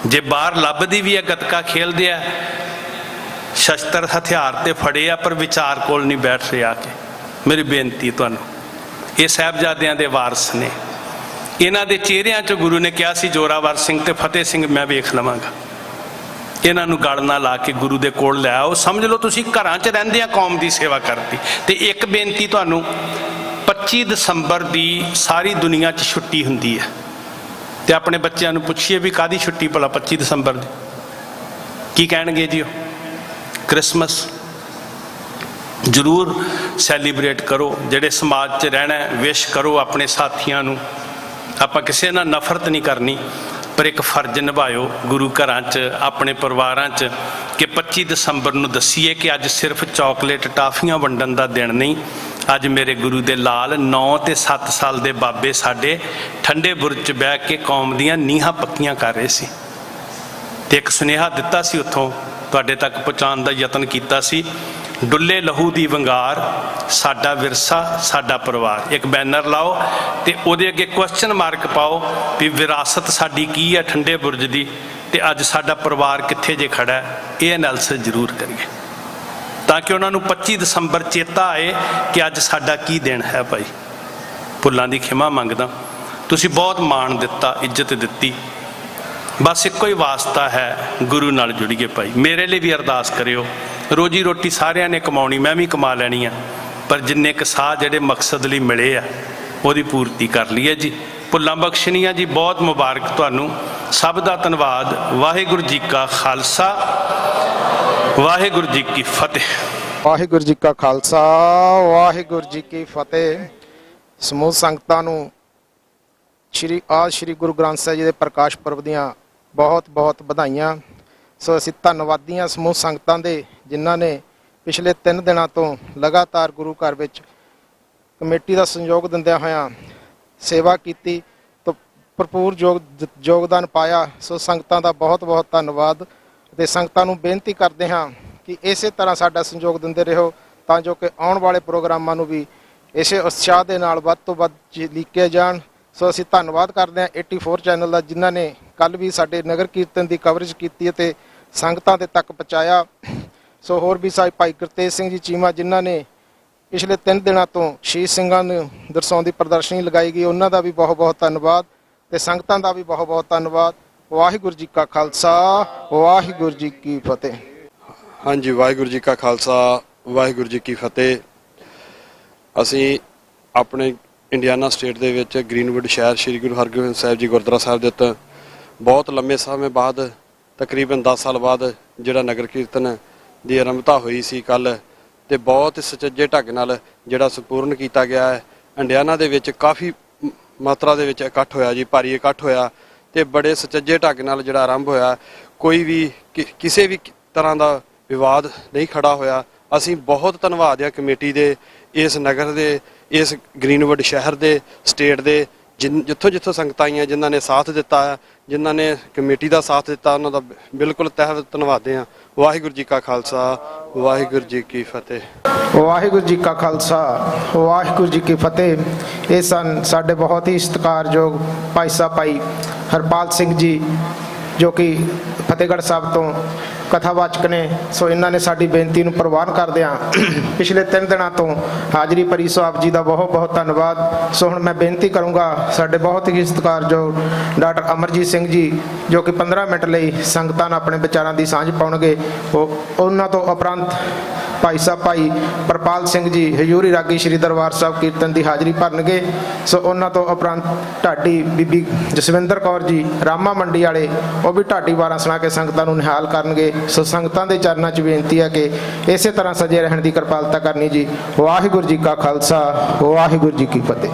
ਜੇ ਬਾਹਰ ਲੱਭਦੀ ਵੀ ਹੈ ਗੱਤਕਾ ਖੇਲਦੇ ਆ, ਸ਼ਸਤਰ ਹਥਿਆਰ ਤੇ ਫੜੇ ਆ, ਪਰ ਵਿਚਾਰ ਕੋਲ ਨਹੀਂ ਬੈਠ ਰਹੇ ਆ ਕੇ। ਮੇਰੀ ਬੇਨਤੀ ਤੁਹਾਨੂੰ, ਇਹ ਸਾਹਿਬਜ਼ਾਦਿਆਂ ਦੇ ਵਾਰਸ ਨੇ, ਇਹਨਾਂ ਦੇ ਚਿਹਰਿਆਂ 'ਚ ਗੁਰੂ ਨੇ ਕਿਹਾ ਸੀ ਜ਼ੋਰਾਵਰ ਸਿੰਘ ਤੇ ਫਤਿਹ ਸਿੰਘ ਮੈਂ ਵੇਖ ਲਵਾਂਗਾ। ਇਹਨਾਂ ਨੂੰ ਗਲ ਨਾ ਲਾ ਕੇ ਗੁਰੂ ਦੇ ਕੋਲ ਲੈ ਆਓ। ਸਮਝ ਲਓ ਤੁਸੀਂ ਘਰਾਂ 'ਚ ਰਹਿੰਦੇ ਆ ਕੌਮ ਦੀ ਸੇਵਾ ਕਰਦੀ। ਤੇ ਇੱਕ ਬੇਨਤੀ ਤੁਹਾਨੂੰ, 25 ਦਸੰਬਰ ਦੀ ਸਾਰੀ ਦੁਨੀਆ 'ਚ ਛੁੱਟੀ ਹੁੰਦੀ ਹੈ, ਤੇ ਆਪਣੇ ਬੱਚਿਆਂ ਨੂੰ ਪੁੱਛੀਏ ਵੀ ਕਾਹਦੀ ਛੁੱਟੀ ਭਲਾ 25 ਦਸੰਬਰ ਦੀ? ਕੀ ਕਹਿਣਗੇ ਜੀ? ਉਹ ਕ੍ਰਿਸਮਸ। ਜ਼ਰੂਰ ਸੈਲੀਬ੍ਰੇਟ ਕਰੋ, ਜਿਹੜੇ ਸਮਾਜ 'ਚ ਰਹਿਣਾ ਵਿਸ਼ ਕਰੋ ਆਪਣੇ ਸਾਥੀਆਂ ਨੂੰ। ਆਪਾਂ ਕਿਸੇ ਨਾਲ ਨਫ਼ਰਤ ਨਹੀਂ ਕਰਨੀ, ਪਰ ਇੱਕ ਫਰਜ਼ ਨਿਭਾਇਓ ਗੁਰੂ ਘਰਾਂ 'ਚ, ਆਪਣੇ ਪਰਿਵਾਰਾਂ 'ਚ, ਕਿ 25 ਦਸੰਬਰ ਨੂੰ ਦੱਸੀਏ ਕਿ ਅੱਜ ਸਿਰਫ ਚਾਕਲੇਟ ਟਾਫੀਆਂ ਵੰਡਣ ਦਾ ਦਿਨ ਨਹੀਂ। ਅੱਜ ਮੇਰੇ ਗੁਰੂ ਦੇ ਲਾਲ 9 ਤੇ 7 ਸਾਲ ਦੇ ਬਾਬੇ ਸਾਡੇ ਠੰਡੇ ਬੁਰਜ 'ਚ ਬਹਿ ਕੇ ਕੌਮ ਦੀਆਂ ਨੀਹਾਂ ਪੱਕੀਆਂ ਕਰ ਰਹੇ ਸੀ, ਤੇ ਇੱਕ ਸੁਨੇਹਾ ਦਿੱਤਾ ਸੀ, ਉੱਥੋਂ ਤੁਹਾਡੇ ਤੱਕ ਪਹੁੰਚਾਉਣ ਦਾ ਯਤਨ ਕੀਤਾ ਸੀ, ਡੁੱਲੇ ਲਹੂ ਦੀ ਵੰਗਾਰ, ਸਾਡਾ ਵਿਰਸਾ ਸਾਡਾ ਪਰਿਵਾਰ। ਇੱਕ ਬੈਨਰ ਲਾਓ ਤੇ ਉਹਦੇ ਅੱਗੇ ਕੁਐਸਚਨ ਮਾਰਕ ਪਾਓ ਵੀ ਵਿਰਾਸਤ ਸਾਡੀ ਕੀ ਹੈ ਠੰਡੇ ਬੁਰਜ ਦੀ, ਤੇ ਅੱਜ ਸਾਡਾ ਪਰਿਵਾਰ ਕਿੱਥੇ ਜੇ ਖੜਾ ਹੈ। ਇਹ ਐਨਾਲਿਸਿਸ ਜ਼ਰੂਰ ਕਰੀਏ ਤਾਂ ਕਿ ਉਹਨਾਂ ਨੂੰ 25 ਦਸੰਬਰ ਚੇਤਾ ਆਏ ਕਿ ਅੱਜ ਸਾਡਾ ਕੀ ਦਿਨ ਹੈ। ਭਾਈ ਭੁੱਲਾਂ ਦੀ ਖਿਮਾ ਮੰਗਦਾ, ਤੁਸੀਂ ਬਹੁਤ ਮਾਣ ਦਿੱਤਾ, ਇੱਜ਼ਤ ਦਿੱਤੀ, ਬਸ ਇੱਕੋ ਹੀ ਵਾਸਤਾ ਹੈ, ਗੁਰੂ ਨਾਲ ਜੁੜੀਏ। ਭਾਈ ਮੇਰੇ ਲਈ ਵੀ ਅਰਦਾਸ ਕਰਿਓ। ਰੋਜੀ ਰੋਟੀ ਸਾਰਿਆਂ ਨੇ ਕਮਾਉਣੀ, ਮੈਂ ਵੀ ਕਮਾ ਲੈਣੀ ਆ, ਪਰ ਜਿੰਨੇ ਕੁ ਸਾਹ ਜਿਹੜੇ ਮਕਸਦ ਲਈ ਮਿਲੇ ਆ ਉਹਦੀ ਪੂਰਤੀ ਕਰ ਲਈਏ ਜੀ। ਭੁੱਲਾਂ ਬਖਸ਼ਣੀਆਂ ਜੀ। ਬਹੁਤ ਮੁਬਾਰਕ ਤੁਹਾਨੂੰ, ਸਭ ਦਾ ਧੰਨਵਾਦ। ਵਾਹਿਗੁਰੂ ਜੀ ਕਾ ਖਾਲਸਾ, ਵਾਹਿਗੁਰੂ ਜੀ ਕੀ ਫਤਿਹ। ਵਾਹਿਗੁਰੂ ਜੀ ਕਾ ਖਾਲਸਾ, ਵਾਹਿਗੁਰੂ ਜੀ ਕੀ ਫਤਿਹ। ਸਮੂਹ ਸੰਗਤਾਂ ਨੂੰ ਸ਼੍ਰੀ ਗੁਰੂ ਗ੍ਰੰਥ ਸਾਹਿਬ ਜੀ ਦੇ ਪ੍ਰਕਾਸ਼ ਪੁਰਬ ਦੀਆਂ ਬਹੁਤ ਬਹੁਤ ਵਧਾਈਆਂ। ਸੋ ਅਸੀਂ ਧੰਨਵਾਦੀ ਹਾਂ ਸਮੂਹ ਸੰਗਤਾਂ ਦੇ, ਜਿਨ੍ਹਾਂ ਨੇ ਪਿਛਲੇ 3 ਦਿਨਾਂ ਤੋਂ ਲਗਾਤਾਰ ਗੁਰੂ ਘਰ ਵਿੱਚ ਕਮੇਟੀ ਦਾ ਸਹਿਯੋਗ ਦਿੰਦਿਆਂ ਹੋਇਆਂ ਸੇਵਾ ਕੀਤੀ, ਤਾਂ ਭਰਪੂਰ ਯੋਗਦਾਨ ਪਾਇਆ। ਸੋ ਸੰਗਤਾਂ ਦਾ ਬਹੁਤ ਬਹੁਤ ਧੰਨਵਾਦ। ਅਤੇ ਸੰਗਤਾਂ ਨੂੰ ਬੇਨਤੀ ਕਰਦੇ ਹਾਂ ਕਿ ਇਸੇ ਤਰ੍ਹਾਂ ਸਾਡਾ ਸਹਿਯੋਗ ਦਿੰਦੇ ਰਹੋ, ਤਾਂ ਜੋ ਕਿ ਆਉਣ ਵਾਲੇ ਪ੍ਰੋਗਰਾਮਾਂ ਨੂੰ ਵੀ ਇਸੇ ਉਤਸ਼ਾਹ ਦੇ ਨਾਲ ਵੱਧ ਤੋਂ ਵੱਧ ਲੀਕੇ ਜਾਣ। ਸੋ ਅਸੀਂ ਧੰਨਵਾਦ ਕਰਦੇ ਹਾਂ 84 ਚੈਨਲ ਦਾ, ਜਿਨ੍ਹਾਂ ਨੇ ਕੱਲ੍ਹ ਵੀ ਸਾਡੇ ਨਗਰ ਕੀਰਤਨ ਦੀ ਕਵਰੇਜ ਕੀਤੀ ਅਤੇ ਸੰਗਤਾਂ ਦੇ ਤੱਕ ਪਹੁੰਚਾਇਆ। ਸੋ ਹੋਰ ਵੀ ਸਾਹਿਬ ਭਾਈ ਗੁਰਤੇਜ ਸਿੰਘ ਜੀ ਚੀਮਾ, ਜਿਨ੍ਹਾਂ ਨੇ ਪਿਛਲੇ 3 ਦਿਨਾਂ ਤੋਂ ਸ਼ਹੀਦ ਸਿੰਘਾਂ ਨੂੰ ਦਰਸਾਉਣ ਦੀ ਪ੍ਰਦਰਸ਼ਨੀ ਲਗਾਈ ਗਈ, ਉਹਨਾਂ ਦਾ ਵੀ ਬਹੁਤ ਬਹੁਤ ਧੰਨਵਾਦ, ਅਤੇ ਸੰਗਤਾਂ ਦਾ ਵੀ ਬਹੁਤ ਬਹੁਤ ਧੰਨਵਾਦ। ਵਾਹਿਗੁਰੂ ਜੀ ਕਾ ਖਾਲਸਾ, ਵਾਹਿਗੁਰੂ ਜੀ ਕੀ ਫਤਿਹ। ਹਾਂਜੀ, ਵਾਹਿਗੁਰੂ ਜੀ ਕਾ ਖਾਲਸਾ, ਵਾਹਿਗੁਰੂ ਜੀ ਕੀ ਫਤਿਹ। ਅਸੀਂ ਆਪਣੇ ਇੰਡੀਆਨਾ ਸਟੇਟ ਦੇ ਵਿੱਚ ਗ੍ਰੀਨਵੁੱਡ ਸ਼ਹਿਰ ਸ੍ਰੀ ਗੁਰੂ ਹਰਗੋਬਿੰਦ ਸਾਹਿਬ ਜੀ ਗੁਰਦੁਆਰਾ ਸਾਹਿਬ ਦੇ ਉੱਤੇ ਬਹੁਤ ਲੰਮੇ ਸਮੇਂ ਬਾਅਦ, ਤਕਰੀਬਨ 10 ਸਾਲ ਬਾਅਦ ਜਿਹੜਾ ਨਗਰ ਕੀਰਤਨ ਦੀ ਆਰੰਭਤਾ ਹੋਈ ਸੀ ਕੱਲ੍ਹ, ਤੇ ਬਹੁਤ ਸੁਚੱਜੇ ਢੰਗ ਨਾਲ ਜਿਹੜਾ ਸੰਪੂਰਨ ਕੀਤਾ ਗਿਆ ਹੈ। ਇੰਡੀਆਨਾ ਦੇ ਵਿੱਚ ਕਾਫੀ ਮਾਤਰਾ ਦੇ ਵਿੱਚ ਇਕੱਠ ਹੋਇਆ ਜੀ, ਭਾਰੀ ਇਕੱਠ ਹੋਇਆ, ਤੇ ਬੜੇ ਸੁਚੱਜੇ ਢੰਗ ਨਾਲ ਜਿਹੜਾ ਆਰੰਭ ਹੋਇਆ। ਕੋਈ ਵੀ ਕਿਸੇ ਵੀ ਤਰ੍ਹਾਂ ਦਾ ਵਿਵਾਦ ਨਹੀਂ ਖੜਾ ਹੋਇਆ। ਅਸੀਂ ਬਹੁਤ ਧੰਨਵਾਦ ਆ ਕਮੇਟੀ ਦੇ, ਇਸ ਨਗਰ ਦੇ, ਇਸ ਗ੍ਰੀਨਵੁੱਡ ਸ਼ਹਿਰ ਦੇ, ਸਟੇਟ ਦੇ, ਜਿੱਥੋਂ ਸੰਗਤਾਂ ਆਈਆਂ, ਜਿਨ੍ਹਾਂ ਨੇ ਸਾਥ ਦਿੱਤਾ ਹੈ, ਜਿਨ੍ਹਾਂ ਨੇ ਕਮੇਟੀ ਦਾ ਸਾਥ ਦਿੱਤਾ, ਉਹਨਾਂ ਦਾ ਬਿਲਕੁਲ ਤਹਿ ਧੰਨਵਾਦ ਹਾਂ। ਵਾਹਿਗੁਰੂ ਜੀ ਕਾ ਖਾਲਸਾ, ਵਾਹਿਗੁਰੂ ਜੀ ਕੀ ਫਤਿਹ। ਵਾਹਿਗੁਰੂ ਜੀ ਕਾ ਖਾਲਸਾ, ਵਾਹਿਗੁਰੂ ਜੀ ਕੀ ਫਤਿਹ। ਇਹ ਸਨ ਸਾਡੇ ਬਹੁਤ ਹੀ ਸਤਿਕਾਰਯੋਗ ਭਾਈ ਸਾਹਿਬ ਭਾਈ ਹਰਪਾਲ ਸਿੰਘ ਜੀ, ਜੋ ਕਿ ਫਤਿਹਗੜ੍ਹ ਸਾਹਿਬ ਤੋਂ ਕਥਾਵਾਚਕ ਨੇ। ਸੋ ਇਹਨਾਂ ਨੇ ਸਾਡੀ ਬੇਨਤੀ ਨੂੰ ਪ੍ਰਵਾਨ ਕਰਦਿਆਂ ਪਿਛਲੇ 3 ਦਿਨਾਂ ਤੋਂ ਹਾਜ਼ਰੀ ਭਰੀ। ਸੋ ਆਪ ਜੀ ਦਾ ਬਹੁਤ ਬਹੁਤ ਧੰਨਵਾਦ। ਸੋ ਹੁਣ ਮੈਂ ਬੇਨਤੀ ਕਰੂੰਗਾ ਸਾਡੇ ਬਹੁਤ ਹੀ ਸਤਿਕਾਰਯੋਗ ਡਾਕਟਰ ਅਮਰਜੀਤ ਸਿੰਘ ਜੀ, ਜੋ ਕਿ 15 ਮਿੰਟ ਲਈ ਸੰਗਤਾਂ ਨਾਲ ਆਪਣੇ ਵਿਚਾਰਾਂ ਦੀ ਸਾਂਝ ਪਾਉਣਗੇ। ਉਹਨਾਂ ਤੋਂ ਉਪਰੰਤ ਭਾਈ ਸਾਹਿਬ ਭਾਈ ਪ੍ਰਪਾਲ ਸਿੰਘ ਜੀ ਹਜ਼ੂਰੀ ਰਾਗੀ ਸ਼੍ਰੀ ਦਰਬਾਰ ਸਾਹਿਬ ਕੀਰਤਨ ਦੀ ਹਾਜ਼ਰੀ ਭਰਨਗੇ। ਸੋ ਉਹਨਾਂ ਤੋਂ ਉਪਰੰਤ ਢਾਡੀ ਬੀਬੀ ਜਸਵਿੰਦਰ ਕੌਰ ਜੀ ਰਾਮਾ ਮੰਡੀ ਵਾਲੇ, ਉਹ ਵੀ ਢਾਡੀ ਵਾਰਾਂ ਸੁਣਾ ਕੇ ਸੰਗਤਾਂ ਨੂੰ ਨਿਹਾਲ ਕਰਨਗੇ। ਸੋ ਸੰਗਤਾਂ ਦੇ ਚਰਨਾਂ 'ਚ ਬੇਨਤੀ ਹੈ ਕਿ ਇਸੇ ਤਰ੍ਹਾਂ ਸਜੇ ਰਹਿਣ ਦੀ ਕਿਰਪਾਲਤਾ ਕਰਨੀ ਜੀ। ਵਾਹਿਗੁਰੂ ਜੀ ਕਾ ਖਾਲਸਾ, ਵਾਹਿਗੁਰੂ ਜੀ ਕੀ ਫਤਿਹ।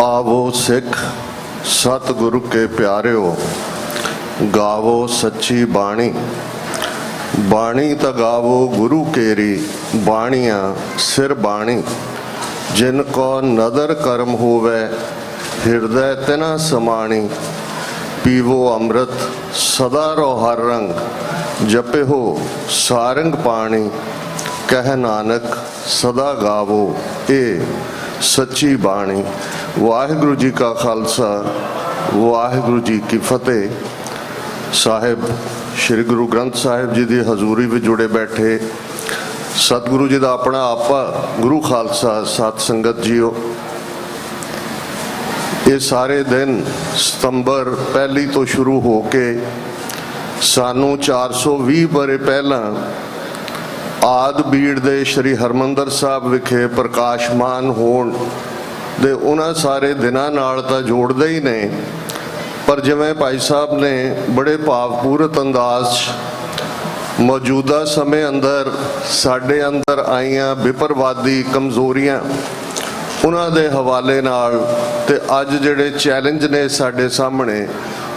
आवो सिख सतगुरु के प्यारिओ, गावो सच्ची बाणी। बाणी त गावो गुरु केरी, बाणियाँ सिर बाणी। जिनको नदर कर्म होवे, हृदय तिना समाणी। पीवो अमृत सदा रो हर रंग, जपे हो सारंग पाणी। ਕਹਿ ਨਾਨਕ ਸਦਾ ਗਾਵੋ ਇਹ ਸੱਚੀ ਬਾਣੀ। ਵਾਹਿਗੁਰੂ ਜੀ ਕਾ ਖਾਲਸਾ ਵਾਹਿਗੁਰੂ ਜੀ ਕੀ ਫਤਿਹ। ਸਾਹਿਬ ਸ੍ਰੀ ਗੁਰੂ ਗ੍ਰੰਥ ਸਾਹਿਬ ਜੀ ਦੀ ਹਜ਼ੂਰੀ ਵਿੱਚ ਜੁੜੇ ਬੈਠੇ ਸਤਿਗੁਰੂ ਜੀ ਦਾ ਆਪਣਾ ਆਪਾ ਗੁਰੂ ਖਾਲਸਾ ਸਤ ਸੰਗਤ ਜੀਓ, ਇਹ ਸਾਰੇ ਦਿਨ ਸਤੰਬਰ ਪਹਿਲੀ ਤੋਂ ਸ਼ੁਰੂ ਹੋ ਕੇ ਸਾਨੂੰ 420 ਵਰ੍ਹੇ ਪਹਿਲਾਂ ਆਦਿ ਬੀੜ ਦੇ ਸ਼੍ਰੀ ਹਰਮੰਦਰ ਸਾਹਿਬ ਵਿਖੇ ਪ੍ਰਕਾਸ਼ਮਾਨ ਹੋਣ ਦੇ ਉਹਨਾਂ ਸਾਰੇ ਦਿਨਾਂ ਨਾਲ ਤਾਂ ਜੋੜਦੇ ਹੀ ਨੇ, ਪਰ ਜਿਵੇਂ ਭਾਈ ਸਾਹਿਬ ਨੇ ਬੜੇ ਭਾਵਪੂਰਤ ਅੰਦਾਜ਼ 'ਚ ਮੌਜੂਦਾ ਸਮੇਂ ਅੰਦਰ ਸਾਡੇ ਅੰਦਰ ਆਈਆਂ ਵਿਪਰਵਾਦੀ ਕਮਜ਼ੋਰੀਆਂ ਉਹਨਾਂ ਦੇ ਹਵਾਲੇ ਨਾਲ ਤੇ ਅੱਜ ਜਿਹੜੇ ਚੈਲੰਜ ਨੇ ਸਾਡੇ ਸਾਹਮਣੇ,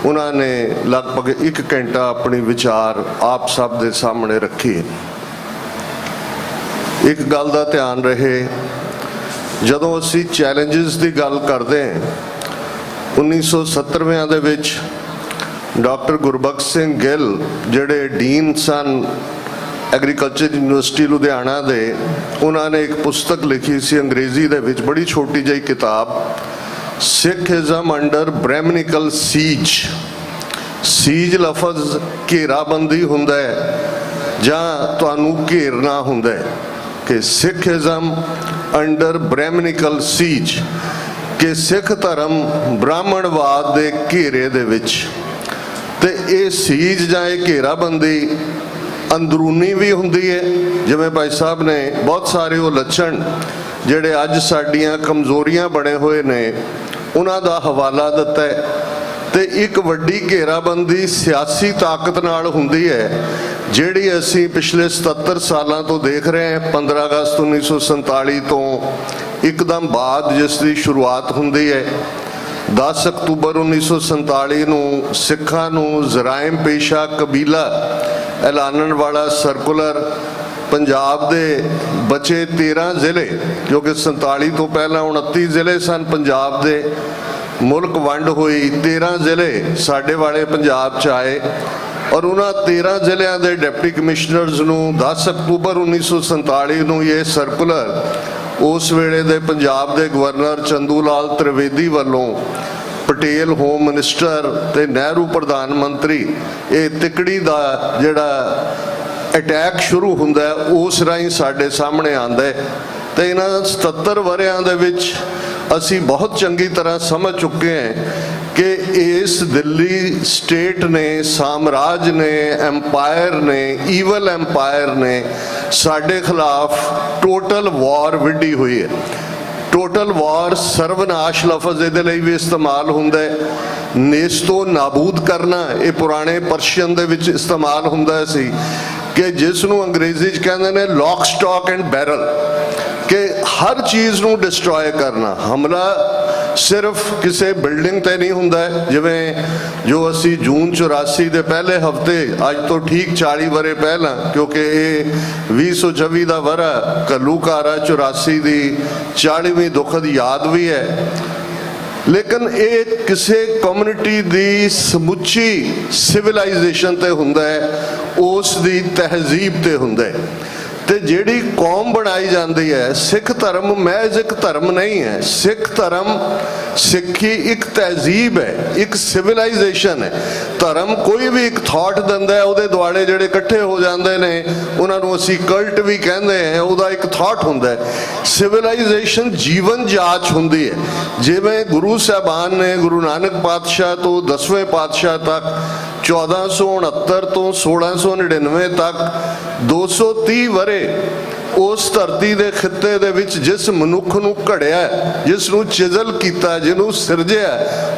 ਉਹਨਾਂ ਨੇ ਲਗਭਗ 1 ਘੰਟਾ ਆਪਣੀ ਵਿਚਾਰ ਆਪ ਸਭ ਦੇ ਸਾਹਮਣੇ ਰੱਖੀ। ਇੱਕ ਗੱਲ ਦਾ ਧਿਆਨ ਰਹੇ, ਜਦੋਂ ਅਸੀਂ ਚੈਲੰਜਸ ਦੀ ਗੱਲ ਕਰਦੇ ਹਾਂ, 1970ਵਿਆਂ ਦੇ ਵਿੱਚ ਡਾਕਟਰ ਗੁਰਬਖਸ਼ ਸਿੰਘ ਗਿੱਲ ਜਿਹੜੇ ਡੀਨ ਸਨ ਐਗਰੀਕਲਚਰ ਯੂਨੀਵਰਸਿਟੀ ਲੁਧਿਆਣਾ ਦੇ, ਉਹਨਾਂ ਨੇ ਇੱਕ ਪੁਸਤਕ ਲਿਖੀ ਸੀ ਅੰਗਰੇਜ਼ੀ ਦੇ ਵਿੱਚ, ਬੜੀ ਛੋਟੀ ਜਿਹੀ ਕਿਤਾਬ, ਸਿੱਖਇਜ਼ਮ ਅੰਡਰ ਬ੍ਰਹਿਮਨਿਕਲ ਸੀਜ। ਸੀਜ ਲਫ਼ਜ਼ ਘੇਰਾਬੰਦੀ ਹੁੰਦਾ ਹੈ ਜਾਂ ਤੁਹਾਨੂੰ ਘੇਰਨਾ ਹੁੰਦਾ ਹੈ, ਕਿ ਸਿੱਖਇਜ਼ਮ ਅੰਡਰ ਬ੍ਰਹਿਮਨਿਕਲ ਸੀਜ, ਕਿ ਸਿੱਖ ਧਰਮ ਬ੍ਰਾਹਮਣਵਾਦ ਦੇ ਘੇਰੇ ਦੇ ਵਿੱਚ। ਤੇ ਇਹ ਸੀਜ ਜਾਂ ਇਹ ਘੇਰਾਬੰਦੀ ਅੰਦਰੂਨੀ ਵੀ ਹੁੰਦੀ ਹੈ, ਜਿਵੇਂ ਭਾਈ ਸਾਹਿਬ ਨੇ ਬਹੁਤ ਸਾਰੇ ਉਹ ਲੱਛਣ ਜਿਹੜੇ ਅੱਜ ਸਾਡੀਆਂ ਕਮਜ਼ੋਰੀਆਂ ਬਣੇ ਹੋਏ ਨੇ ਉਹਨਾਂ ਦਾ ਹਵਾਲਾ ਦਿੱਤਾ ਹੈ। ਤੇ ਇੱਕ ਵੱਡੀ ਘੇਰਾਬੰਦੀ ਸਿਆਸੀ ਤਾਕਤ ਨਾਲ ਹੁੰਦੀ ਹੈ, ਜਿਹੜੀ ਅਸੀਂ ਪਿਛਲੇ 77 ਸਾਲਾਂ ਤੋਂ ਦੇਖ ਰਹੇ ਹਾਂ। 15 ਅਗਸਤ 1947 ਤੋਂ ਇੱਕਦਮ ਬਾਅਦ ਜਿਸ ਦੀ ਸ਼ੁਰੂਆਤ ਹੁੰਦੀ ਹੈ, 10 ਅਕਤੂਬਰ 1947 ਨੂੰ ਸਿੱਖਾਂ ਨੂੰ ਜਰਾਇਮ ਪੇਸ਼ਾ ਕਬੀਲਾ ਐਲਾਨਣ ਵਾਲਾ ਸਰਕੂਲਰ ਪੰਜਾਬ ਦੇ ਬਚੇ 13 ਜ਼ਿਲ੍ਹੇ, ਕਿਉਂਕਿ 47 ਤੋਂ ਪਹਿਲਾਂ 29 ਜ਼ਿਲ੍ਹੇ ਸਨ ਪੰਜਾਬ ਦੇ, ਮੁਲਕ ਵੰਡ ਹੋਈ 13 ਜ਼ਿਲ੍ਹੇ ਸਾਡੇ ਵਾਲੇ ਪੰਜਾਬ 'ਚ ਆਏ ਔਰ ਉਹਨਾਂ 13 ਜ਼ਿਲ੍ਹਿਆਂ ਦੇ ਡਿਪਟੀ ਕਮਿਸ਼ਨਰਜ਼ ਨੂੰ 10 ਅਕਤੂਬਰ 1947 ਨੂੰ ਇਹ ਸਰਕੂਲਰ ਉਸ ਵੇਲੇ ਦੇ ਪੰਜਾਬ ਦੇ ਗਵਰਨਰ ਚੰਦੂ ਲਾਲ ਤ੍ਰਿਵੇਦੀ ਵੱਲੋਂ ਪਟੇਲ ਹੋਮ ਮਿਨਿਸਟਰ ਤੇ ਨਹਿਰੂ ਪ੍ਰਧਾਨ ਮੰਤਰੀ, ਇਹ ਤਿਕੜੀ ਦਾ ਜਿਹੜਾ ਅਟੈਕ ਸ਼ੁਰੂ ਹੁੰਦਾ ਹੈ ਉਸ ਰਾਹੀਂ ਸਾਡੇ ਸਾਹਮਣੇ ਆਉਂਦਾ ਹੈ। ਤੇ ਇਹਨਾਂ 77 ਵਰ੍ਹਿਆਂ ਦੇ ਵਿੱਚ ਅਸੀਂ ਬਹੁਤ ਚੰਗੀ ਤਰ੍ਹਾਂ ਸਮਝ ਚੁੱਕੇ ਹਾਂ ਕਿ ਇਸ ਦਿੱਲੀ ਸਟੇਟ ਨੇ, ਸਾਮਰਾਜ ਨੇ, ਐਮਪਾਇਰ ਨੇ, ਈਵਲ ਐਮਪਾਇਰ ਨੇ ਸਾਡੇ ਖਿਲਾਫ ਟੋਟਲ ਵਾਰ ਵਿੱਢੀ ਹੋਈ ਹੈ। ਟੋਟਲ ਵਾਰ ਸਰਵਨਾਸ਼ ਲਫ਼ਜ਼ ਇਹਦੇ ਲਈ ਵੀ ਇਸਤੇਮਾਲ ਹੁੰਦਾ ਹੈ। ਨੇਸਤੋ ਨਾਬੂਦ ਕਰਨਾ ਇਹ ਪੁਰਾਣੇ ਪਰਸ਼ੀਅਨ ਦੇ ਵਿੱਚ ਇਸਤੇਮਾਲ ਹੁੰਦਾ ਸੀ, ਕਿ ਜਿਸ ਨੂੰ ਅੰਗਰੇਜ਼ੀ 'ਚ ਕਹਿੰਦੇ ਨੇ ਲੌਕ ਸਟਾਕ ਐਂਡ ਬੈਰਲ, ਕਿ ਹਰ ਚੀਜ਼ ਨੂੰ ਡਿਸਟਰੋਏ ਕਰਨਾ। ਹਮਲਾ ਸਿਰਫ ਕਿਸੇ ਬਿਲਡਿੰਗ ਤੇ ਨਹੀਂ ਹੁੰਦਾ, ਜਿਵੇਂ ਜੋ ਅਸੀਂ ਜੂਨ 84 ਦੇ ਪਹਿਲੇ ਹਫਤੇ, ਅੱਜ ਤੋਂ ਠੀਕ 40 ਵਰ੍ਹੇ ਪਹਿਲਾਂ, ਕਿਉਂਕਿ ਇਹ 2024 ਦਾ ਵਰ੍ਹਾ ਘੱਲੂਘਾਰਾ 84 ਦੀ 40ਵੀਂ ਦੁਖਦ ਯਾਦ ਵੀ ਹੈ। ਲੇਕਿਨ ਇਹ ਕਿਸੇ ਕਮਿਊਨਿਟੀ ਦੀ ਸਮੁੱਚੀ ਸਿਵਲਾਈਜੇਸ਼ਨ ਤੇ ਹੁੰਦਾ ਹੈ, ਉਸ ਦੀ ਤਹਿਜ਼ੀਬ ਤੇ ਹੁੰਦਾ ਹੈ। ਤੇ ਜਿਹੜੀ ਕੌਮ ਬਣਾਈ ਜਾਂਦੀ ਹੈ, ਸਿੱਖ ਧਰਮ ਮਹਿਜ਼ ਇੱਕ ਧਰਮ ਨਹੀਂ ਹੈ। ਸਿੱਖ ਧਰਮ, ਸਿੱਖੀ ਇੱਕ ਤਹਿਜ਼ੀਬ ਹੈ, ਇੱਕ ਸਿਵਲਾਈਜੇਸ਼ਨ ਹੈ। ਧਰਮ ਕੋਈ ਵੀ ਇੱਕ ਥਾਟ ਦਿੰਦਾ ਹੈ, ਉਹਦੇ ਦੁਆਲੇ ਜਿਹੜੇ ਇਕੱਠੇ ਹੋ ਜਾਂਦੇ ਨੇ ਉਹਨਾਂ ਨੂੰ ਅਸੀਂ ਕਲਟ ਵੀ ਕਹਿੰਦੇ ਹਾਂ, ਉਹਦਾ ਇੱਕ ਥਾਟ ਹੁੰਦਾ ਹੈ। ਸਿਵਲਾਈਜੇਸ਼ਨ ਜੀਵਨ ਜਾਚ ਹੁੰਦੀ ਹੈ। ਜਿਵੇਂ ਗੁਰੂ ਸਾਹਿਬਾਨ ਨੇ ਗੁਰੂ ਨਾਨਕ ਪਾਤਸ਼ਾਹ ਤੋਂ 10ਵੇਂ ਪਾਤਸ਼ਾਹ ਤੱਕ 1469 ਤੋਂ 1699 ਤੱਕ 230 ਵਰ੍ਹੇ ਉਸ ਧਰਤੀ ਦੇ ਖਿੱਤੇ ਦੇ ਵਿੱਚ ਜਿਸ ਮਨੁੱਖ ਨੂੰ ਘੜਿਆ, ਜਿਸ ਨੂੰ ਚਿਜ਼ਲ ਕੀਤਾ, ਜਿਹਨੂੰ ਸਿਰਜਿਆ,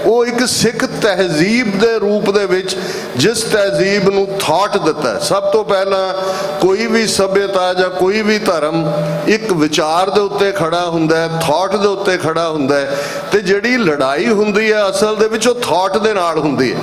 ਉਹ ਇੱਕ ਸਿੱਖ ਤਹਿਜ਼ੀਬ ਦੇ ਰੂਪ ਦੇ ਵਿੱਚ ਜਿਸ ਤਹਿਜ਼ੀਬ ਨੂੰ ਥਾਟ ਦਿੱਤਾ। ਸਭ ਤੋਂ ਪਹਿਲਾਂ ਕੋਈ ਵੀ ਸਭਿਅਤਾ ਜਾਂ ਕੋਈ ਵੀ ਧਰਮ ਇੱਕ ਵਿਚਾਰ ਦੇ ਉੱਤੇ ਖੜਾ ਹੁੰਦਾ ਹੈ, ਥਾਟ ਦੇ ਉੱਤੇ ਖੜਾ ਹੁੰਦਾ ਹੈ। ਤੇ ਜਿਹੜੀ ਲੜਾਈ ਹੁੰਦੀ ਹੈ ਅਸਲ ਦੇ ਵਿੱਚ ਉਹ ਥਾਟ ਦੇ ਨਾਲ ਹੁੰਦੀ ਹੈ।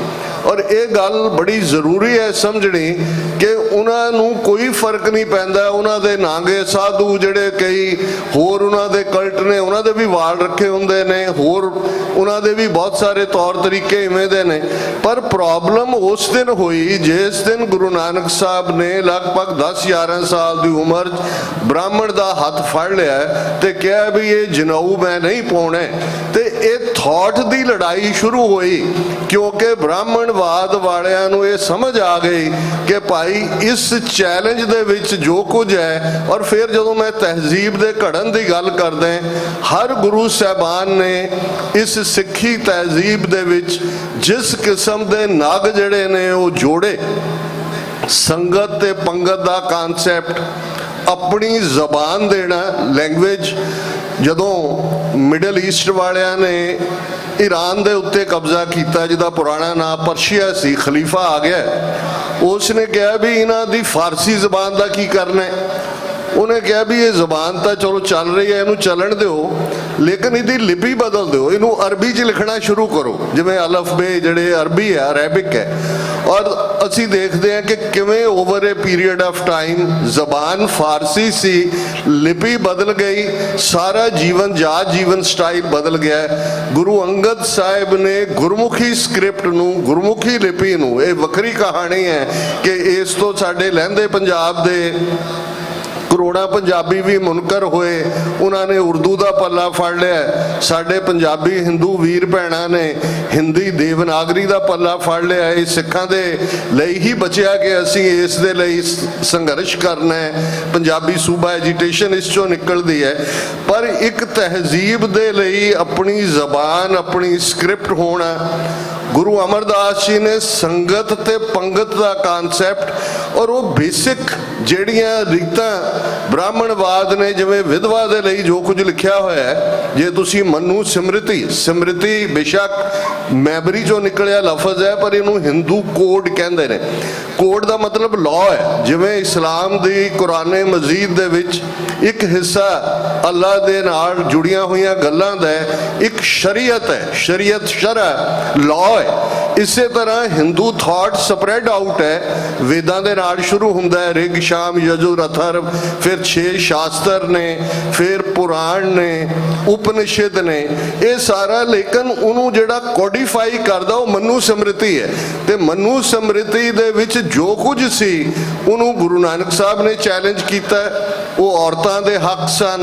ਔਰ ਇਹ ਗੱਲ ਬੜੀ ਜ਼ਰੂਰੀ ਹੈ ਸਮਝਣੀ ਕਿ ਉਹਨਾਂ ਨੂੰ ਕੋਈ ਫਰਕ ਨਹੀਂ ਪੈਂਦਾ। ਉਹਨਾਂ ਦੇ ਨਾਂਗੇ ਸਾਧੂ ਜਿਹੜੇ ਕਈ ਹੋਰ ਉਹਨਾਂ ਦੇ ਕਲਟ ਨੇ, ਉਹਨਾਂ ਦੇ ਵੀ ਵਾਲ ਰੱਖੇ ਹੁੰਦੇ ਨੇ, ਹੋਰ ਉਹਨਾਂ ਦੇ ਵੀ ਬਹੁਤ ਸਾਰੇ ਤੌਰ ਤਰੀਕੇ ਇਵੇਂ ਦੇ ਨੇ। ਪਰ ਪ੍ਰੋਬਲਮ ਉਸ ਦਿਨ ਹੋਈ ਜਿਸ ਦਿਨ ਗੁਰੂ ਨਾਨਕ ਸਾਹਿਬ ਨੇ ਲਗਭਗ 10-11 ਸਾਲ ਦੀ ਉਮਰ 'ਚ ਬ੍ਰਾਹਮਣ ਦਾ ਹੱਥ ਫੜ ਲਿਆ ਤੇ ਕਿਹਾ ਵੀ ਇਹ ਜਨੇਊ ਮੈਂ ਨਹੀਂ ਪਾਉਣਾ। ਤੇ ਇਹ ਥਾਟ ਦੀ ਲੜਾਈ ਸ਼ੁਰੂ ਹੋਈ ਕਿਉਂਕਿ ਬ੍ਰਾਹਮਣਵਾਦ ਵਾਲਿਆਂ ਨੂੰ ਇਹ ਸਮਝ ਆ ਗਈ ਕਿ ਭਾਈ ਇਸ ਚੈਲੰਜ ਦੇ ਵਿੱਚ ਜੋ ਕੁਝ ਹੈ। ਔਰ ਫਿਰ ਜਦੋਂ ਮੈਂ ਤਹਿਜ਼ੀਬ ਦੇ ਘੜਨ ਦੀ ਗੱਲ ਕਰਦਾ, ਹਰ ਗੁਰੂ ਸਾਹਿਬਾਨ ਨੇ ਇਸ ਸਿੱਖੀ ਤਹਿਜ਼ੀਬ ਦੇ ਵਿੱਚ ਜਿਸ ਕਿਸਮ ਦੇ ਨਗ ਜਿਹੜੇ ਨੇ ਉਹ ਜੋੜੇ, ਸੰਗਤ ਤੇ ਪੰਗਤ ਦਾ ਕਨਸੈਪਟ, ਆਪਣੀ ਜ਼ਬਾਨ ਦੇਣਾ, ਲੈਂਗੁਏਜ। ਜਦੋਂ ਮਿਡਲ ਈਸਟ ਵਾਲਿਆਂ ਨੇ ਈਰਾਨ ਦੇ ਉੱਤੇ ਕਬਜ਼ਾ ਕੀਤਾ ਜਿਹਦਾ ਪੁਰਾਣਾ ਨਾਮ ਪਰਸ਼ੀਆ ਸੀ, ਖਲੀਫਾ ਆ ਗਿਆ, ਉਸ ਨੇ ਕਿਹਾ ਵੀ ਇਹਨਾਂ ਦੀ ਫਾਰਸੀ ਜ਼ਬਾਨ ਦਾ ਕੀ ਕਰਨਾ ਹੈ। ਉਹਨੇ ਕਿਹਾ ਵੀ ਇਹ ਜ਼ਬਾਨ ਤਾਂ ਚਲੋ ਚੱਲ ਰਹੀ ਹੈ, ਇਹਨੂੰ ਚੱਲਣ ਦਿਓ, ਲੇਕਿਨ ਇਹਦੀ ਲਿਪੀ ਬਦਲ ਦਿਓ, ਇਹਨੂੰ ਅਰਬੀ 'ਚ ਲਿਖਣਾ ਸ਼ੁਰੂ ਕਰੋ, ਜਿਵੇਂ ਅਲਫ ਬੇ ਜਿਹੜੇ ਅਰਬੀ ਹੈ, ਅਰੈਬਿਕ ਹੈ। ਔਰ ਅਸੀਂ ਦੇਖਦੇ ਹਾਂ ਕਿ ਕਿਵੇਂ over A period of time ਜ਼ਬਾਨ ਫਾਰਸੀ ਸੀ, ਲਿਪੀ ਬਦਲ ਗਈ, ਸਾਰਾ ਜੀਵਨ ਸਟਾਈਲ ਬਦਲ ਗਿਆ। ਗੁਰੂ ਅੰਗਦ ਸਾਹਿਬ ਨੇ ਗੁਰਮੁਖੀ ਸਕ੍ਰਿਪਟ ਨੂੰ, ਗੁਰਮੁਖੀ ਲਿਪੀ ਨੂੰ, ਇਹ ਵੱਖਰੀ ਕਹਾਣੀ ਹੈ ਕਿ ਇਸ ਤੋਂ ਸਾਡੇ ਲਹਿੰਦੇ ਪੰਜਾਬ ਦੇ ਕਰੋੜਾਂ ਪੰਜਾਬੀ ਵੀ ਮੁਨਕਰ ਹੋਏ, ਉਹਨਾਂ ਨੇ ਉਰਦੂ ਦਾ ਪੱਲਾ ਫੜ ਲਿਆ। ਸਾਡੇ ਪੰਜਾਬੀ ਹਿੰਦੂ ਵੀਰ ਭੈਣਾਂ ਨੇ ਹਿੰਦੀ ਦੇਵਨਾਗਰੀ ਦਾ ਪੱਲਾ ਫੜ ਲਿਆ। ਇਹ ਸਿੱਖਾਂ ਦੇ ਲਈ ਹੀ ਬਚਿਆ ਕਿ ਅਸੀਂ ਇਸ ਦੇ ਲਈ ਸੰਘਰਸ਼ ਕਰਨਾ ਹੈ। ਪੰਜਾਬੀ ਸੂਬਾ ਐਜੀਟੇਸ਼ਨ ਇਸ ਚੋਂ ਨਿਕਲਦੀ ਹੈ। ਪਰ ਇੱਕ ਤਹਿਜ਼ੀਬ ਦੇ ਲਈ ਆਪਣੀ ਜ਼ਬਾਨ, ਆਪਣੀ ਸਕ੍ਰਿਪਟ ਹੋਣਾ। ਗੁਰੂ ਅਮਰਦਾਸ ਜੀ ਨੇ ਸੰਗਤ ਤੇ ਪੰਗਤ ਦਾ ਕਨਸੈਪਟ ਔਰ ਉਹ ਬੇਸਿਕ ਜਿਹੜੀਆਂ ਰੀਤਾਂ ਬ੍ਰਾਹਮਣਵਾਦ ਨੇ, ਜਿਵੇਂ ਵਿਧਵਾ ਦੇ ਲਈ ਜੋ ਕੁਝ ਲਿਖਿਆ ਹੋਇਆ ਹੈ, ਜੇ ਤੁਸੀਂ ਮੰਨੂ ਸਿਮਰਤੀ ਬੇਸ਼ੱਕ ਮੈਬਰੀ ਚੋਂ ਨਿਕਲਿਆ ਲਫ਼ਜ਼ ਹੈ ਪਰ ਇਹਨੂੰ ਹਿੰਦੂ ਕੋਡ ਕਹਿੰਦੇ ਨੇ। ਕੋਡ ਦਾ ਮਤਲਬ ਲਾਅ ਹੈ। ਜਿਵੇਂ ਇਸਲਾਮ ਦੀ ਕੁਰਾਨੇ ਮਜੀਦ ਦੇ ਵਿੱਚ ਇੱਕ ਹਿੱਸਾ ਅੱਲਾ ਦੇ ਨਾਲ ਜੁੜੀਆਂ ਹੋਈਆਂ ਗੱਲਾਂ ਦਾ ਇੱਕ ਸ਼ਰੀਅਤ ਹੈ, ਸ਼ਰੀਅਤ ਸ਼ਰਅ ਲਾਅ ਹੈ। ਇਸੇ ਤਰ੍ਹਾਂ ਹਿੰਦੂ ਥਾਟ ਸਪਰੈਡ ਆਊਟ ਹੈ, ਵੇਦਾਂ ਦੇ ਨਾਲ ਸ਼ੁਰੂ ਹੁੰਦਾ ਹੈ, ਰਿਗ ਸ਼ਾਮ ਯਜੁਰ ਅਥਰਵ, ਫਿਰ 6 ਸ਼ਾਸਤਰ ਨੇ, ਫਿਰ ਪੁਰਾਣ ਨੇ, ਉਪਨਿਸ਼ਦ ਨੇ, ਇਹ ਸਾਰਾ। ਲੇਕਿਨ ਉਹਨੂੰ ਜਿਹੜਾ ਕੋਡੀਫਾਈ ਕਰਦਾ ਉਹ ਮਨੂ ਸਮ੍ਰਿਤੀ ਹੈ। ਤੇ ਮਨੂ ਸਮ੍ਰਿਤੀ ਦੇ ਵਿੱਚ ਜੋ ਕੁਝ ਸੀ ਉਹਨੂੰ ਗੁਰੂ ਨਾਨਕ ਸਾਹਿਬ ਨੇ ਚੈਲੰਜ ਕੀਤਾ। ਉਹ ਔਰਤਾਂ ਦੇ ਹੱਕ ਸਨ,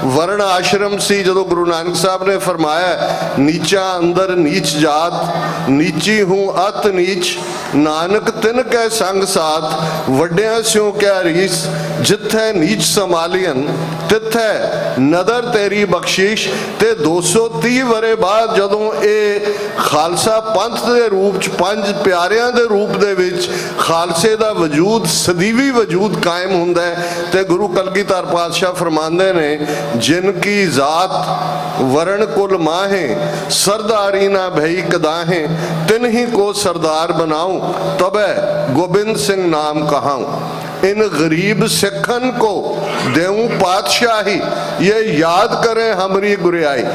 ਵਰਣ ਆਸ਼ਰਮ ਸੀ। ਜਦੋਂ ਗੁਰੂ ਨਾਨਕ ਸਾਹਿਬ ਨੇ ਫਰਮਾਇਆ ਨੀਚਾ ਅੰਦਰ ਨੀਚ ਜਾਤ, ਨੀਚੀ ਹੂੰ ਅਤ ਨੀਚ, ਨਾਨਕ ਤਿਨ ਕੈ ਸੰਗ ਸਾਥ, ਵੱਡਿਆਂ ਸਿਉ ਕਿਆ ਰੀਸ, ਜਿੱਥੈ ਨੀਚ ਸੰਭਾਲੀਨ ਤਿੱਥੈ ਨਦਰ ਤੇਰੀ ਬਖਸ਼ਿਸ਼। ਤੇ 230 ਵਰੇ ਬਾਅਦ ਜਦੋਂ ਇਹ ਖਾਲਸਾ ਪੰਥ ਦੇ ਰੂਪ 'ਚ, ਪੰਜ ਪਿਆਰਿਆਂ ਦੇ ਰੂਪ ਦੇ ਵਿੱਚ ਖਾਲਸੇ ਦਾ ਵਜੂਦ, ਸਦੀਵੀ ਵਜੂਦ ਕਾਇਮ ਹੁੰਦਾ ਹੈ, ਤੇ ਗੁਰੂ ਕਲਗੀਧਰ ਪਾਤਸ਼ਾਹ ਫਰਮਾਉਂਦੇ ਨੇ ਜਿਨ ਕੀ ਜ਼ਾਤ ਵਰਣ ਕੁਲ ਮਾਹੇ, ਸਰਦਾਰੀ ਨਾ ਭਈ ਕਦਾਹੇ, ਤਿਨ ही को सरदार बनाऊं, तबे गोबिंद सिंह नाम कहाऊं। इन गरीब सिखन को देऊं पातशाही, ये याद करें हमारी गुरियाई।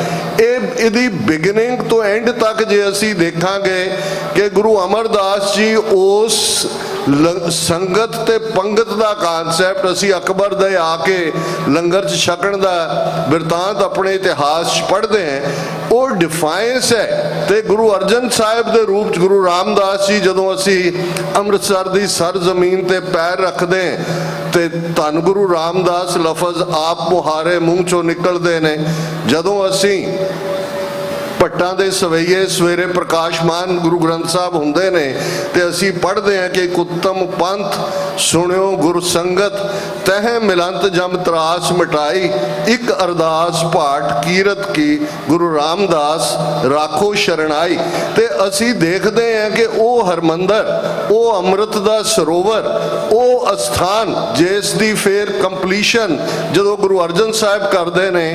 ਇਹਦੀ ਬਿਗਨਿੰਗ ਤੋਂ ਐਂਡ ਤੱਕ ਜੇ ਅਸੀਂ ਦੇਖਾਂਗੇ ਕਿ ਗੁਰੂ ਅਮਰਦਾਸ ਜੀ ਉਸ ਸੰਗਤ ਤੇ ਪੰਗਤ ਦਾ ਕਨਸੈਪਟ, ਅਸੀਂ ਅਕਬਰ ਦੇ ਆ ਕੇ ਲੰਗਰ 'ਚ ਛਕਣ ਦਾ ਬਿਰਤਾਂਤ ਆਪਣੇ ਇਤਿਹਾਸ 'ਚ ਪੜ੍ਹਦੇ ਹਾਂ, ਉਹ ਡਿਫਾਈਨਸ ਹੈ। ਤੇ ਗੁਰੂ ਅਰਜਨ ਸਾਹਿਬ ਦੇ ਰੂਪ 'ਚ ਗੁਰੂ ਰਾਮਦਾਸ ਜੀ ਜਦੋਂ ਅਸੀਂ ਅੰਮ੍ਰਿਤਸਰ ਦੀ ਸਰ ਜ਼ਮੀਨ ਤੇ ਪੈਰ ਰੱਖਦੇ ਤੇ ਧੰਨ ਗੁਰੂ ਰਾਮਦਾਸ ਲਫ਼ਜ਼ ਆਪ ਮੁਹਾਰੇ ਮੂੰਹ 'ਚੋਂ ਨਿਕਲਦੇ ਨੇ। ਜਦੋਂ ਅਸੀਂ ਭੱਟਾਂ ਦੇ ਸਵਈਏ ਸਵੇਰੇ ਪ੍ਰਕਾਸ਼ਮਾਨ ਗੁਰੂ ਗ੍ਰੰਥ ਸਾਹਿਬ ਹੁੰਦੇ ਨੇ ਤੇ ਅਸੀਂ ਪੜ੍ਹਦੇ ਹਾਂ ਕਿ ਇੱਕ ਉੱਤਮ ਪੰਥ ਸੁਣਿਓ ਗੁਰ ਸੰਗਤ, ਤਹਿ ਮਿਲੰਤ ਜਮ ਤਰਾਸ ਮਿਟਾਈ, ਇੱਕ ਅਰਦਾਸ ਪਾਠ ਕੀਰਤ ਕੀ, ਗੁਰੂ ਰਾਮਦਾਸ ਰਾਖੋ ਸ਼ਰਣਾਈ। ਤੇ ਅਸੀਂ ਦੇਖਦੇ ਹਾਂ ਕਿ ਉਹ ਹਰਮੰਦਰ ਉਹ ਅੰਮ੍ਰਿਤ ਦਾ ਸਰੋਵਰ, ਉਹ ਅਸਥਾਨ ਜਿਸ ਦੀ ਫੇਰ ਕੰਪਲੀਸ਼ਨ ਜਦੋਂ ਗੁਰੂ ਅਰਜਨ ਸਾਹਿਬ ਕਰਦੇ ਨੇ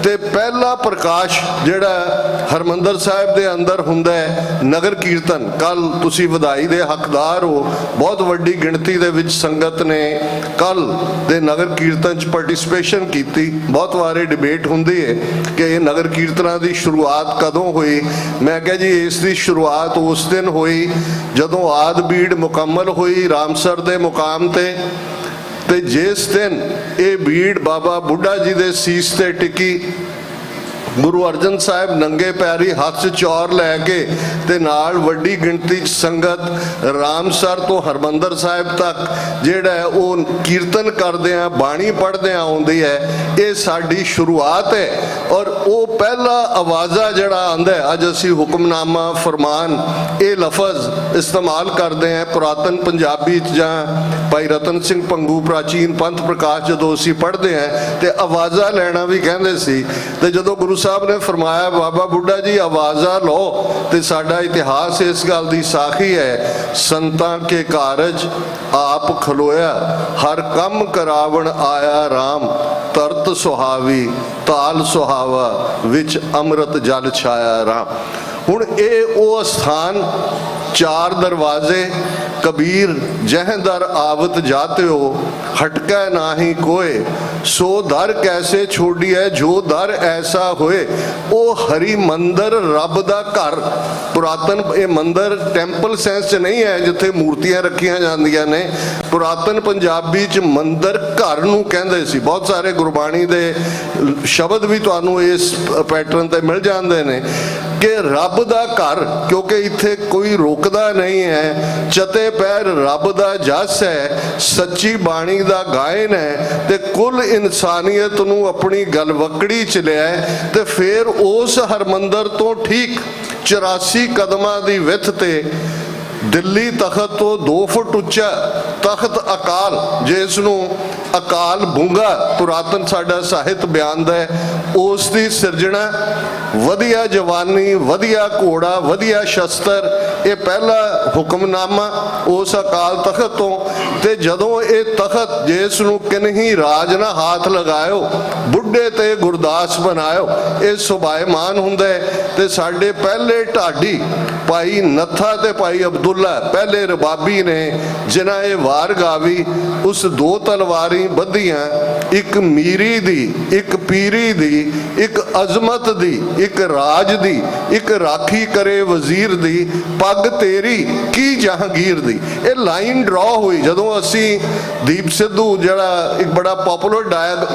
ਤੇ ਪਹਿਲਾ ਪ੍ਰਕਾਸ਼ ਜਿਹੜਾ ਹਰਮੰਦਰ ਸਾਹਿਬ ਦੇ ਅੰਦਰ ਹੁੰਦਾ ਹੈ ਨਗਰ ਕੀਰਤਨ। ਕੱਲ ਤੁਸੀਂ ਵਧਾਈ ਦੇ ਹੱਕਦਾਰ ਹੋ, ਬਹੁਤ ਵੱਡੀ ਗਿਣਤੀ ਦੇ ਵਿੱਚ ਸੰਗਤ ਨੇ ਕੱਲ ਦੇ ਨਗਰ ਕੀਰਤਨ 'ਚ ਪਾਰਟਿਸਿਪੇਸ਼ਨ ਕੀਤੀ। ਬਹੁਤ ਵਾਰੇ ਡਿਬੇਟ ਹੁੰਦੀ ਹੈ ਕਿ ਇਹ ਨਗਰ ਕੀਰਤਨਾਂ ਦੀ ਸ਼ੁਰੂਆਤ ਕਦੋਂ ਹੋਈ। ਮੈਂ ਕਿਹਾ ਜੀ ਇਸ ਦੀ ਸ਼ੁਰੂਆਤ ਉਸ ਦਿਨ ਹੋਈ ਜਦੋਂ ਆਦਿ ਬੀੜ ਮੁਕੰਮਲ ਹੋਈ ਰਾਮਸਰ ਦੇ ਮੁਕਾਮ ਤੇ ਜਿਸ ਦਿਨ ਇਹ ਬੀੜ ਬਾਬਾ ਬੁੱਢਾ ਜੀ ਦੇ ਸੀਸ ਤੇ ਟਿਕੀ, ਗੁਰੂ ਅਰਜਨ ਸਾਹਿਬ ਨੰਗੇ ਪੈਰੀ ਹੱਥ 'ਚ ਚੌਰ ਲੈ ਕੇ ਤੇ ਨਾਲ ਵੱਡੀ ਗਿਣਤੀ 'ਚ ਸੰਗਤ ਰਾਮਸਰ ਤੋਂ ਹਰਮੰਦਰ ਸਾਹਿਬ ਤੱਕ ਜਿਹੜਾ ਉਹ ਕੀਰਤਨ ਕਰਦੇ ਆ, ਬਾਣੀ ਪੜ੍ਹਦੇ ਆਉਂਦੀ ਹੈ। ਇਹ ਸਾਡੀ ਸ਼ੁਰੂਆਤ ਹੈ। ਔਰ ਉਹ ਪਹਿਲਾ ਆਵਾਜ਼ਾ ਜਿਹੜਾ ਆਉਂਦਾ, ਅੱਜ ਅਸੀਂ ਹੁਕਮਨਾਮਾ, ਫਰਮਾਨ ਇਹ ਲਫ਼ਜ਼ ਇਸਤੇਮਾਲ ਕਰਦੇ ਹਾਂ ਪੁਰਾਤਨ ਪੰਜਾਬੀ 'ਚ, ਜਾਂ ਭਾਈ ਰਤਨ ਸਿੰਘ ਭੰਗੂ ਪ੍ਰਾਚੀਨ ਪੰਥ ਪ੍ਰਕਾਸ਼ ਜਦੋਂ ਅਸੀਂ ਪੜ੍ਹਦੇ ਹਾਂ ਤੇ ਆਵਾਜ਼ਾ ਲੈਣਾ ਵੀ ਕਹਿੰਦੇ ਸੀ। ਤੇ ਜਦੋਂ ਗੁਰੂ ਸਾਹਿਬ ਨੇ ਫਰਮਾਇਆ ਬਾਬਾ ਬੁੱਢਾ ਜੀ ਆਵਾਜ਼ਾ ਲਓ, ਤੇ ਸਾਡਾ ਇਤਿਹਾਸ ਇਸ ਗੱਲ ਦੀ ਸਾਖੀ ਹੈ, ਸੰਤਾਂ ਕੇ ਕਾਰਜ ਆਪ ਖਲੋਇਆ, ਹਰ ਕੰਮ ਕਰਾਵਣ ਆਇਆ ਰਾਮ, ਤਰਤ ਸੁਹਾਵੀ ਤਾਲ ਸੁਹਾਵਾ, ਵਿੱਚ ਅੰਮ੍ਰਿਤ ਜਲ ਛਾਇਆ ਰਾਮ। ਹੁਣ ਇਹ ਉਹ ਸਥਾਨ, ਚਾਰ ਦਰਵਾਜ਼ੇ, ਕਬੀਰ ਜਹ ਦਰ ਆਵਤ ਜਾਤਿਓ, ਹਟਕੈ ਨਾਹੀ ਕੋਏ, ਸੋ ਦਰ ਕੈਸੇ ਛੋੜੀਐ ਜੋ ਦਰ ਐਸਾ ਹੋਏ। ਉਹ ਹਰੀ ਮੰਦਰ, ਰੱਬ ਦਾ ਘਰ। ਪੁਰਾਤਨ ਇਹ ਮੰਦਰ ਟੈਂਪਲ ਸੈਂਸ 'ਚ ਨਹੀਂ ਹੈ ਜਿੱਥੇ ਮੂਰਤੀਆਂ ਰੱਖੀਆਂ ਜਾਂਦੀਆਂ ਨੇ। ਪੁਰਾਤਨ ਪੰਜਾਬੀ 'ਚ ਮੰਦਰ ਘਰ ਨੂੰ ਕਹਿੰਦੇ ਸੀ। ਬਹੁਤ ਸਾਰੇ ਗੁਰਬਾਣੀ ਦੇ ਸ਼ਬਦ ਵੀ ਤੁਹਾਨੂੰ ਇਸ ਪੈਟਰਨ ਤੇ ਮਿਲ ਜਾਂਦੇ ਨੇ ਕਿ ਰੱਬ ਦਾ ਘਰ, ਕਿਉਂਕਿ ਇੱਥੇ ਕੋਈ ਰੋਕਦਾ ਨਹੀਂ ਹੈ। ਚਤੇ ਪੈਰ ਰੱਬ ਦਾ ਜਸ ਹੈ, ਸੱਚੀ ਬਾਣੀ ਦਾ ਗਾਇਨ ਹੈ, ਤੇ ਕੁੱਲ ਇਨਸਾਨੀਅਤ ਨੂੰ ਆਪਣੀ ਗਲਵਕੜੀ 'ਚ ਲਿਆ। ਤੇ ਫਿਰ ਉਸ ਹਰਮੰਦਰ ਤੋਂ ਠੀਕ 84 ਕਦਮਾਂ ਦੀ ਵਿੱਥ ਤੇ ਦਿੱਲੀ ਤਖਤ ਤੋਂ 2 ਫੁੱਟ ਉੱਚਾ ਤਖਤ ਅਕਾਲ, ਜਿਸ ਨੂੰ ਅਕਾਲ ਬੁੰਗਾ ਪੁਰਾਤਨ ਸਾਡਾ ਸਾਹਿਤ ਬਿਆਨਦਾ ਹੈ, ਉਸ ਦੀ ਸਿਰਜਣਾ, ਵਧੀਆ ਜਵਾਨੀ, ਵਧੀਆ ਘੋੜਾ, ਵਧੀਆ ਸ਼ਸਤਰ, ਇਹ ਪਹਿਲਾ ਹੁਕਮਨਾਮਾ ਉਸ ਅਕਾਲ ਤਖਤ ਤੋਂ। ਤੇ ਜਦੋਂ ਇਹ ਤਖਤ ਜਿਸ ਨੂੰ ਕਿਨਹੀ ਰਾਜ ਨਾ ਹਾਥ ਲਗਾਇਓ, ਬੁੱਢੇ ਤੇ ਗੁਰਦਾਸ ਬਣਾਇਓ, ਇਹ ਸੁਭਾਇਮਾਨ ਹੁੰਦਾ ਹੈ। ਤੇ ਸਾਡੇ ਪਹਿਲੇ ਢਾਡੀ ਭਾਈ ਨੱਥਾ ਤੇ ਭਾਈ ਅਬਦੁੱਲਾ, ਪਹਿਲੇ ਰਬਾਬੀ ਨੇ ਜਿਨ੍ਹਾਂ ਇਹ ਵਾਰ ਗਾਵੀ, ਉਸ 2 ਤਲਵਾਰੀ ਬੱਧੀਆਂ, ਇੱਕ ਮੀਰੀ ਦੀ, ਇੱਕ ਪੀਰੀ ਦੀ, ਇੱਕ ਅਜ਼ਮਤ ਦੀ, ਇੱਕ ਰਾਜ ਦੀ, ਇੱਕ ਰਾਖੀ ਕਰੇ ਵਜ਼ੀਰ ਦੀ, ਪੱਗ ਤੇਰੀ ਕੀ ਜਹਾਂਗੀਰ ਦੀ। ਇਹ ਲਾਈਨ ਡਰਾ ਹੋਈ ਜਦੋਂ ਅਸੀਂ ਦੀਪ ਸਿੱਧੂ, ਜਿਹੜਾ ਇੱਕ ਬੜਾ ਪਪੂਲਰ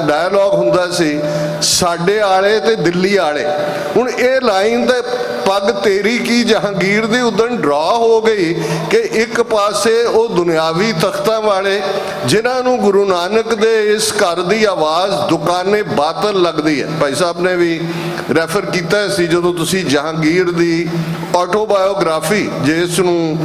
ਡਾਇਲੌਗ ਹੁੰਦਾ ਸੀ, ਸਾਡੇ ਆਲੇ ਤੇ ਦਿੱਲੀ ਆਲੇ। ਹੁਣ ਇਹ ਲਾਈਨ ਤੇ ਪੱਗ ਤੇਰੀ ਕੀ ਜਹਾਂਗੀਰ ਦੀ ਉਦਣ ਡਰਾ ਹੋ ਗਈ ਕਿ ਇੱਕ ਪਾਸੇ ਉਹ ਦੁਨਿਆਵੀ ਤਖਤਾਂ ਵਾਲੇ ਜਿਨ੍ਹਾਂ ਨੂੰ ਗੁਰੂ ਨਾਨਕ ਦੇ ਇਸ ਘਰ ਦੀ ਆਵਾਜ਼ ਦੁਕਾਨੇ ਬਾਤਲ ਲੱਗਦੀ ਹੈ। ਭਾਈ ਸਾਹਿਬ ਨੇ ਵੀ ਰੈਫਰ ਕੀਤਾ ਸੀ ਜਦੋਂ ਤੁਸੀਂ ਜਹਾਂਗੀਰ ਦੀ ਆਟੋਬਾਇਓਗ੍ਰਾਫੀ, ਜਿਸ ਨੂੰ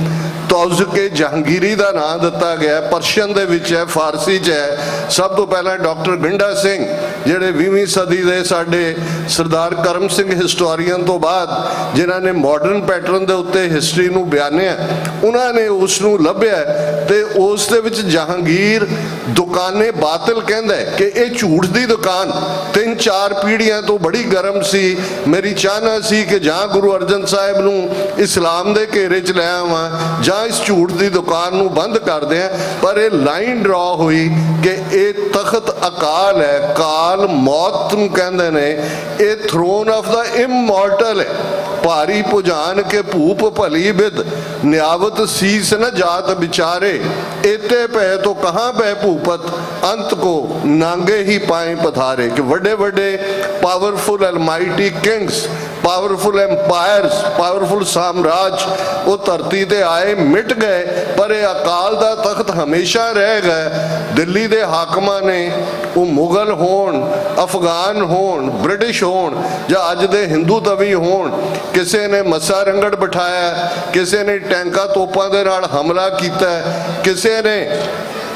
ਤੌਜ਼ਕੇ ਜਹਾਂਗੀਰੀ ਦਾ ਨਾਂ ਦਿੱਤਾ ਗਿਆ, ਪਰਸ਼ੀਅਨ ਦੇ ਵਿੱਚ ਹੈ, ਫਾਰਸੀ 'ਚ ਹੈ। ਸਭ ਤੋਂ ਪਹਿਲਾਂ ਡਾਕਟਰ ਗੰਡਾ ਸਿੰਘ, ਜਿਹੜੇ 20ਵੀਂ ਸਦੀ ਦੇ ਸਾਡੇ ਸਰਦਾਰ ਕਰਮ ਸਿੰਘ ਹਿਸਟੋਰੀਅਨ ਤੋਂ ਬਾਅਦ ਜਿਨ੍ਹਾਂ ਨੇ ਮਾਡਰਨ ਪੈਟਰਨ ਦੇ ਉੱਤੇ ਹਿਸਟਰੀ ਨੂੰ ਬਿਆਨਿਆ, ਉਹਨਾਂ ਨੇ ਉਸ ਨੂੰ ਲੱਭਿਆ ਤੇ ਉਸ ਦੇ ਵਿੱਚ ਜਹਾਂਗੀਰ ਦੁਕਾਨੇ ਬਾਤਲ ਕਹਿੰਦਾ ਕਿ ਇਹ ਝੂਠ ਦੀ ਦੁਕਾਨ 3-4 ਪੀੜ੍ਹੀਆਂ ਤੋਂ ਬੜੀ ਗਰਮ ਸੀ। ਮੇਰੀ ਚਾਹਨਾ ਸੀ ਕਿ ਜਾਂ ਗੁਰੂ ਅਰਜਨ ਸਾਹਿਬ ਨੂੰ ਇਸਲਾਮ ਦੇ ਘੇਰੇ 'ਚ ਲੈ ਆਵਾਂ ਜਾਂ ਇਸ ਝੂਠ ਦੀ ਦੁਕਾਨ ਨੂੰ ਬੰਦ ਕਰਦੇ ਆ। ਪਰ ਇਹ ਲਾਈਨ ਡਰਾ ਹੋਈ ਕਿ ਇਹ ਤਖਤ ਅਕਾਲ ਹੈ, ਕਾਲ ਮੌਤ ਨੂੰ ਕਹਿੰਦੇ ਨੇ, ਇਹ ਥਰੋਨ ਆਫ ਦਾ ਇਮੋਰਟਲ ਹੈ। ਭਾਰੀ ਭੁਜਾਨ ਕੇ ਭੂਪ ਭਲੀ ਬਿਦ, ਨਿਆਵਤ ਸੀਸ न जात बिचारे, एते पै तो कहाँ पै भूपत, अंत को नांगे ही पाए पधारे। कि बड़े बड़े powerful almighty kings, powerful empires, powerful साम्राज्य वो धरती ते आए, मिट गए, पर ये अकाल दा तख्त हमेशा रह गए। दिल्ली दे हाकमां ने वो मुगल होण, अफगान होण, ब्रिटिश होण, ਜਾਂ ਅੱਜ ਦੇ ਹਿੰਦੂ ਤਵੀ ਹੋਣ, ਕਿਸੇ ਨੇ ਮੱਸਾ ਰੰਗੜ ਬਿਠਾਇਆ, ਕਿਸੇ ਨੇ ਟੈਂਕਾਂ ਤੋਪਾਂ ਦੇ ਨਾਲ ਹਮਲਾ ਕੀਤਾ, ਕਿਸੇ ਨੇ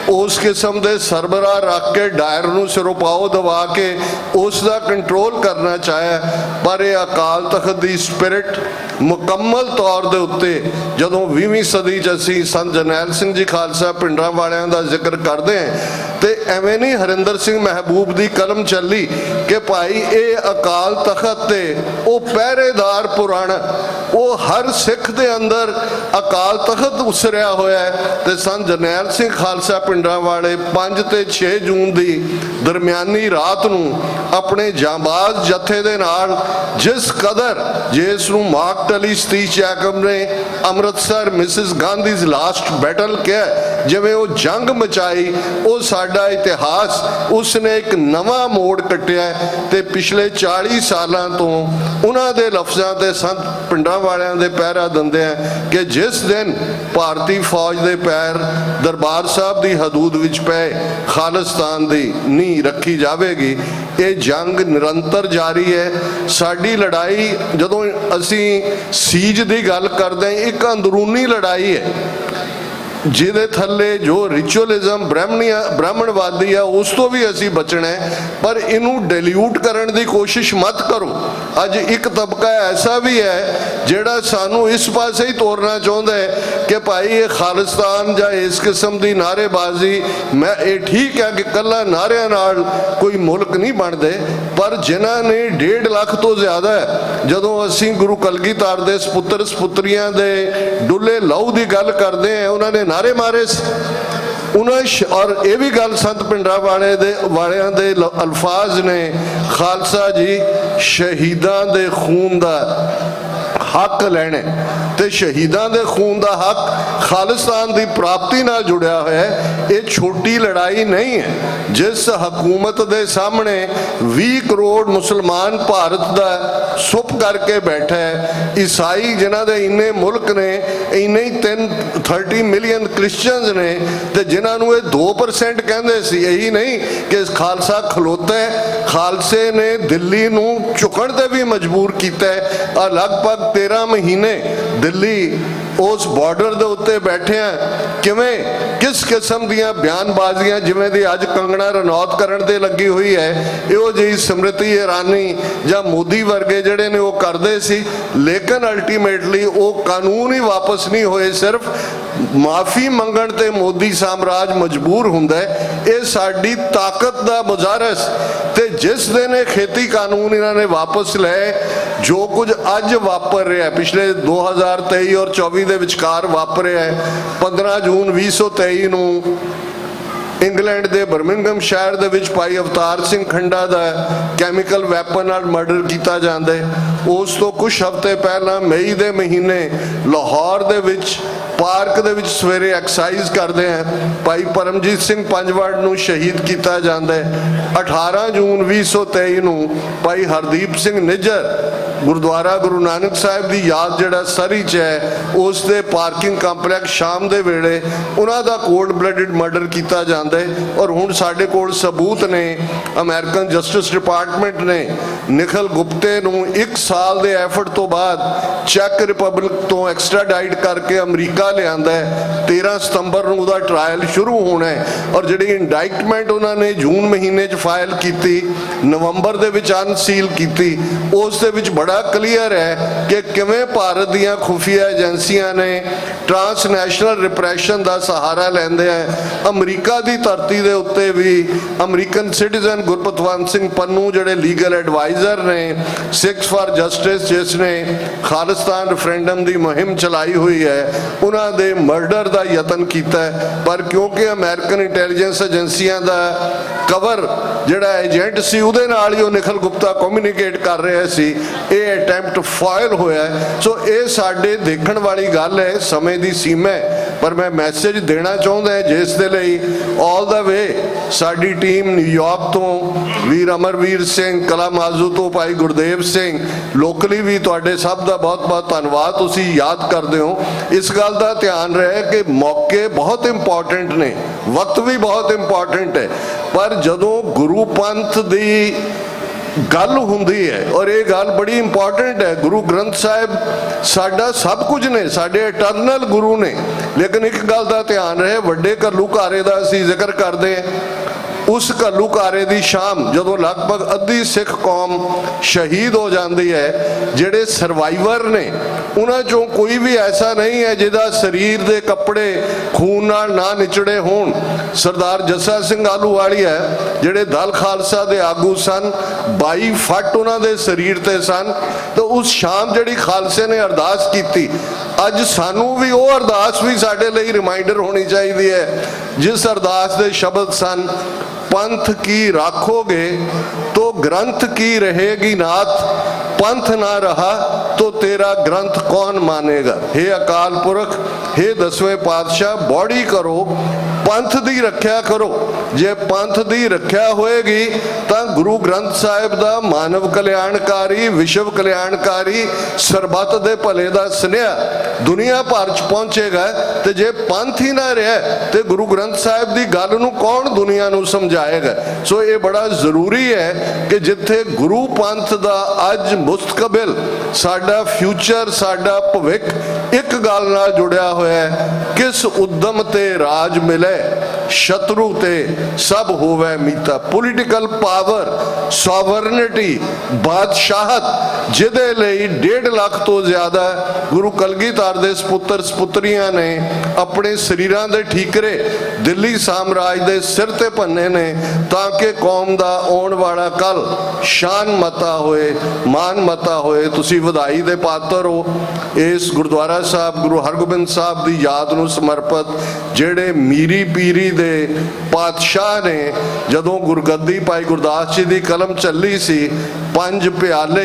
ਉਸ ਕਿਸਮ ਦੇ ਸਰਬਰਾਹ ਰੱਖ ਕੇ ਡਾਇਰ ਨੂੰ ਸਿਰੋਪਾਓ ਦਵਾ ਕੇ ਉਸ ਦਾ ਕੰਟਰੋਲ ਕਰਨਾ ਚਾਹਿਆ। ਪਰ ਇਹ ਅਕਾਲ ਤਖਤ ਦੀ ਸਪਿਰਿਟ ਮੁਕੰਮਲ ਤੌਰ ਦੇ ਉੱਤੇ ਜਦੋਂ 20ਵੀਂ ਸਦੀ 'ਚ ਅਸੀਂ ਸੰਤ ਜਰਨੈਲ ਸਿੰਘ ਜੀ ਖਾਲਸਾ ਪਿੰਡਰਾਂ ਵਾਲਿਆਂ ਦਾ ਜ਼ਿਕਰ ਕਰਦੇ ਹਾਂ ਤੇ ਐਵੇਂ ਨਹੀਂ ਹਰਿੰਦਰ ਸਿੰਘ ਮਹਿਬੂਬ ਦੀ ਕਲਮ ਚੱਲੀ ਕਿ ਭਾਈ ਇਹ ਅਕਾਲ ਤਖਤ ਤੇ ਉਹ ਪਹਿਰੇਦਾਰ ਪੁਰਾਣਾ, ਉਹ ਹਰ ਸਿੱਖ ਦੇ ਅੰਦਰ ਅਕਾਲ ਤਖਤ ਉਸਰਿਆ ਹੋਇਆ ਹੈ। ਤੇ ਸੰਤ ਜਰਨੈਲ ਸਿੰਘ ਖਾਲਸਾ ਪਿੰਡਰਾਂ ਵਾਲੇ 5 ਤੇ 6 ਜੂਨ ਦੀ ਦਰਮਿਆਨੀ ਰਾਤ ਨੂੰ ਆਪਣੇ ਜਾਂਬਾਜ਼ ਜਥੇ ਦੇ ਨਾਲ ਜਿਸ ਕਦਰ ਜਿਸ ਨੂੰ ਮਾਰਕ ਟਲੀ ਸਤੀਸ਼ ਜੈਕਬ ਨੇ ਅੰਮ੍ਰਿਤਸਰ ਮਿਸਿਸ ਗਾਂਧੀਜ਼ ਲਾਸਟ ਬੈਟਲ ਕਿਹਾ, ਜਿਵੇਂ ਉਹ ਜੰਗ ਮਚਾਈ, ਉਹ ਸਾਡਾ ਇਤਿਹਾਸ ਉਸਨੇ ਇੱਕ ਨਵਾਂ ਮੋੜ ਕੱਟਿਆ। ਤੇ ਪਿਛਲੇ 40 ਸਾਲਾਂ ਤੋਂ ਉਹਨਾਂ ਦੇ ਲਫ਼ਜ਼ਾਂ ਤੇ ਸੰਤ ਪਿੰਡਾਂ ਵਾਲਿਆਂ ਦੇ ਪਹਿਰਾ ਦਿੰਦੇ ਆ ਕਿ ਜਿਸ ਦਿਨ ਭਾਰਤੀ ਫੌਜ ਦੇ ਪੈਰ ਦਰਬਾਰ ਸਾਹਿਬ ਦੀ ਹਦੂਦ ਵਿੱਚ ਪਏ ਖਾਲਿਸਤਾਨ ਦੀ ਨੀਂਹ ਰੱਖੀ ਜਾਵੇਗੀ। ਇਹ ਜੰਗ ਨਿਰੰਤਰ ਜਾਰੀ ਹੈ। ਸਾਡੀ ਲੜਾਈ, ਜਦੋਂ ਅਸੀਂ ਸੀਜ ਦੀ ਗੱਲ ਕਰਦੇ ਹਾਂ, ਇੱਕ ਅੰਦਰੂਨੀ ਲੜਾਈ ਹੈ ਜਿਹਦੇ ਥੱਲੇ ਜੋ ਰਿਚੁਅਲਿਜ਼ਮ ਬ੍ਰਾਹਮਣਵਾਦੀ ਆ ਉਸ ਤੋਂ ਵੀ ਅਸੀਂ ਬਚਣਾ ਹੈ। ਪਰ ਇਹਨੂੰ ਡਿਲੂਟ ਕਰਨ ਦੀ ਕੋਸ਼ਿਸ਼ ਮਤ ਕਰੋ। ਅੱਜ ਇੱਕ ਤਬਕਾ ਐਸਾ ਵੀ ਹੈ ਜਿਹੜਾ ਸਾਨੂੰ ਇਸ ਪਾਸੇ ਹੀ ਤੋਰਨਾ ਚਾਹੁੰਦਾ ਹੈ ਕਿ ਭਾਈ ਇਹ ਖਾਲਿਸਤਾਨ ਜਾਂ ਇਸ ਕਿਸਮ ਦੀ ਨਾਅਰੇਬਾਜ਼ੀ, ਮੈਂ ਇਹ ਠੀਕ ਹੈ ਕਿ ਇਕੱਲਾ ਨਾਅਰਿਆਂ ਨਾਲ ਕੋਈ ਮੁਲਕ ਨਹੀਂ ਬਣਦੇ, ਪਰ ਜਿਨ੍ਹਾਂ ਨੇ 1.5 ਲੱਖ ਤੋਂ ਜ਼ਿਆਦਾ, ਜਦੋਂ ਅਸੀਂ ਗੁਰੂ ਕਲਗੀਧਰ ਦੇ ਸਪੁੱਤਰ ਸਪੁੱਤਰੀਆਂ ਦੇ ਡੁੱਲੇ ਲਹੂ ਦੀ ਗੱਲ ਕਰਦੇ ਹਾਂ, ਉਹਨਾਂ ਨੇ ਨਾਰੇ ਮਾਰੇ ਸੀ ਉਹਨਾਂ। ਔਰ ਇਹ ਵੀ ਗੱਲ ਸੰਤ ਪਿੰਡਰਾਂ ਵਾਲਿਆਂ ਦੇ ਅਲਫਾਜ਼ ਨੇ, ਖਾਲਸਾ ਜੀ ਸ਼ਹੀਦਾਂ ਦੇ ਖੂਨ ਦਾ ਹੱਕ ਲੈਣੇ ਤੇ ਸ਼ਹੀਦਾਂ ਦੇ ਖੂਨ ਦਾ ਹੱਕ ਖਾਲਿਸਤਾਨ ਦੀ ਪ੍ਰਾਪਤੀ ਨਾਲ ਜੁੜਿਆ ਹੋਇਆ ਹੈ। ਇਹ ਛੋਟੀ ਲੜਾਈ ਨਹੀਂ ਹੈ। ਜਿਸ ਹਕੂਮਤ ਦੇ ਸਾਹਮਣੇ 20 ਕਰੋੜ ਮੁਸਲਮਾਨ ਭਾਰਤ ਦਾ ਸੁੱਪ ਕਰਕੇ ਬੈਠਾ ਹੈ, ਈਸਾਈ ਜਿਨ੍ਹਾਂ ਦੇ ਇੰਨੇ ਮੁਲਕ ਨੇ, ਇੰਨੇ ਹੀ 30 ਮਿਲੀਅਨ ਕ੍ਰਿਸਚੀਅਨਸ ਨੇ, ਤੇ ਜਿਨ੍ਹਾਂ ਨੂੰ ਇਹ 2% ਕਹਿੰਦੇ ਸੀ। ਇਹੀ ਨਹੀਂ ਕਿ ਖਾਲਸਾ ਖਲੋਤਾ ਹੈ, ਖਾਲਸੇ ਨੇ ਦਿੱਲੀ ਨੂੰ ਝੁਕਣ ਤੇ ਵੀ ਮਜਬੂਰ ਕੀਤਾ ਹੈ। ਲਗਭਗ 13 ਮਹੀਨੇ ਦਿੱਲੀ ਉਸ ਬਾਰਡਰ ਦੇ ਉੱਤੇ ਬੈਠਿਆ, ਕਿਵੇਂ ਕਿਸ ਕਿਸਮ ਦੀਆਂ ਬਿਆਨਬਾਜ਼ੀਆਂ, ਜਿਵੇਂ ਦੀ ਅੱਜ ਕੰਗਣਾ ਰਣੌਤ ਕਰਨ ਤੇ ਲੱਗੀ ਹੋਈ ਹੈ, ਇਹੋ ਜਿਹੀ ਸਮ੍ਰਿਤੀ ਇਰਾਨੀ ਜਾਂ ਮੋਦੀ ਵਰਗੇ ਜਿਹੜੇ ਨੇ ਉਹ ਕਰਦੇ ਸੀ। ਲੇਕਿਨ ਅਲਟੀਮੇਟਲੀ ਉਹ ਕਾਨੂੰਨ ਹੀ ਵਾਪਸ ਨਹੀਂ ਹੋਏ। ਸਿਰਫ ਮਾਫੀ ਮੰਗਣ ਤੇ ਮੋਦੀ ਸਾਮਰਾਜ ਮਜਬੂਰ ਹੁੰਦਾ ਹੈ। ਇਹ ਸਾਡੀ ਤਾਕਤ ਦਾ ਮੁਜ਼ਾਹਰਾ। ਤੇ ਜਿਸ ਦਿਨ ਇਹ ਖੇਤੀ ਕਾਨੂੰਨ ਇਹਨਾਂ ਨੇ ਵਾਪਸ ਲਏ, ਜੋ ਕੁਝ ਅੱਜ ਵਾਪਰ ਰਿਹਾ, ਪਿਛਲੇ 2023 ਔਰ 24 ਦੇ ਵਿਚਕਾਰ ਵਾਪਰਿਆ ਹੈ। 15 ਜੂਨ 2023 ਨੂੰ ਇੰਗਲੈਂਡ ਦੇ ਬਰਮਿੰਘਮ ਸ਼ਹਿਰ ਦੇ ਵਿੱਚ ਭਾਈ ਅਵਤਾਰ ਸਿੰਘ ਖੰਡਾ ਦਾ ਕੈਮੀਕਲ ਵੈਪਨ ਨਾਲ ਮਰਡਰ ਕੀਤਾ ਜਾਂਦਾ ਹੈ। ਉਸ ਤੋਂ ਕੁਝ ਹਫ਼ਤੇ ਪਹਿਲਾਂ ਮਈ ਦੇ ਮਹੀਨੇ ਲਾਹੌਰ ਦੇ ਵਿੱਚ ਪਾਰਕ ਦੇ ਵਿੱਚ ਸਵੇਰੇ ਐਕਸਰਸਾਈਜ਼ ਕਰਦੇ ਆ, ਭਾਈ ਪਰਮਜੀਤ ਸਿੰਘ ਪੰਜਵੜ ਨੂੰ ਸ਼ਹੀਦ ਕੀਤਾ ਜਾਂਦਾ ਹੈ। 18 ਜੂਨ 2023 ਨੂੰ ਭਾਈ ਹਰਦੀਪ ਸਿੰਘ ਨਿੱਜਰ ਗੁਰਦੁਆਰਾ ਗੁਰੂ ਨਾਨਕ ਸਾਹਿਬ ਦੀ ਯਾਦ ਜਿਹੜਾ ਸਰੀ 'ਚ ਹੈ, ਉਸ ਦੇ ਪਾਰਕਿੰਗ ਕੰਪਲੈਕਸ ਸ਼ਾਮ ਦੇ ਵੇਲੇ ਉਹਨਾਂ ਦਾ ਕੋਲਡ ਬਲੱਡਡ ਮਰਡਰ ਕੀਤਾ ਜਾਂਦਾ ਹੈ। ਔਰ ਹੁਣ ਸਾਡੇ ਕੋਲ ਸਬੂਤ ਨੇ, ਅਮਰੀਕਨ ਜਸਟਿਸ ਡਿਪਾਰਟਮੈਂਟ ਨੇ ਨਿਖਲ ਗੁਪਤੇ ਨੂੰ 1 ਸਾਲ ਦੇ ਐਫਰਟ ਤੋਂ ਬਾਅਦ ਚੈਕ ਰਿਪਬਲਿਕ ਤੋਂ ਐਕਸਟ੍ਰਾਡਾਈਟ ਕਰਕੇ ਅਮਰੀਕਾ ਲਿਆਂਦਾ ਹੈ। 13 ਸਤੰਬਰ ਨੂੰ ਉਹਦਾ ਟ੍ਰਾਇਲ ਸ਼ੁਰੂ ਹੋਣਾ ਹੈ। ਔਰ ਜਿਹੜੀ ਇੰਡਾਈਟਮੈਂਟ ਉਹਨਾਂ ਨੇ ਜੂਨ ਮਹੀਨੇ 'ਚ ਫਾਈਲ ਕੀਤੀ, ਨਵੰਬਰ ਦੇ ਵਿੱਚ ਅਨਸੀਲ ਕੀਤੀ, ਉਸ ਦੇ ਵਿੱਚ ਬੜਾ ਕਲੀਅਰ ਹੈ ਕਿ ਕਿਵੇਂ ਭਾਰਤ ਦੀਆਂ ਖੁਫੀਆ ਏਜੰਸੀਆਂ ਨੇ ਟ੍ਰਾਂਸਨੈਸ਼ਨਲ ਰਿਪਰੈਸ਼ਨ ਦਾ ਸਹਾਰਾ ਲੈਂਦੇ ਆ। ਅਮਰੀਕਾ ਦੀ ਧਰਤੀ ਦੇ ਉੱਤੇ ਵੀ ਅਮਰੀਕਨ ਸਿਟੀਜ਼ਨ ਗੁਰਪਤਵੰਤ ਸਿੰਘ ਪੰਨੂ ਜਿਹੜੇ ਲੀਗਲ ਐਡਵਾਈਜ਼ਰ ਨੇ, ਸਿੱਖਸ ਫਾਰ ਜਸਟਿਸ ਜਿਸ ਨੇ ਖਾਲਿਸਤਾਨ ਰੈਫਰੈਂਡਮ ਦੀ ਮੁਹਿੰਮ ਚਲਾਈ ਹੋਈ ਹੈ, ਉਹਨਾਂ ਦੇ ਮਰਡਰ ਦਾ ਯਤਨ ਕੀਤਾ। ਪਰ ਕਿਉਂਕਿ ਅਮਰੀਕਨ ਇੰਟੈਲੀਜੈਂਸ ਏਜੰਸੀਆਂ ਦਾ ਕਵਰ ਜਿਹੜਾ ਏਜੰਟ ਸੀ, ਉਹਦੇ ਨਾਲ ਹੀ ਉਹ ਨਿਖਲ ਗੁਪਤਾ ਕਮਿਊਨੀਕੇਟ ਕਰ ਰਿਹਾ ਸੀ, ਇਹ ਅਟੈਂਪਟ ਫਾਇਲ ਹੋਇਆ। ਸੋ ਇਹ ਸਾਡੇ ਦੇਖਣ ਵਾਲੀ ਗੱਲ ਹੈ, ਸਮੇਂ ਦੀ ਸੀਮਾ ਹੈ। ਪਰ ਮੈਂ ਮੈਸੇਜ ਦੇਣਾ ਚਾਹੁੰਦਾ ਜਿਸ ਦੇ ਲਈ ਆਲ ਦਾ ਵੇ ਸਾਡੀ ਟੀਮ ਨਿਊਯਾਰਕ ਤੋਂ ਵੀਰ ਅਮਰਵੀਰ ਸਿੰਘ, ਕਲਾ ਮਾਜ਼ੂ ਤੋਂ ਭਾਈ ਗੁਰਦੇਵ ਸਿੰਘ, ਲੋਕਲੀ ਵੀ ਤੁਹਾਡੇ ਸਭ ਦਾ ਬਹੁਤ ਬਹੁਤ ਧੰਨਵਾਦ। ਤੁਸੀਂ ਯਾਦ ਕਰਦੇ ਹੋ। ਇਸ ਗੱਲ ਦਾ ਧਿਆਨ ਰਹੇ ਕਿ ਮੌਕੇ ਬਹੁਤ ਇੰਪੋਰਟੈਂਟ ਨੇ, ਵਕਤ ਵੀ ਬਹੁਤ ਇੰਪੋਰਟੈਂਟ ਹੈ, ਪਰ ਜਦੋਂ ਗੁਰੂ ਪੰਥ ਦੀ ਗੱਲ ਹੁੰਦੀ ਹੈ, ਔਰ ਇਹ ਗੱਲ ਬੜੀ ਇੰਪੋਰਟੈਂਟ ਹੈ, ਗੁਰੂ ਗ੍ਰੰਥ ਸਾਹਿਬ ਸਾਡਾ ਸਭ ਕੁਝ ਨੇ, ਸਾਡੇ ਇਟਰਨਲ ਗੁਰੂ ਨੇ। ਲੇਕਿਨ ਇੱਕ ਗੱਲ ਦਾ ਧਿਆਨ ਰਹੇ, ਵੱਡੇ ਘੱਲੂਘਾਰੇ ਦਾ ਅਸੀਂ ਜ਼ਿਕਰ ਕਰਦੇ ਹਾਂ, ਉਸ ਘੱਲੂਘਾਰੇ ਦੀ ਸ਼ਾਮ ਜਦੋਂ ਲਗਭਗ ਅੱਧੀ ਸਿੱਖ ਕੌਮ ਸ਼ਹੀਦ ਹੋ ਜਾਂਦੀ ਹੈ, ਜਿਹੜੇ ਸਰਵਾਈਵਰ ਨੇ ਉਹਨਾਂ ਚੋਂ ਕੋਈ ਵੀ ਐਸਾ ਨਹੀਂ ਹੈ ਜਿਹਦਾ ਸਰੀਰ ਦੇ ਕੱਪੜੇ ਖੂਨ ਨਾਲ ਨਾ ਨਿਚੜੇ ਹੋਣ। ਸਰਦਾਰ ਜੱਸਾ ਸਿੰਘ ਆਹਲੂਵਾਲੀਆ ਜਿਹੜੇ ਦਲ ਖਾਲਸਾ ਦੇ ਆਗੂ ਸਨ, 22 ਫੱਟ ਉਹਨਾਂ ਦੇ ਸਰੀਰ ਤੇ ਸਨ। ਤਾਂ ਉਸ ਸ਼ਾਮ ਜਿਹੜੀ ਖਾਲਸੇ ਨੇ ਅਰਦਾਸ ਕੀਤੀ, ਅੱਜ ਸਾਨੂੰ ਵੀ ਉਹ ਅਰਦਾਸ ਵੀ ਸਾਡੇ ਲਈ ਰਿਮਾਈਂਡਰ ਹੋਣੀ ਚਾਹੀਦੀ ਹੈ, ਜਿਸ ਅਰਦਾਸ ਦੇ ਸ਼ਬਦ ਸਨ, पंथ की राखोगे तो ग्रंथ की रहेगी नाथ, पंथ ना रहा तो तेरा ग्रंथ कौन मानेगा। हे अकाल पुरख, हे 10वें पातशाह, बॉडी करो, पंथ दी रखिया करो। जे पंथ दी रखिया होएगी तो गुरु ग्रंथ साहिब दा मानव कल्याणकारी, विश्व कल्याणकारी, सरबत दे भले दा स्नेहा दुनिया भर च पहुंचेगा। ते जे पंथ ही ना रहा तो गुरु ग्रंथ साहिब दी गल नूं कौन दुनिया नूं समझाएगा। सो ये बड़ा जरूरी है कि जिथे गुरु पंथ दा अज मुस्तकबिल साडा फ्यूचर, साडा भविख एक गल नाल जुड़िया होया है, किस उद्यम ते राज मिले, शत्रु ते सब होवे मीता। पोलिटिकल पावर, सॉवरनिटी, बादशाहत जिहदे लई 1.5 लाख तो ज्यादा गुरु कलगीधर दे सपुत्र सपुत्रियां ने अपने शरीरां दे ठीकरे दिल्ली साम्राज दे सिर ते भन्ने ने, ताकि कौम दा आउण वाला कल शान मता होए, मान मता होए। तुसीं वधाई दे पात्र हो। इस गुरुद्वारा साहब गुरु हरगोबिंद साहब दी याद नूं समर्पित ਜਿਹੜੇ ਮੀਰੀ ਪੀਰੀ ਦੇ ਪਾਤਸ਼ਾਹ ਨੇ, ਜਦੋਂ ਗੁਰਗੱਦੀ ਭਾਈ ਗੁਰਦਾਸ ਜੀ ਦੀ ਕਲਮ ਚੱਲੀ ਸੀ, 5 ਪਿਆਲੇ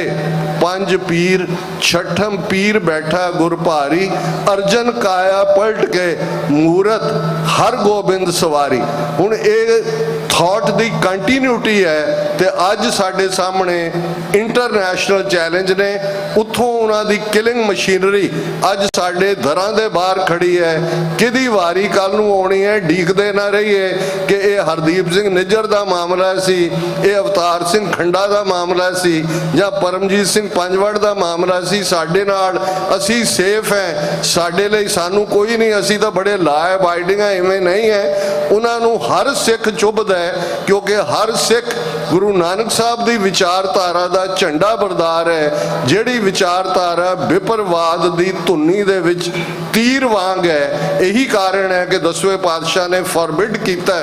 5 ਪੀਰ, 6ਠਮ ਪੀਰ ਬੈਠਾ ਗੁਰ ਭਾਰੀ, ਅਰਜਨ ਕਾਇਆ ਪਲਟ ਕੇ ਮੂਰਤ ਹਰ ਗੋਬਿੰਦ ਸਵਾਰੀ। ਹੁਣ ਇਹ ਥਾਟ ਦੀ ਕੰਟੀਨਿਊਟੀ ਹੈ ਤੇ ਅੱਜ ਸਾਡੇ ਸਾਹਮਣੇ ਇੰਟਰਨੈਸ਼ਨਲ ਚੈਲੰਜ ਨੇ। ਉੱਥੋਂ ਉਹਨਾਂ ਦੀ ਕਿਲਿੰਗ ਮਸ਼ੀਨਰੀ ਅੱਜ ਸਾਡੇ ਦਰਾਂ ਦੇ ਬਾਹਰ ਖੜੀ ਹੈ। ਕਿਹਦੀ ਵਾਰੀ ਕੱਲ ਨੂੰ ਆਉਣੀ ਹੈ, ਡੀਕਦੇ ਨਾ ਰਹੀਏ ਕਿ ਇਹ ਹਰਦੀਪ ਸਿੰਘ ਨਿੱਜਰ ਦਾ ਮਾਮਲਾ ਸੀ, ਇਹ ਅਵਤਾਰ ਸਿੰਘ ਖੰਡਾ ਦਾ ਮਾਮਲਾ ਸੀ, ਜਾਂ ਪਰਮਜੀਤ ਸਿੰਘ ਪੰਜਵੜ ਦਾ ਮਾਮਲਾ ਸੀ। ਸਾਡੇ ਨਾਲ ਅਸੀਂ ਸੇਫ ਹੈ, ਸਾਡੇ ਲਈ ਸਾਨੂੰ ਕੋਈ ਨਹੀਂ, ਅਸੀਂ ਤਾਂ ਬੜੇ ਲਾ ਅਬਾਈਡਿੰਗ ਆ, ਇਵੇਂ ਨਹੀਂ ਹੈ। ਉਹਨਾਂ ਨੂੰ ਹਰ ਸਿੱਖ ਚੁੱਭਦਾ ਹੈ, ਕਿਉਂਕਿ ਹਰ ਸਿੱਖ ਗੁਰੂ ਨਾਨਕ ਸਾਹਿਬ ਦੀ ਵਿਚਾਰਧਾਰਾ ਦਾ ਝੰਡਾ ਬਰਦਾਰ ਹੈ, ਜਿਹੜੀ ਵਿਚਾਰਧਾਰਾ ਵਿਪਰਵਾਦ ਦੀ ਧੁਨੀ ਦੇ ਵਿੱਚ ਤੀਰ ਵਾਂਗ ਹੈ। ਇਹੀ ਕਾਰਨ ਹੈ ਕਿ 10ਵੇਂ ਪਾਤਸ਼ਾਹ ਨੇ ਫੋਰਬਿਡ ਕੀਤਾ,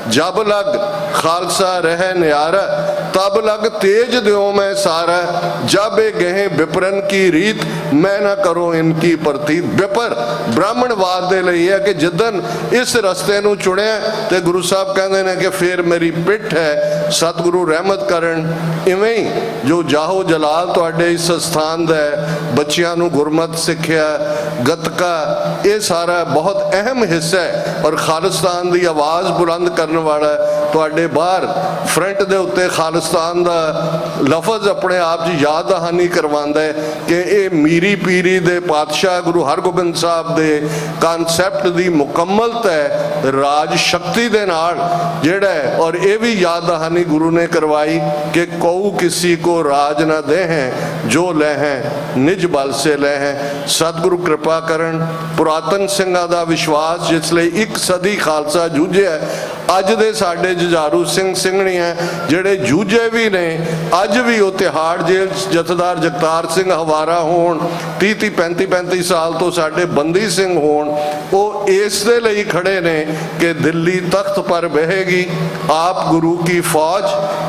ਜਬ ਲਗ ਖਾਲਸਾ ਰਹਿ ਨਿਆਰਾ, ਤਬ ਲਗ ਤੇਜ ਦਿਓ ਮੈਂ ਸਾਰਾ, ਜਬ ਇਹ ਗਏ ਵਿਪਰਨ ਕੀ ਰੀਤ, ਮੈਂ ਨਾ ਕਰੋ ਇਨਕੀ ਪ੍ਰਤੀਤ। ਵਿਪਰ ਬ੍ਰਾਹਮਣਵਾਦ ਦੇ ਲਈ ਹੈ ਕਿ ਜਿੱਦਨ ਇਸ ਰਸਤੇ ਨੂੰ ਚੁਣਿਆ ਤੇ ਗੁਰੂ ਸਾਹਿਬ ਕਹਿੰਦੇ ਨੇ ਕਿ ਫਿਰ ਮੇਰੀ ਪਿੱਠ ਹੈ। ਸਤਿਗੁਰੂ ਰਹਿਮਤ ਕਰਨ, ਇਵੇਂ ਹੀ ਜੋ ਜਾਹੋ ਜਲਾਲ ਤੁਹਾਡੇ ਇਸ ਸਥਾਨ ਦਾ ਬੱਚਿਆਂ ਨੂੰ ਗੁਰਮਤਿ ਸਿੱਖਿਆ, ਗੱਤਕਾ, ਇਹ ਸਾਰਾ ਬਹੁਤ ਅਹਿਮ ਹਿੱਸਾ ਹੈ। ਔਰ ਖਾਲਿਸਤਾਨ ਦੀ ਆਵਾਜ਼ ਬੁਲੰਦ ਕਰਨ ਵਾਲਾ ਤੁਹਾਡੇ ਬਾਹਰ ਫਰੰਟ ਦੇ ਉੱਤੇ ਖਾਲਿਸਤਾਨ ਦਾ ਲਫ਼ਜ਼ ਆਪਣੇ ਆਪ 'ਚ ਯਾਦ ਦਹਾਨੀ ਕਰਵਾਉਂਦਾ ਹੈ ਕਿ ਇਹ ਮੀਰੀ ਪੀਰੀ ਦੇ ਪਾਤਸ਼ਾਹ ਗੁਰੂ ਹਰਗੋਬਿੰਦ ਸਾਹਿਬ ਦੇ ਕਨਸੈਪਟ ਦੀ ਮੁਕੰਮਲਤਾ ਹੈ ਰਾਜ ਸ਼ਕਤੀ ਦੇ ਨਾਲ ਜਿਹੜਾ ਹੈ। ਔਰ ਇਹ ਵੀ ਯਾਦ ਦਹਾਨੀ ਗੁਰੂ ਨੇ ਕਰਵਾਈ ਕਿ ਕਉ ਕਿਸੀ ਕੋ ਰਾਜ ਨਾ ਦੇ ਹੈ, ਜੋ ਲੈ ਹੈ ਨਿਜ ਬਲ ਸੇ ਲੈ ਹੈ। ਸਤਿਗੁਰੂ ਕਿਰਪਾ ਕਰਨ। ਪੁਰਾਤਨ ਸਿੰਘਾਂ ਦਾ ਵਿਸ਼ਵਾਸ, ਜਿਸ ਲਈ 1 ਸਦੀ ਖਾਲਸਾ ਜੂਝਿਆ, ਅੱਜ ਦੇ ਸਾਡੇ ਜੁਝਾਰੂ ਸਿੰਘ ਸਿੰਘਣੀਆਂ ਜਿਹੜੇ ਜੂਝੇ ਵੀ ਨੇ, ਅੱਜ ਵੀ ਉਹ ਤਿਹਾੜ ਜੇਲ੍ਹ ਜਥੇਦਾਰ ਜਗਤਾਰ ਸਿੰਘ ਹਵਾਰਾ ਹੋਣ, 30 35 ਸਾਲ ਤੋਂ ਸਾਡੇ ਬੰਦੀ ਸਿੰਘ ਹੋਣ, ਉਹ ਇਸ ਦੇ ਲਈ ਖੜੇ ਨੇ ਕਿ ਦਿੱਲੀ ਤਖਤ ਪਰ ਬਹੇਗੀ ਆਪ ਗੁਰੂ ਕੀ ਫੌਜ,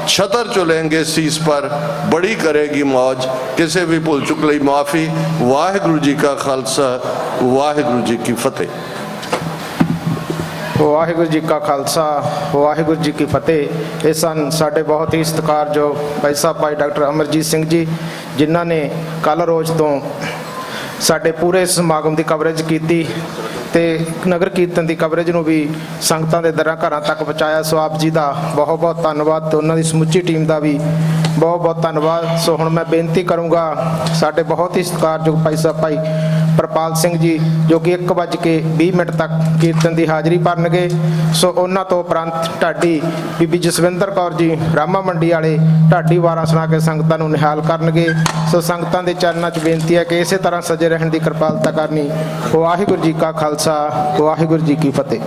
ਛਤਰ ਚੁਲੇਂਗੇ ਸੀਸ ਪਰ, ਬੜੀ ਕਰੇਗੀ ਮੌਜ। ਕਿਸੇ ਵੀ ਭੁੱਲ ਚੁੱਕ ਲਈ ਮਾਫੀ। ਵਾਹਿਗੁਰੂ ਜੀ ਕਾ ਖਾਲਸਾ, ਵਾਹਿਗੁਰੂ ਜੀ ਕੀ ਫਤਿਹ। ਵਾਹਿਗੁਰੂ ਜੀ ਕਾ ਖਾਲਸਾ, ਵਾਹਿਗੁਰੂ ਜੀ ਕੀ ਫਤਿਹ। ਇਹ ਸਨ ਸਾਡੇ ਬਹੁਤ ਹੀ ਸਤਿਕਾਰਯੋਗ ਭਾਈ ਸਾਹਿਬ ਭਾਈ ਡਾਕਟਰ ਅਮਰਜੀਤ ਸਿੰਘ ਜੀ, ਜਿਨ੍ਹਾਂ ਨੇ ਕੱਲ੍ਹ ਰੋਜ਼ ਤੋਂ ਸਾਡੇ ਪੂਰੇ ਸਮਾਗਮ ਦੀ ਕਵਰੇਜ ਕੀਤੀ ਤੇ ਨਗਰ ਕੀਰਤਨ ਦੀ ਕਵਰੇਜ ਨੂੰ ਵੀ ਸੰਗਤਾਂ ਦੇ ਦਰਾਂ ਘਰਾਂ ਤੱਕ ਪਹੁੰਚਾਇਆ। ਸੋ ਆਪ ਜੀ ਦਾ ਬਹੁਤ ਬਹੁਤ ਧੰਨਵਾਦ ਤੇ ਉਹਨਾਂ ਦੀ ਸਮੁੱਚੀ ਟੀਮ ਦਾ ਵੀ ਬਹੁਤ ਬਹੁਤ ਧੰਨਵਾਦ। ਸੋ ਹੁਣ ਮੈਂ ਬੇਨਤੀ ਕਰੂੰਗਾ ਸਾਡੇ ਬਹੁਤ ਹੀ ਸਤਿਕਾਰਯੋਗ ਭਾਈ ਸਾਹਿਬ ਭਾਈ ਪ੍ਰਪਾਲ ਸਿੰਘ ਜੀ ਜੋ ਕਿ 1:20 ਤੱਕ ਕੀਰਤਨ ਦੀ ਹਾਜ਼ਰੀ ਭਰਨਗੇ। ਸੋ ਉਹਨਾਂ ਤੋਂ ਉਪਰੰਤ ਢਾਡੀ ਬੀਬੀ ਜਸਵਿੰਦਰ ਕੌਰ ਜੀ ਰਾਮਾ ਮੰਡੀ ਵਾਲੇ ਢਾਡੀ ਵਾਰਾਂ ਸੁਣਾ ਕੇ ਸੰਗਤਾਂ ਨੂੰ ਨਿਹਾਲ ਕਰਨਗੇ। ਸੋ ਸੰਗਤਾਂ ਦੇ ਚਰਨਾਂ 'ਚ ਬੇਨਤੀ ਹੈ ਕਿ ਇਸੇ ਤਰ੍ਹਾਂ ਸਜੇ ਰਹਿਣ ਦੀ ਕਿਰਪਾਲਤਾ ਕਰਨੀ। ਵਾਹਿਗੁਰੂ ਜੀ ਕਾ ਖਾਲਸਾ, ਵਾਹਿਗੁਰੂ ਜੀ ਕੀ ਫਤਿਹ।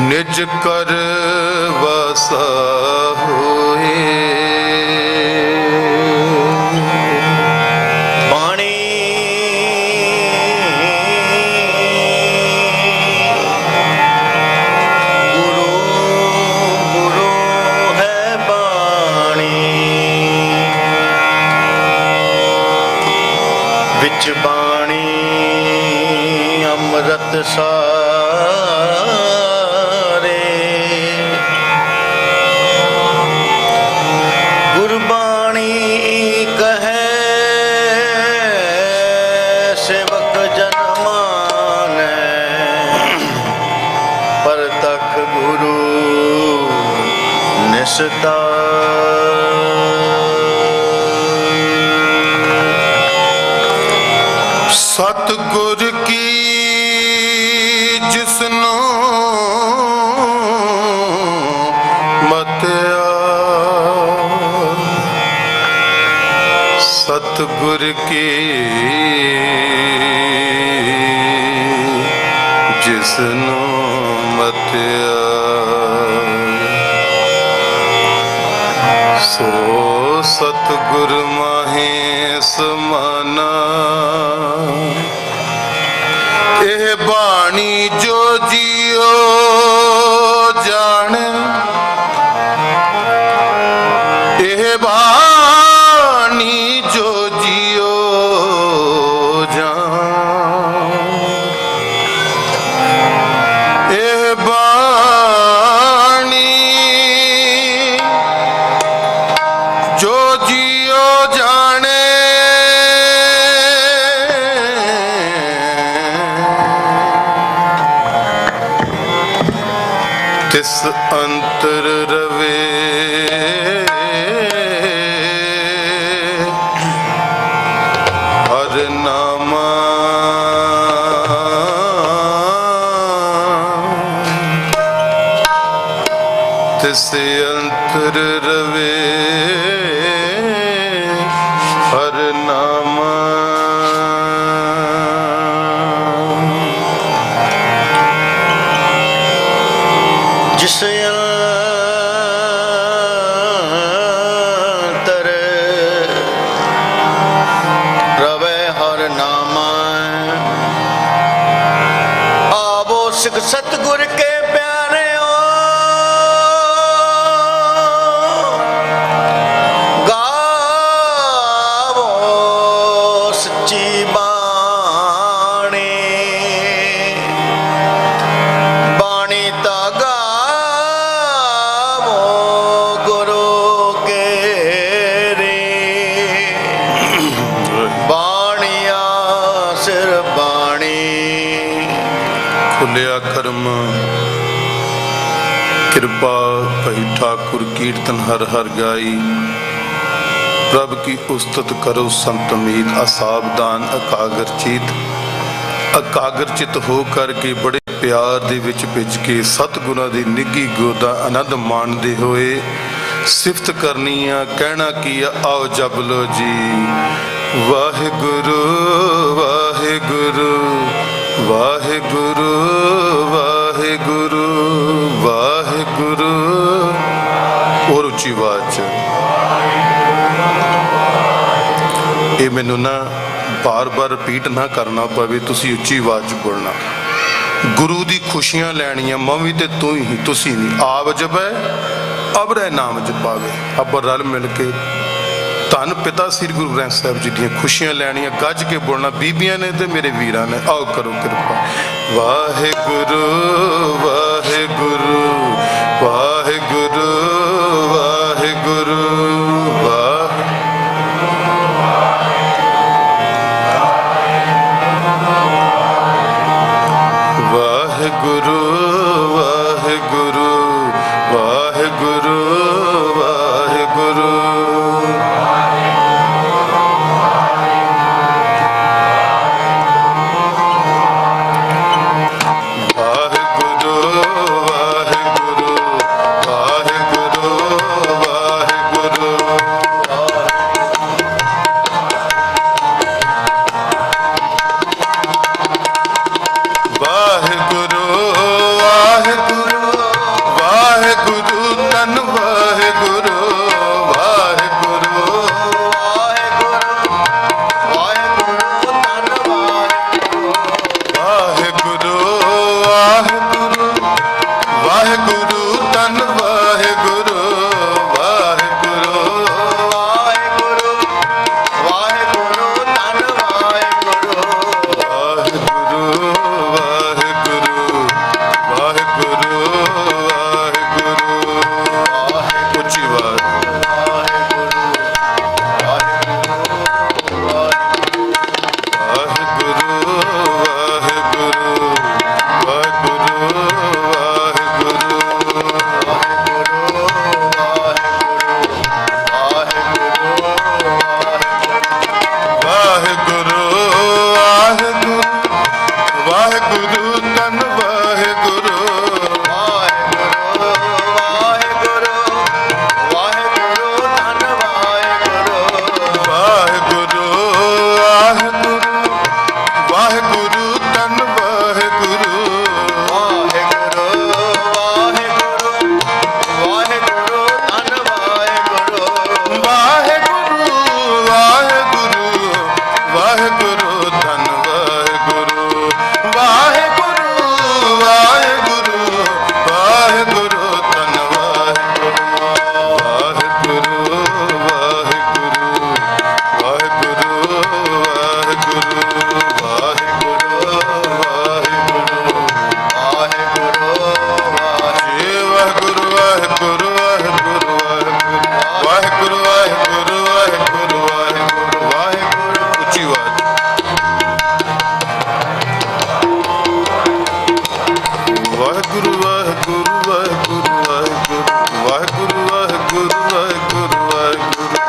निज कर वसा होए बाणी गुरु गुरु है बाणी विच बाणी अमृत सा सतगुर की जिसनो मतिया सतगुर की ਜਿਸ ਨੂੰ ਮਤਿਆ ਸੋ ਸਤਿਗੁਰ ਮਾਹੇ ਸਮਾਨਾ ਇਹ ਬਾਣੀ ਜੋ ਜੀਓ ਜਾਣੇ ਇਹ ਬਾਣੀ ਜੋ ਜੀਓ ਜਾਣ ਇਹ ਬਾਣੀ ਜੋ ਜੀਓ ਜਾਣੇ ਤਿਸ ਅੰਤਰ ਰਵੇ ਹਰ ਨਾਮਾ ਤਿਸ ਅੰਤਰ ਰਵੇ ਹਰ ਨਾਮਾ ਜਿਸ ਅੰਤਰ ਰਵੈ ਹਰ ਨਾਮਾ ਆਵੋ ਸਿੱਖ ਸਤਿਗੁਰ ਕੇ ਪਿਆਰਿਓ ਗਾਵੋ ਸੱਚੀ ਬਾਣੀ ਬਾਣੀ ਤਾਂ ਗਾਵੋ ਗੁਰੂ ਕੇ ਰੇ ਬਾਣੀਆ ਸਿਰ ਬਾਣੀ ਖੁੱਲਿਆ ਕਰਮ ਕਿਰਪਾ ਭਈ ਠਾਕੁਰ ਕੀਰਤਨ ਹਰ ਹਰ ਗਾਈ ਪ੍ਰਭ ਕੀ ਉਸਤਤ ਕਰੋ ਸੰਤ ਮੀਤ ਅਸਾਵਧਾਨ ਇਕਾਗਰ ਚਿਤ ਹੋ ਕਰਕੇ ਬੜੇ ਪਿਆਰ ਦੇ ਵਿੱਚ ਭਿੱਜ ਕੇ ਸਤਿਗੁਰਾਂ ਦੀ ਨਿੱਘੀ ਗੋਦ ਦਾ ਆਨੰਦ ਮਾਣਦੇ ਹੋਏ ਸਿਫਤ ਕਰਨੀ ਆ ਕਹਿਣਾ ਕੀ ਆ ਆਓ ਜਪ ਲੋ ਜੀ ਵਾਹਿਗੁਰੂ ਵਾਹਿਗੁਰੂ ਵਾਹਿਗੁਰੂ ਵਾਹਿਗੁਰੂ ਵਾਹਿਗੁਰੂ ਔਰ ਉੱਚੀ ਆਵਾਜ਼ 'ਚ ਇਹ ਮੈਨੂੰ ਨਾ ਬਾਰ-ਬਾਰ ਰਿਪੀਟ ਨਾ ਕਰਨਾ ਪਵੇ ਤੁਸੀਂ ਉੱਚੀ ਆਵਾਜ਼ 'ਚ ਬੋਲਣਾ ਗੁਰੂ ਦੀ ਖੁਸ਼ੀਆਂ ਲੈਣੀਆਂ ਮਵੀ ਤੇ ਤੂੰ ਹੀ ਤੁਸੀਂ ਨਹੀਂ ਆਪ ਜਪੈ ਅਬਰੈ ਨਾਮ ਜਪਾਵੇ ਅਬ ਰਲ ਮਿਲ ਕੇ ਧੰਨ ਪਿਤਾ ਸ੍ਰੀ ਗੁਰੂ ਗ੍ਰੰਥ ਸਾਹਿਬ ਜੀ ਦੀਆਂ ਖੁਸ਼ੀਆਂ ਲੈਣੀਆਂ ਗੱਜ ਕੇ ਬੋਲਣਾ ਬੀਬੀਆਂ ਨੇ ਤੇ ਮੇਰੇ ਵੀਰਾਂ ਨੇ ਆਓ ਕਰੋ ਕਿਰਪਾ ਵਾਹਿਗੁਰੂ ਵਾਹਿਗੁਰੂ ਵਾਹਿਗੁਰੂ ਵਾਹਿਗੁਰੂ ਵਾਹਿਗੁਰੂ ਵਾਹਿਗੁਰੂ ਵਾਹਿਗੁਰੂ ਵਾਹਿਗੁਰੂ ਵਾਹਿਗੁਰੂ ਵਾਹਿਗੁਰੂ ਵਾਹਿਗੁਰੂ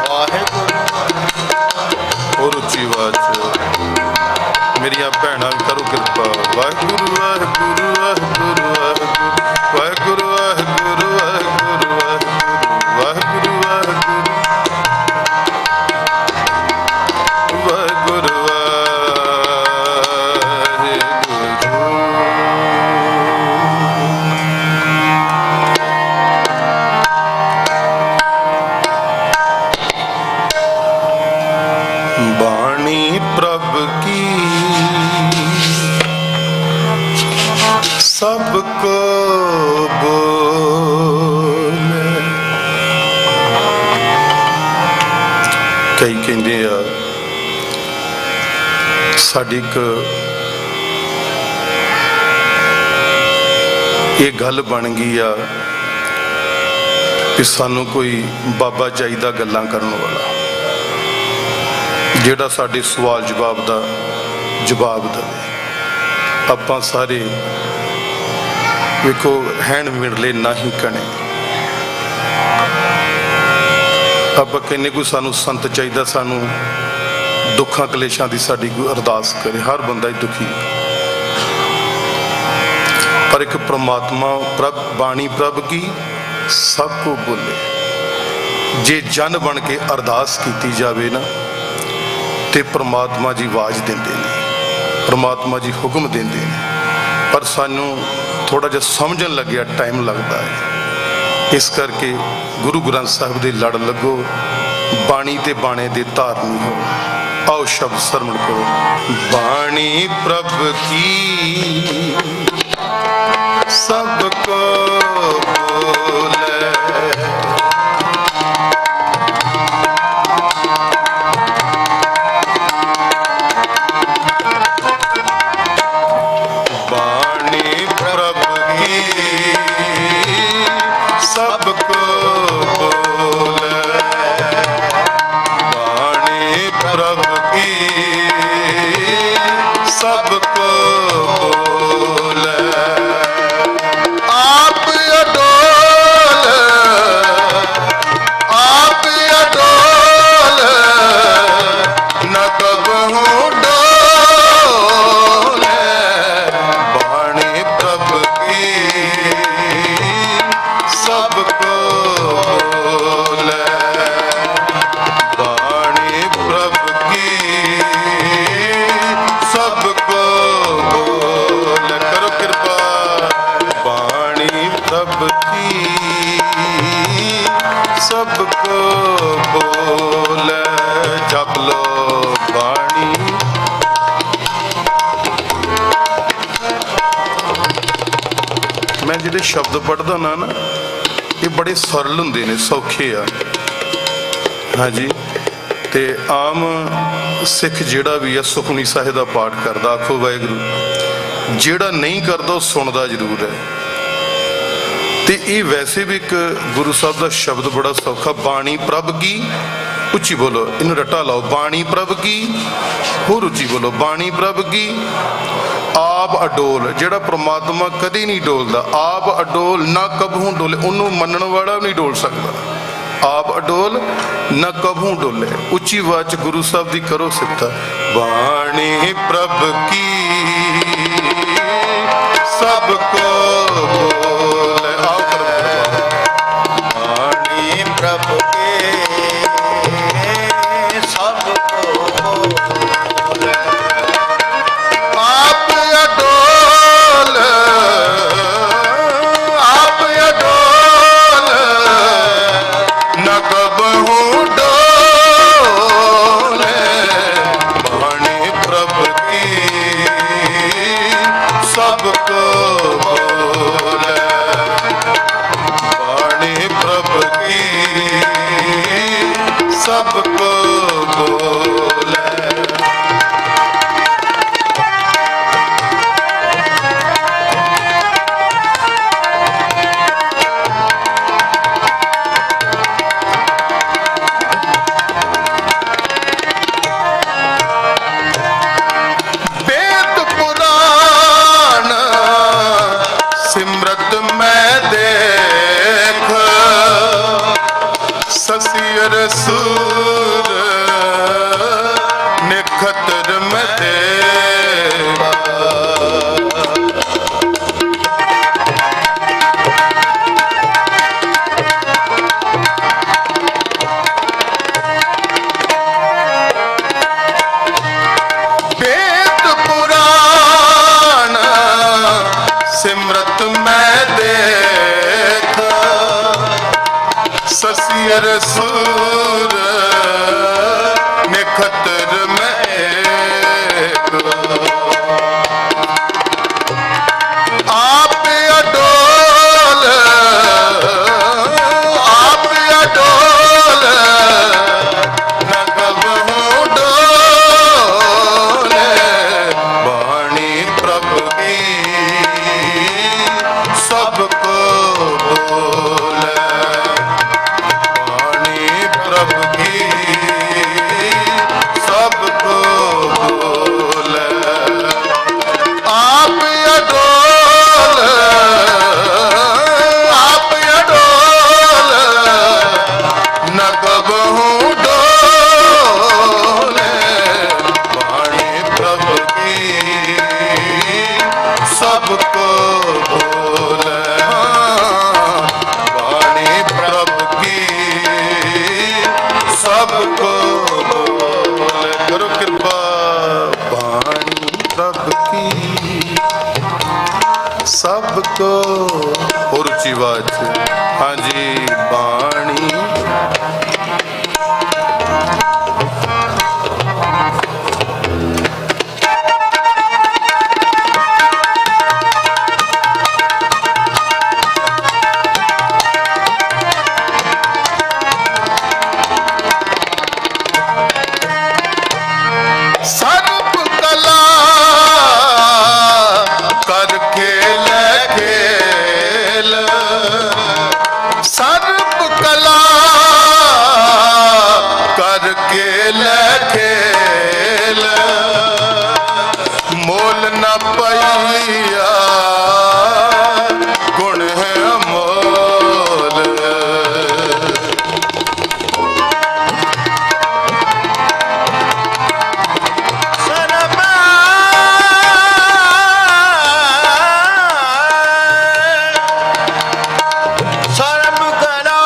ਵਾਹਿਗੁਰੂ ਹੋਰ ਉੱਚੀ ਆਵਾਜ਼ 'ਚ ਮੇਰੀਆਂ ਭੈਣਾਂ ਵੀ ਕਰੋ ਕਿਰਪਾ। ਵਾਹਿਗੁਰੂ ਵਾਹਿਗੁਰੂ ਵਾਹਿਗੁਰੂ ਵਾਹਿਗੁਰੂ ਵਾਹਿਗੁਰੂ ਵਾਹਿਗੁਰੂ ਵਾਹਿਗੁਰੂ ਵਾਹਿਗੁਰੂ ਵਾਹਿਗੁਰੂ ਬਾਣੀ ਪ੍ਰਭ ਕੀ ਸਭ ਕੋ ਬੋਲੇ। ਕਈ ਕਹਿੰਦੇ ਆ ਸਾਡੀ ਇੱਕ ਇਹ ਗੱਲ ਬਣ ਗਈ ਆ ਕਿ ਸਾਨੂੰ ਕੋਈ ਬਾਬਾ ਚਾਹੀਦਾ ਗੱਲਾਂ ਕਰਨ ਵਾਲਾ, ਜਿਹੜਾ ਸਾਡੇ ਸਵਾਲ ਜਵਾਬ ਦਾ ਜਵਾਬ ਦੇਵੇ। ਆਪਾਂ ਸਾਰੇ ਵੇਖੋ ਹੈਣ ਮਿੜਲੇ ਨਹੀਂ ਕਣੇ। ਆਪਾਂ ਕਹਿੰਦੇ ਕੋਈ ਸਾਨੂੰ ਸੰਤ ਚਾਹੀਦਾ, ਸਾਨੂੰ ਦੁੱਖਾਂ ਕਲੇਸ਼ਾਂ ਦੀ ਸਾਡੀ ਕੋਈ ਅਰਦਾਸ ਕਰੇ। ਹਰ ਬੰਦਾ ਹੀ ਦੁਖੀ, ਪਰ ਇੱਕ ਪ੍ਰਮਾਤਮਾ ਪ੍ਰਭ ਬਾਣੀ ਪ੍ਰਭ ਕੀ ਸਭ ਕੋ ਬੋਲੇ। ਜੇ ਜਨ ਬਣ ਕੇ ਅਰਦਾਸ ਕੀਤੀ ਜਾਵੇ ਨਾ ਤੇ ਪ੍ਰਮਾਤਮਾ ਜੀ ਆਵਾਜ਼ ਦਿੰਦੇ ਨੇ, ਪ੍ਰਮਾਤਮਾ ਜੀ ਹੁਕਮ ਦਿੰਦੇ ਨੇ। ਪਰ ਸਾਨੂੰ ਥੋੜਾ ਜਿਹਾ ਸਮਝਣ ਲੱਗਿਆ ਟਾਈਮ ਲੱਗਦਾ ਹੈ। ਇਸ ਕਰਕੇ ਗੁਰੂ ਗ੍ਰੰਥ ਸਾਹਿਬ ਦੇ ਲੜ ਲੱਗੋ, ਬਾਣੀ ਤੇ ਬਾਣੇ ਦੇ ਧਾਰਨੀ ਹੋ। ਆਓ ਸ਼ਬਦ ਸਰਵਣ ਕਰੋ। ਬਾਣੀ ਪ੍ਰਭ ਕੀ ਸਭ ਕੋ ਬੋਲੇ। ਸਭ ਕੋ ਬੋਲੇ। ਬਾਣੀ ਪ੍ਰਭ ਕੀ ਸਭ ਕੋ ਬੋਲੇ। ਆਪ ਅਡੋਲ ਆਪ ਅਡੋਲ ਨ ਕਬਹੂ ਡੋਲੇ। ਬਾਣੀ ਪ੍ਰਭ ਕੀ ਸਭ ਕੋ ਬੋਲੇ। ਬਾਣੀ ਪ੍ਰਭ ਕੀ ਸਭ ਕੋ ਬੋਲੇ। ਕਰੋ ਕਿਰਪਾ। ਬਾਣੀ ਪ੍ਰਭ ਕੀ ਸਭ ਕੋ ਬੋਲੇ। ਜਪ ਲੋ ਬਾਣੀ। ਮੈਂ ਜਿਹੜੇ ਸ਼ਬਦ ਪੜ੍ਹਦਾ ਨਾ ਇਹ ਬੜੇ ਸਰਲ ਹੁੰਦੇ ਨੇ, ਸੌਖੇ ਆ। ਹਾਂਜੀ, ਤੇ ਆਮ ਸਿੱਖ ਜਿਹੜਾ ਵੀ ਆ ਸੁਖਮਨੀ ਸਾਹਿਬ ਦਾ ਪਾਠ ਕਰਦਾ, ਆਖੋ ਵਾਹਿਗੁਰੂ। ਜਿਹੜਾ ਨਹੀਂ ਕਰਦਾ ਉਹ ਸੁਣਦਾ ਜ਼ਰੂਰ ਹੈ। ਤੇ ਇਹ ਵੈਸੇ ਵੀ ਇੱਕ ਗੁਰੂ ਸਾਹਿਬ ਦਾ ਸ਼ਬਦ ਬੜਾ ਸੌਖਾ। ਬਾਣੀ ਪ੍ਰਭ ਕੀ ਉੱਚੀ ਬੋਲੋ, ਇਹਨੂੰ ਰੱਟਾ ਲਾਓ। ਬਾਣੀ ਪ੍ਰਭ ਕੀ ਹੋਰ ਉੱਚੀ ਬੋਲੋ। ਬਾਣੀ ਪ੍ਰਭ ਕੀ ਆਪ ਅਡੋਲ। ਜਿਹੜਾ ਪ੍ਰਮਾਤਮਾ ਕਦੇ ਨਹੀਂ ਡੋਲਦਾ, ਆਪ ਅਡੋਲ ਨਾ ਕਬਹੂ ਡੋਲੇ। ਉਹਨੂੰ ਮੰਨਣ ਵਾਲਾ ਵੀ ਨਹੀਂ ਡੋਲ ਸਕਦਾ। ਆਪ ਅਡੋਲ ਨਾ ਕਬਹੂ ਡੋਲੇ। ਉੱਚੀ ਆਵਾਜ਼ 'ਚ ਗੁਰੂ ਸਾਹਿਬ ਦੀ ਕਰੋ ਸਿਫਤ। ਬਾਣੀ ਪ੍ਰਭ ਕੀ ਸਭ ਕੋ ਬੋਲੇ। ਆਓ ਕਰੋ। ਬਾਣੀ ਪ੍ਰਭ ਕੇ ਸਭ ਕੋ ਬੋਲੇ। ਆਪ ਅਡੋਲ ਆਪ ਅਡੋਲ ਨ ਕਬਹੂ ਡੋਲੇ। ਬਾਣੀ ਪ੍ਰਭ ਕੀ ਸਭ ਕੋ ਬੋਲੇ। ਬਾਣੀ ਪ੍ਰਭ ਕੀ ਸਭ ਕੋ ਬੋਲੇ। ਸਿਮਰਤ ਮੈਂ ਦੇਖ ਸਸੀਰ ਸੂਰ ਨਿਖਤਰ ਮਤੇ ਵੇਦ ਪੁਰਾਣ ਸਿਮਰਤ ਮੈਂ ਦੇਖ ਸਸੀਰ ਸੂਰ ਨਿਖਤਰ ਮਹਿਕ ਆਪ ਅਡੋਲ ਨ ਕਬਹੂ ਡੋਲੇ ਬਾਣੀ ਪ੍ਰਭ ਕੀ ਸਭ ਕੋ ਬੋਲੇ ਬਾਣੀ ਪ੍ਰਭ ਕੀ ਸਭ ਕੋ ਬੋਲੇ ਆਪ ਅਡੋਲ ਨ ਕਬਹੂ ਡੋਲੇ ਬਾਣੀ ਪ੍ਰਭ ਕੀ ਸਭ ਕੋ ਬੋਲੇ ਬਾਣੀ ਪ੍ਰਭ ਕੀ ਸਭ ਕੋ ਬੋਲੇ ਗੁਰੂ ਕਿਰਪਾ ਬਾਣੀ ਪ੍ਰਭ ਕੀ ਸਭ ਕੋ ਹੋਰ ਉੱਚੀ ਆਵਾਜ਼ 'ਚ ਹਾਂਜੀ ਬਾਣੀ ਸਰਬ ਕਲਾ ਕਰ ਖੇਲ ਖੇਲ ਸਰਬ ਕਲਾ ਕਰ ਖੇਲ ਖੇਲ ਮੋਲ ਨ ਪਈਆ ਗੁਣ ਹੈ ਅਮੋਲ ਸਰਬ ਕਲਾ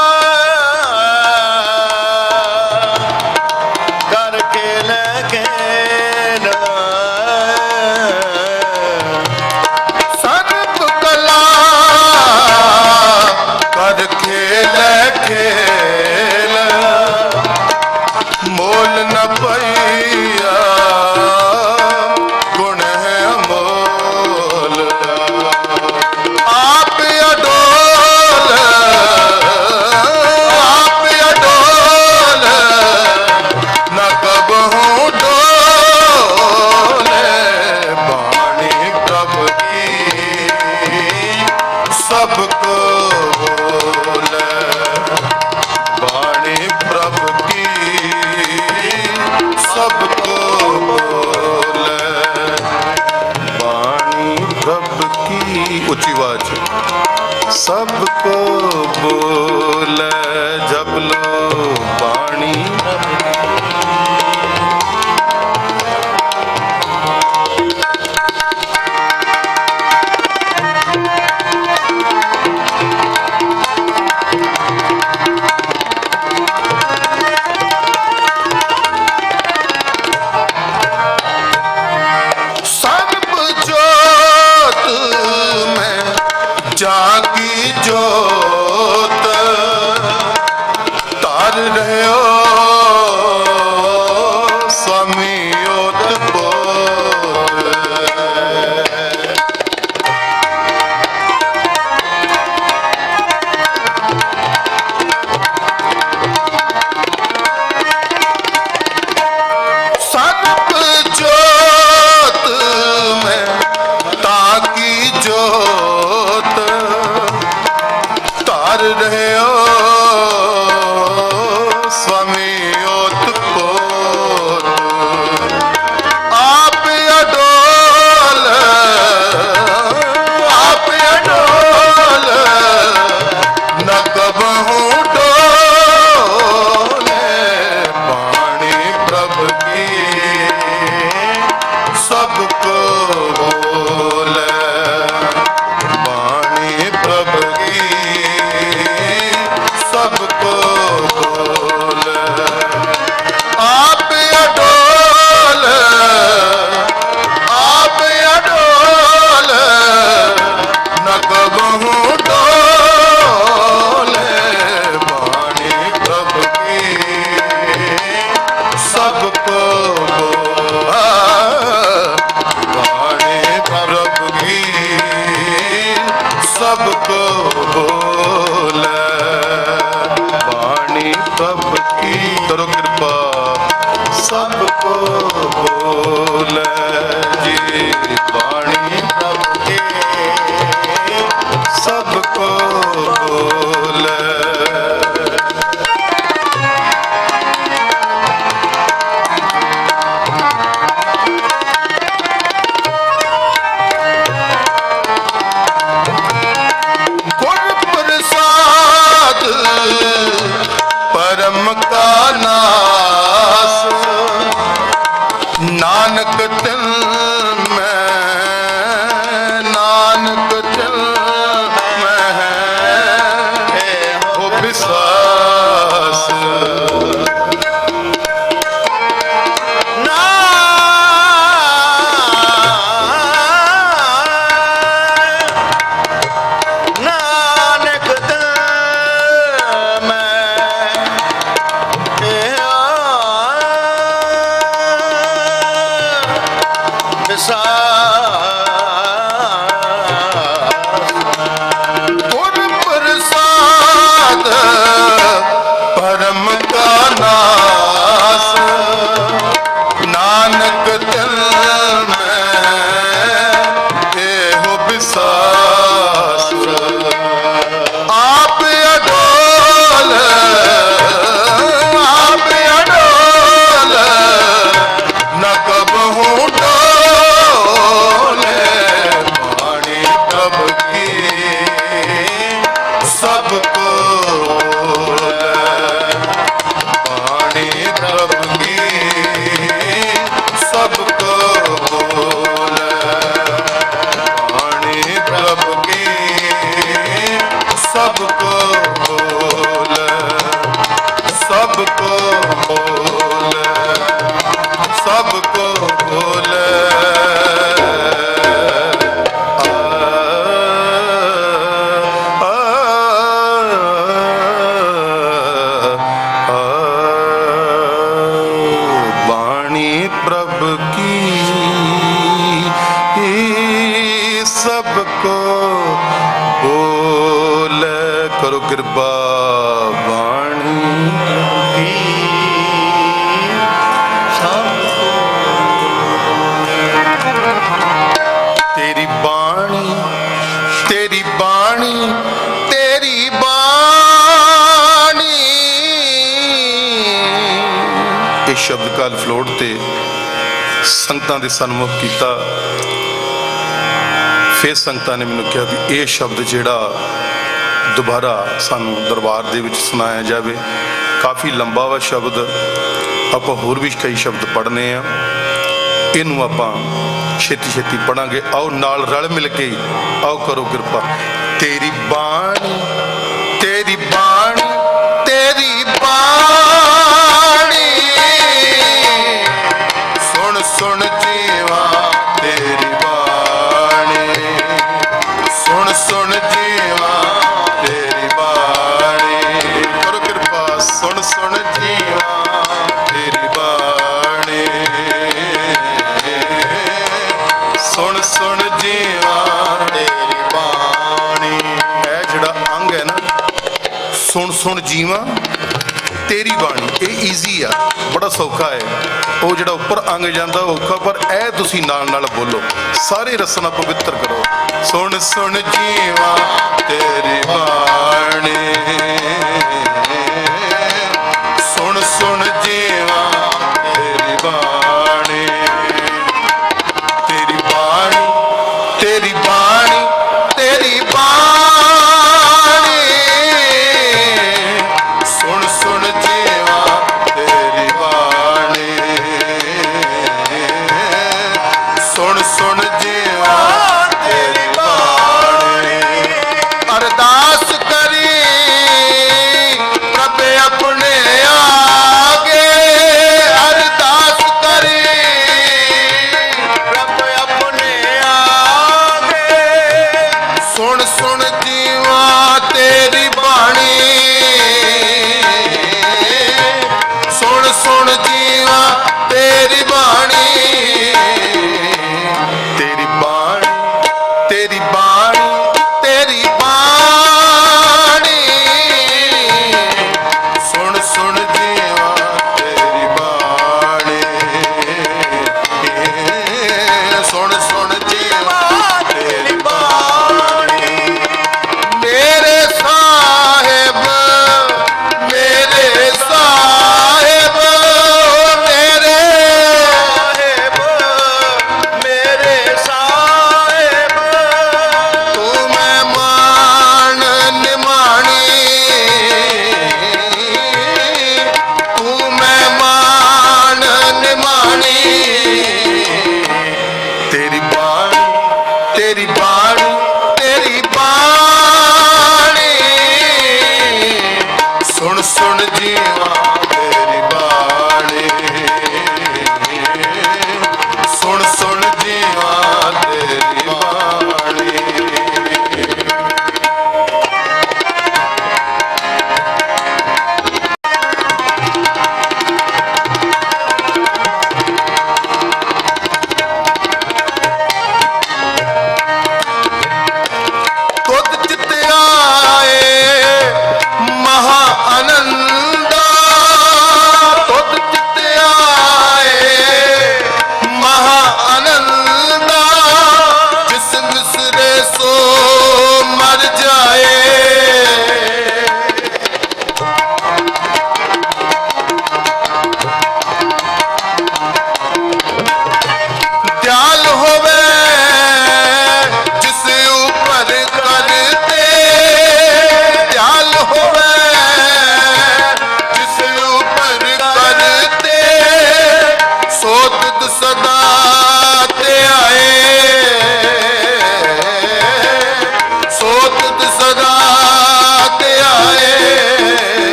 ਸਭ ਕੋ ਬੋਲੇ ਜੀ ਬਾਣੀ ਪ੍ਰਭ ਕੇ ਸਭ ਕੋ ਬੋਲੇ। ਗੁਰ ਪ੍ਰਸਾਦ ਪਰਮ ਕਾ ਨਾਸ ਨਾਨਕ ਤਿਲ ਮੈਂ ਨਾਨਕ ਤਿਲ ਮੈਂ ਹੋ ਵਿਸਵਾਸ। ਨਾਨਕ ਤੇ ਮੈਂ ਗੁਰ ਪ੍ਰਸਾਦ ਪਰਮ ਕਾ ਨਾਸ ਨਾਨਕ ਤਿਲ ਮੈਂ ਇਹੋ ਵਿਸਾਸ। ਆਪ ਅਡੋਲ ਨ ਕਬਹੂ ਡੋਲੇ ਬਾਣੀ ਪ੍ਰਭ ਕੀ ਸਭ ਕੋ ਬੋਲੇ ਬਾਣੀ ਪ੍ਰਭ ਕੀ ਸਭ ਕੋ ਬੋਲੇ ਬਾਣੀ ਪ੍ਰਭ ਕੀ ਸਭ ਕੋ ਬੋਲੇ ਸਭ ਕੋ ਬੋਲੇ ਸਭ ਕੋ ਬੋਲੇ। ਬਾਣੀ ਪ੍ਰਭ ਕੀ ਸਭ ਕੋ ਬੋਲੇ। ਕਰੋ ਕਿਰਪਾ ਬਾਣੀ ਤੇਰੀ ਬਾਣੀ ਤੇਰੀ ਬਾਣੀ ਤੇਰੀ ਬਾਣੀ। ਇਹ ਸ਼ਬਦ ਕਾਲ ਫਲੋਟ ਤੇ ਸੰਗਤਾਂ ਦੇ ਸਨਮੁਖ ਕੀਤਾ। ਫਿਰ ਸੰਗਤਾਂ ਨੇ ਮੈਨੂੰ ਕਿਹਾ ਵੀ ਇਹ ਸ਼ਬਦ ਜਿਹੜਾ ਦੁਬਾਰਾ ਸਾਨੂੰ ਦਰਬਾਰ ਦੇ ਵਿੱਚ ਸੁਣਾਇਆ ਜਾਵੇ। ਕਾਫੀ ਲੰਬਾ ਵਾ ਸ਼ਬਦ, ਆਪਾਂ ਹੋਰ ਵੀ ਕਈ ਸ਼ਬਦ ਪੜ੍ਹਨੇ ਆ। ਇਹਨੂੰ ਆਪਾਂ ਛੇਤੀ ਛੇਤੀ ਪੜਾਂਗੇ। ਆਓ ਨਾਲ ਰਲ ਮਿਲ ਕੇ ਆਓ ਕਰੋ ਕਿਰਪਾ। ਤੇਰੀ ਬਾਣੀ ਤੇਰੀ ਬਾਣੀ ਤੇਰੀ ਬਾਣੀ ਸੁਣ ਸੁਣ ਜੀਵਾ ਤੇਰੀ ਬਾਣੀ ਸੁਣ ਸੁਣ ਜੀਵਾ ਤੇਰੀ ਬਾਣੀ। ਕਰੋ ਕਿਰਪਾ ਸੁਣ ਸੁਣ ਜੀਵਾ ਤੇਰੀ ਬਾਣੀ ਸੁਣ ਸੁਣ ਜੀਵਾ ਤੇਰੀ ਬਾਣੀ। ਇਹ ਜਿਹੜਾ ਅੰਗ ਹੈ ਨਾ ਸੁਣ ਸੁਣ ਜੀਵਾ ਤੇਰੀ ਬਾਣੀ, ਇਹ ਈਜ਼ੀ ਆ, ਬੜਾ ਸੌਖਾ ਹੈ। ਉਹ ਜਿਹੜਾ ਉੱਪਰ ਅੰਗ ਜਾਂਦਾ ਔਖਾ, ਪਰ ਇਹ ਤੁਸੀਂ ਨਾਲ ਨਾਲ ਬੋਲੋ, ਸਾਰੇ ਰਸਨਾ ਪਵਿੱਤਰ ਕਰੋ। ਸੁਣ ਸੁਣ ਜੀਵਾ ਤੇਰੀ ਬਾਣੀ ਸੁਣ ਸੁਣ ਜੀਵਾ ਤੇਰੀ ਬਾਣੀ ਤੇਰੀ ਬਾਣੀ ਤੇਰੀ ਬਾਣੀ ਤੇਰੀ ਬਾਣੀ ਸੁਣ ਸੁਣ ਜੀਵਾ ਤੇਰੀ ਬਾਣੀ ਸੁਣ ਸੁਣ ਜੀਵਾ ਤੇਰੀ ਬਾਣੀ। ਅਰਦਾਸ ਕਰੀ ਪ੍ਰਭ ਆਪਣੇ ਆਗੇ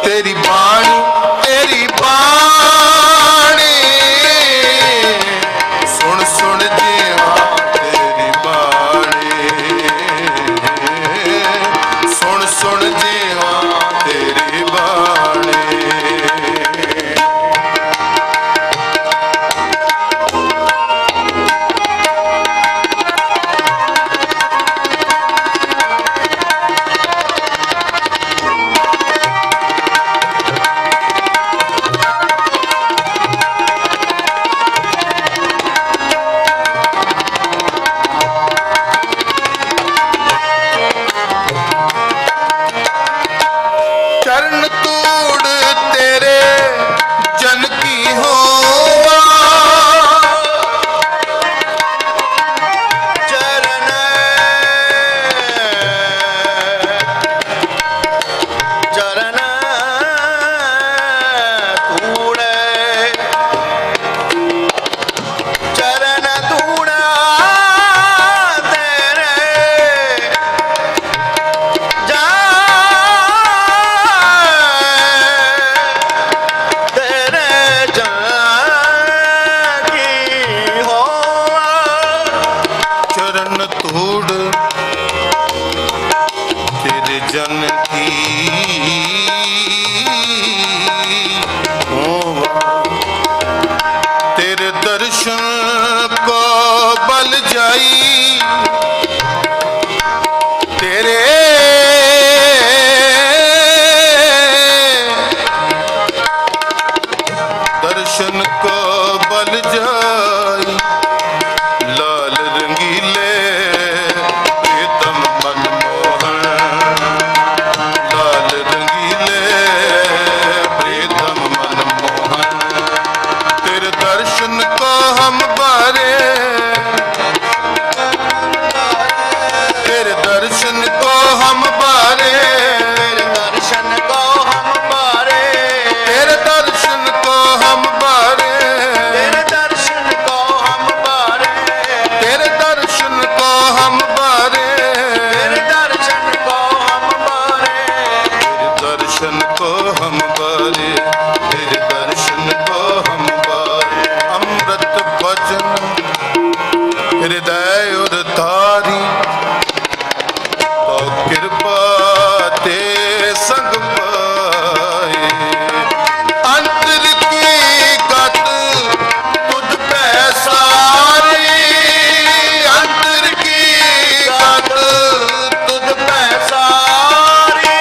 ਤੇਰੀ ਬਾਣੀ ਤੇਰੀ ਬਾਣੀ ਸੁਣ ਸੁਣ ਜੀਵਾ ਤੇਰੀ ਬਾਣੀ ਸੁਣ ਸੁਣ ਜੀਵਾ ਤੇਰੀ ਬਾਣੀ ਚਰਨ ਤੂੜ ਤੇਰੇ ਜਨ ਕੀ ਹੋਵਾ ਚਰਨ ਚਰਨ ਧੂੜੇ ਚਰਨ ਧੂੜਾ ਤੇਰੇ ਜਾ ਤੇਰੇ ਜਾ ਕੀ ਹੋਵਾ ਚਰਨ ਧੂੜ ਤੇਰੇ ਜਨ ਕੀ ਹੋਵਾ ਤੇਰੇ ਦਰਸ਼ਨ ਕੋ ਬਲ ਜਾਈ ਤੇਰੇ ਦਰਸ਼ਨ ਕੋ ਬਲ ਜਾਈ ਲਾਲ ਰੰਗੀਲੇ ਪ੍ਰੀਤਮ ਮਨਮੋਹਨ ਲਾਲ ਰੰਗੀਲੇ ਪ੍ਰੀਤਮ ਮਨਮੋਹਨ ਤੇਰੇ ਦਰਸ਼ਨ ਕੋ ਹਮ ਬਾਰੇ ਤੇਰੇ ਦਰਸ਼ਨ ਕੋ ਹਮ ਬਾਰੇ ਦਰਸ਼ਨ ਕੋ ਹਮ ਬਾਰੇ ਤੇਰੇ ਦਰਸ਼ਨ ਕੋ ਹਮ ਬਾਰੇ ਤੇਰੇ ਦਰਸ਼ਨ ਕੋ ਹਮ ਬਾਰੇ ਤੇਰੇ ਦਰਸ਼ਨ ਕੋ ਹਮ ਬਾਰੇ ਤੇਰੇ ਦਰਸ਼ਨ ਕੋ ਹਮ ਬਾਰੇ ਤੇਰੇ ਦਰਸ਼ਨ ਕੋ ਹਮ ਬਾਰੇ ਤੇਰੇ ਦਰਸ਼ਨ ਕੋ ਹਮ ਬਾਰੇ ਅੰਮ੍ਰਿਤ ਬਚਨ ਹਿਰਦੈ ਉਰ ਧਾਰੀ ਤੋ ਕਿਰਪਾ ਤੇ ਸੰਗ ਪਾਏ ਅੰਤਰ ਕੀ ਗਤ ਤੁਧ ਪੈ ਸਾਰੀ ਅੰਤਰ ਕੀ ਗਤ ਤੁਧ ਪੈ ਸਾਰੀ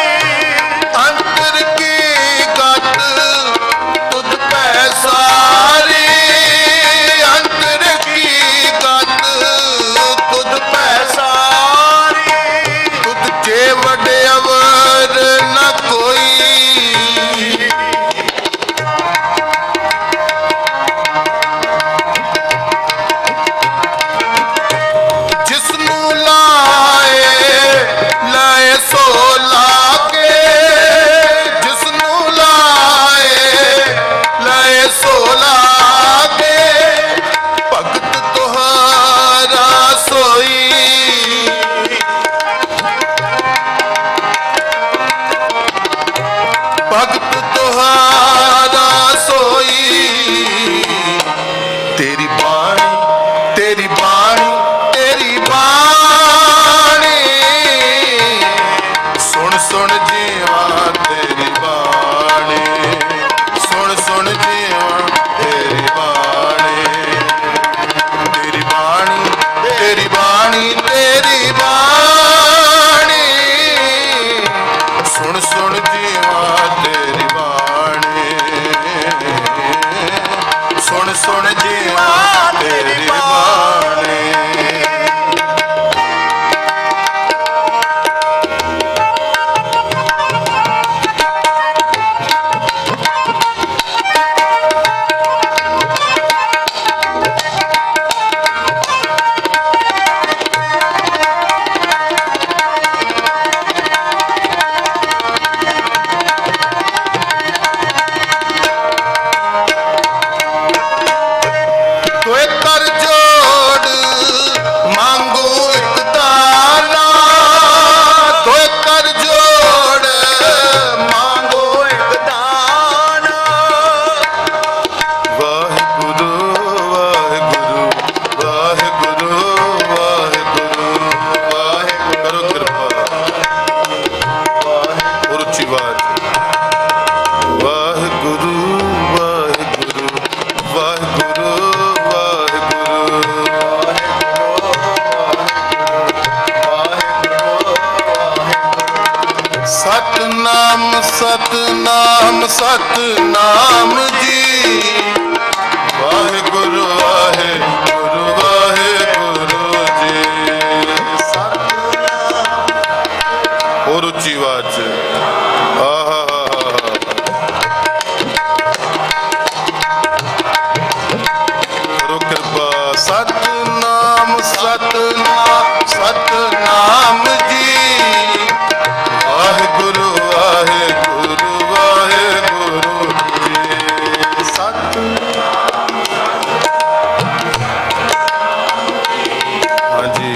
ਅੰਤਰ ਕੀ ਗਤ ਤੁਧ ਪੈ ਸਾਰੀ ਅੰਤਰ ਕੀ ਗਤ ਤੁਧ ਪੈ ਸਾਰੀ ਤੁਧ ਜੇ ਵਡਿਆਵਰ ਨ ਕੋਈ ਜਿਸ ਨੂੰ ਲਾਏ ਸੋ ਲਾਗੇ ਜਿਸ ਨੂੰ ਲਾਏ ਸੋ ਲਾਗੇ ਭਗਤ ਤੁਹਾਰਾ ਸੋਈ ਭਗਤ ਤੁਹਾਰਾ ਸੋਈ ਤੇਰੀ ਬਾਣੀ ਤੇਰੀ ਬਾਣੀ ਤੇਰੀ ਬਾਣੀ ਸੁਣ ਸੁਣ ਜੀਵਾ ਤੇਰੀ ਬਾਣੀ ਸੁਣ ਸੁਣ ਜੀਵਾ ਤੇਰੀ ਬਾਣੀ ਤੇਰੀ ਬਾਣੀ ਤੇਰੀ ਬਾਣੀ ਤੇਰੀ ਬਾਣੀ ਸੁਣ ਸੁਣ ਜੀਵਾ ਤੇਰੀ ਸਤਨਾਮ ਸਤਨਾਮ ਜੀ ਵਾਹਿਗੁਰੂ ਵਾਹਿਗੁਰੂ ਵਾਹਿਗੁਰੂ ਜੀ ਹੋਰ ਉੱਚੀ ਆਵਾਜ਼ 'ਚ ਆਹਾ ਕਰੋ ਕਿਰਪਾ ਸਤਨਾਮ ਸਤਨਾਮ ਸਤਨਾਮ ਜੀ ਵਾਹਿਗੁਰੂ ਵਾਹਿਗੁਰੂ ਵਾਹਿਗੁਰੂ ਜੀ ਸਤ ਹਾਂਜੀ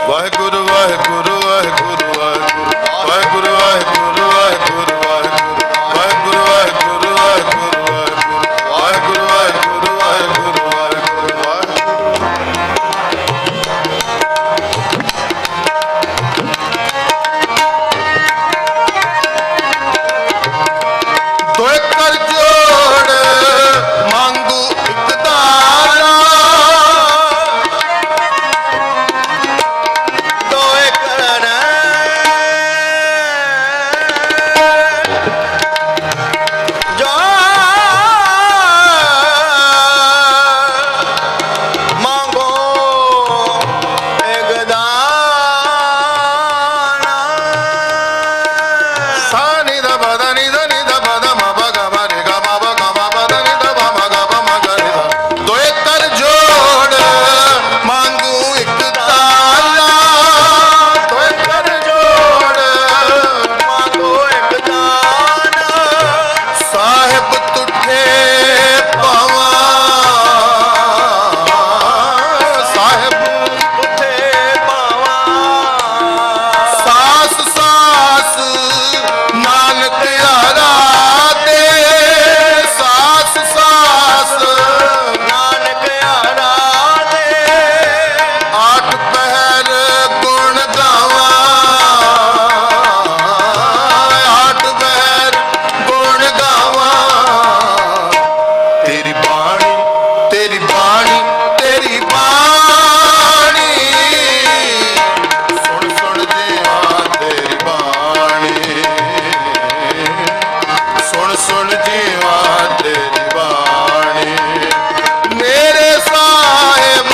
ਵਾਹਿਗੁਰੂ ਵਾਹਿਗੁਰੂ ਵਾਹਿਗੁਰੂ ਵਾਹਿਗੁਰੂ ਵਾਹਿਗੁਰੂ ਵਾਹਿਗੁਰੂ ਵਾਹਿਗੁਰੂ ਵਾਹਿਗੁਰੂ ਵਾਹਿਗੁਰੂ ਵਾਹਿਗੁਰੂ ਵਾਹਿਗੁਰੂ ਵਾਹਿਗੁਰੂ ਵਾਹਿਗੁਰੂ ਵਾਹਿਗੁਰੂ ਦੋਏ ਕਰ ਜੋੜ ਮੰਗੂ ਇੱਕ ਦਾਣਾ ਦੋਏ ਕਰਨ ਜੋ ਮੰਗੋ ਇੱਕ ਦਾਣਾ ਸਾ ਨੀ ਦਾ ਬਾ ਦਾ ਨੀ ਦਾ ਨੀ ਦਾ ਬਾ ਦਾ ਮਾ ਬਾ ਗਾ ਬਾ ਰੇ ਗਾ ਮਾ ਬਾ ਗਾ ਮਾ ਬਾ ਦਾ ਨੀ ਦਾ ਬਾ ਮਾ ਗਾ ਬਾ ਮਾ ਗਾ ਰੇ ਦਾ ਦੋਏ ਕਰ ਜੋੜ ਮੰਗੂ ਇੱਕ ਤਾਲਾ ਦੋਏ ਕਰ ਜੋੜ ਮੰਗੋ ਇੱਕ ਦਾਣਾ ਸਾਹਿਬ ਤੁਠੇ ਪਾਵਾਂ ਸਾਹਿਬ ਉਥੇ ਪਾਵਾਂ ਸਾਸ ਸਾਸ ਨਾਨਕ ਆਰਾ ਦੇ ਸਾਸ ਸਾਸ ਨਾਨਕ ਆਰਾ ਦੇ ਆਠ ਪਹਿਰ ਗੁਣ ਗਾਵਾਂ ਆਠ ਪਹਿਰ ਗੁਣ ਗਾਵਾਂ ਤੇਰੀ ਬਾਣੀ ਤੇਰੀ ਬਾਣੀ ਤੇਰੀ ਬਾਣੀ ਸੁਣ ਸੁਣ ਜੀਵਾਂ ਤੇਰੀ ਬਾਣੀ ਸੁਣ ਸੁਣ ਜੀਵਾਂ ਤੇਰੀ ਬਾਣੀ ਮੇਰੇ ਸਾਹਿਬ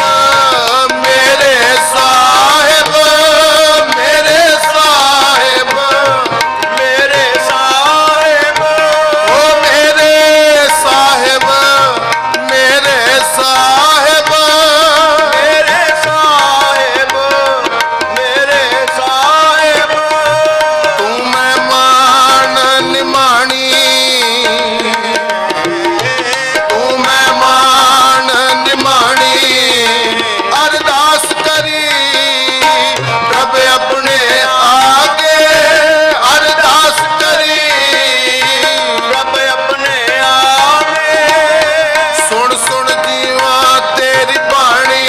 ਮੇਰੇ ਸਾਹਿਬ ਮੇਰੇ ਸਾਹਿਬ ਮੇਰੇ ਸਾਹਿਬ ਓ ਮੇਰੇ ਸਾਹਿਬ ਮੇਰੇ ਸਾਹਿਬ ਮੇਰੇ ਸਾਹਿਬ ਮੇਰੇ ਸਾਹਿਬ ਤੂੰ ਮਹਿਮਾਨ ਨਿਮਾਣੀ ਤੂੰ ਮਹਿਮਾਨ ਨਿਮਾਣੀ ਅਰਦਾਸ ਕਰੀ ਪ੍ਰਭ ਆਪਣੇ ਆਗੇ ਅਰਦਾਸ ਕਰੀ ਰੱਬ ਆਪਣੇ ਆਵੇ ਸੁਣ ਸੁਣ ਜੀਵਾਂ ਤੇਰੀ ਬਾਣੀ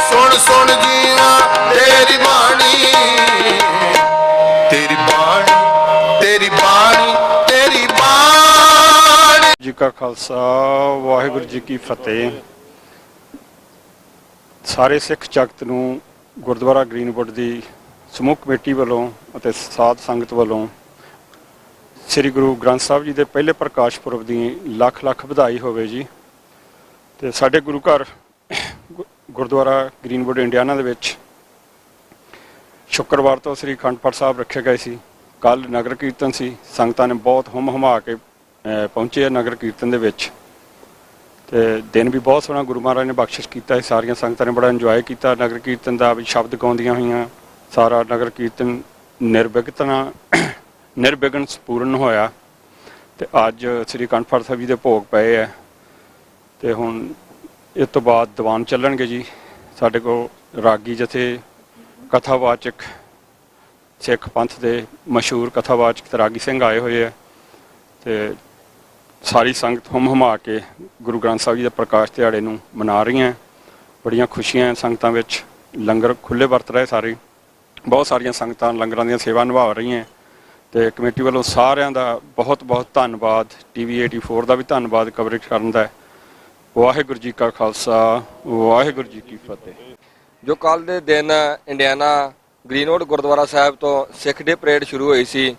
ਸੁਣ ਸੁਣ ਜੀਵਾਂ ਤੇਰੀ ਬਾਣੀ ਤੇਰੀ ਬਾਣੀ ਤੇਰੀ ਬਾਣੀ ਤੇਰੀ ਬਾਣੀ ਜੀ ਕਾ ਖਾਲਸਾ ਵਾਹਿਗੁਰੂ ਜੀ ਕੀ ਫਤਿਹ। ਸਾਰੇ ਸਿੱਖ ਜਗਤ ਨੂੰ ਗੁਰਦੁਆਰਾ ਗ੍ਰੀਨਵੁੱਡ ਦੀ ਸਮੂਹ ਕਮੇਟੀ ਵੱਲੋਂ ਅਤੇ ਸਾਧ ਸੰਗਤ ਵੱਲੋਂ ਸ੍ਰੀ ਗੁਰੂ ਗ੍ਰੰਥ ਸਾਹਿਬ ਜੀ ਦੇ ਪਹਿਲੇ ਪ੍ਰਕਾਸ਼ ਪੁਰਬ ਦੀ ਲੱਖ ਲੱਖ ਵਧਾਈ ਹੋਵੇ ਜੀ। ਤੇ ਸਾਡੇ ਗੁਰੂ ਘਰ ਗੁਰਦੁਆਰਾ ਗ੍ਰੀਨਵੁੱਡ ਇੰਡੀਆਨਾ ਦੇ ਵਿੱਚ ਸ਼ੁੱਕਰਵਾਰ ਤੋਂ ਸ੍ਰੀ ਅਖੰਡ ਪਾਠ ਸਾਹਿਬ ਰੱਖੇ ਗਏ ਸੀ। ਕੱਲ ਨਗਰ ਕੀਰਤਨ ਸੀ, ਸੰਗਤਾਂ ਨੇ ਬਹੁਤ ਹੁੰਮ ਹਮਾ ਕੇ ਪਹੁੰਚੇ ਆ ਨਗਰ ਕੀਰਤਨ ਦੇ ਵਿੱਚ। ਤੇ ਦਿਨ ਵੀ ਬਹੁਤ ਸੋਹਣਾ ਗੁਰੂ ਮਹਾਰਾਜ ਨੇ ਬਖਸ਼ਿਸ਼ ਕੀਤਾ। ਸਾਰੀਆਂ ਸੰਗਤਾਂ ਨੇ ਬੜਾ ਇੰਜੋਏ ਕੀਤਾ ਨਗਰ ਕੀਰਤਨ ਦਾ, ਵੀ ਸ਼ਬਦ ਗਾਉਂਦੀਆਂ ਹੋਈਆਂ। ਸਾਰਾ ਨਗਰ ਕੀਰਤਨ ਨਿਰਵਿਘਨ ਸੰਪੂਰਨ ਹੋਇਆ। ਤੇ ਅੱਜ ਸ੍ਰੀ ਅਖੰਡ ਪਾਠ ਸਾਹਿਬ ਜੀ ਦੇ ਭੋਗ ਪਏ ਆ। ਤੇ ਹੁਣ ਇਸ ਤੋਂ ਬਾਅਦ ਦੀਵਾਨ ਚੱਲਣਗੇ ਜੀ। ਸਾਡੇ ਕੋਲ ਰਾਗੀ ਜਥੇ ਕਥਾਵਾਚਕ ਸਿੱਖ ਪੰਥ ਦੇ ਮਸ਼ਹੂਰ ਕਥਾਵਾਚਕ ਤੇ ਰਾਗੀ ਸਿੰਘ ਆਏ ਹੋਏ ਆ। ਤੇ ਸਾਰੀ ਸੰਗਤ ਹੁੰਮ ਹਮਾ ਕੇ ਗੁਰੂ ਗ੍ਰੰਥ ਸਾਹਿਬ ਜੀ ਦੇ ਪ੍ਰਕਾਸ਼ ਦਿਹਾੜੇ ਨੂੰ ਮਨਾ ਰਹੀਆਂ। ਬੜੀਆਂ ਖੁਸ਼ੀਆਂ ਸੰਗਤਾਂ ਵਿੱਚ। ਲੰਗਰ ਖੁੱਲ੍ਹੇ ਵਰਤ ਰਹੇ ਸਾਰੇ। ਬਹੁਤ ਸਾਰੀਆਂ ਸੰਗਤਾਂ ਲੰਗਰਾਂ ਦੀਆਂ ਸੇਵਾ ਨਿਭਾ ਰਹੀਆਂ। ਤੇ ਕਮੇਟੀ ਵੱਲੋਂ ਸਾਰਿਆਂ ਦਾ ਬਹੁਤ ਬਹੁਤ ਧੰਨਵਾਦ। TV 84 ਦਾ ਵੀ ਧੰਨਵਾਦ ਕਵਰੇਜ ਕਰਨ ਦਾ। ਵਾਹਿਗੁਰੂ ਜੀ ਕਾ ਖਾਲਸਾ ਵਾਹਿਗੁਰੂ ਜੀ ਕੀ ਫਤਿਹ। ਜੋ ਕੱਲ ਦੇ ਦਿਨ ਇੰਡੀਆਨਾ ਗ੍ਰੀਨਵੁੱਡ ਗੁਰਦੁਆਰਾ ਸਾਹਿਬ ਤੋਂ ਸਿੱਖ ਡੇ ਪਰੇਡ ਸ਼ੁਰੂ ਹੋਈ ਸੀ,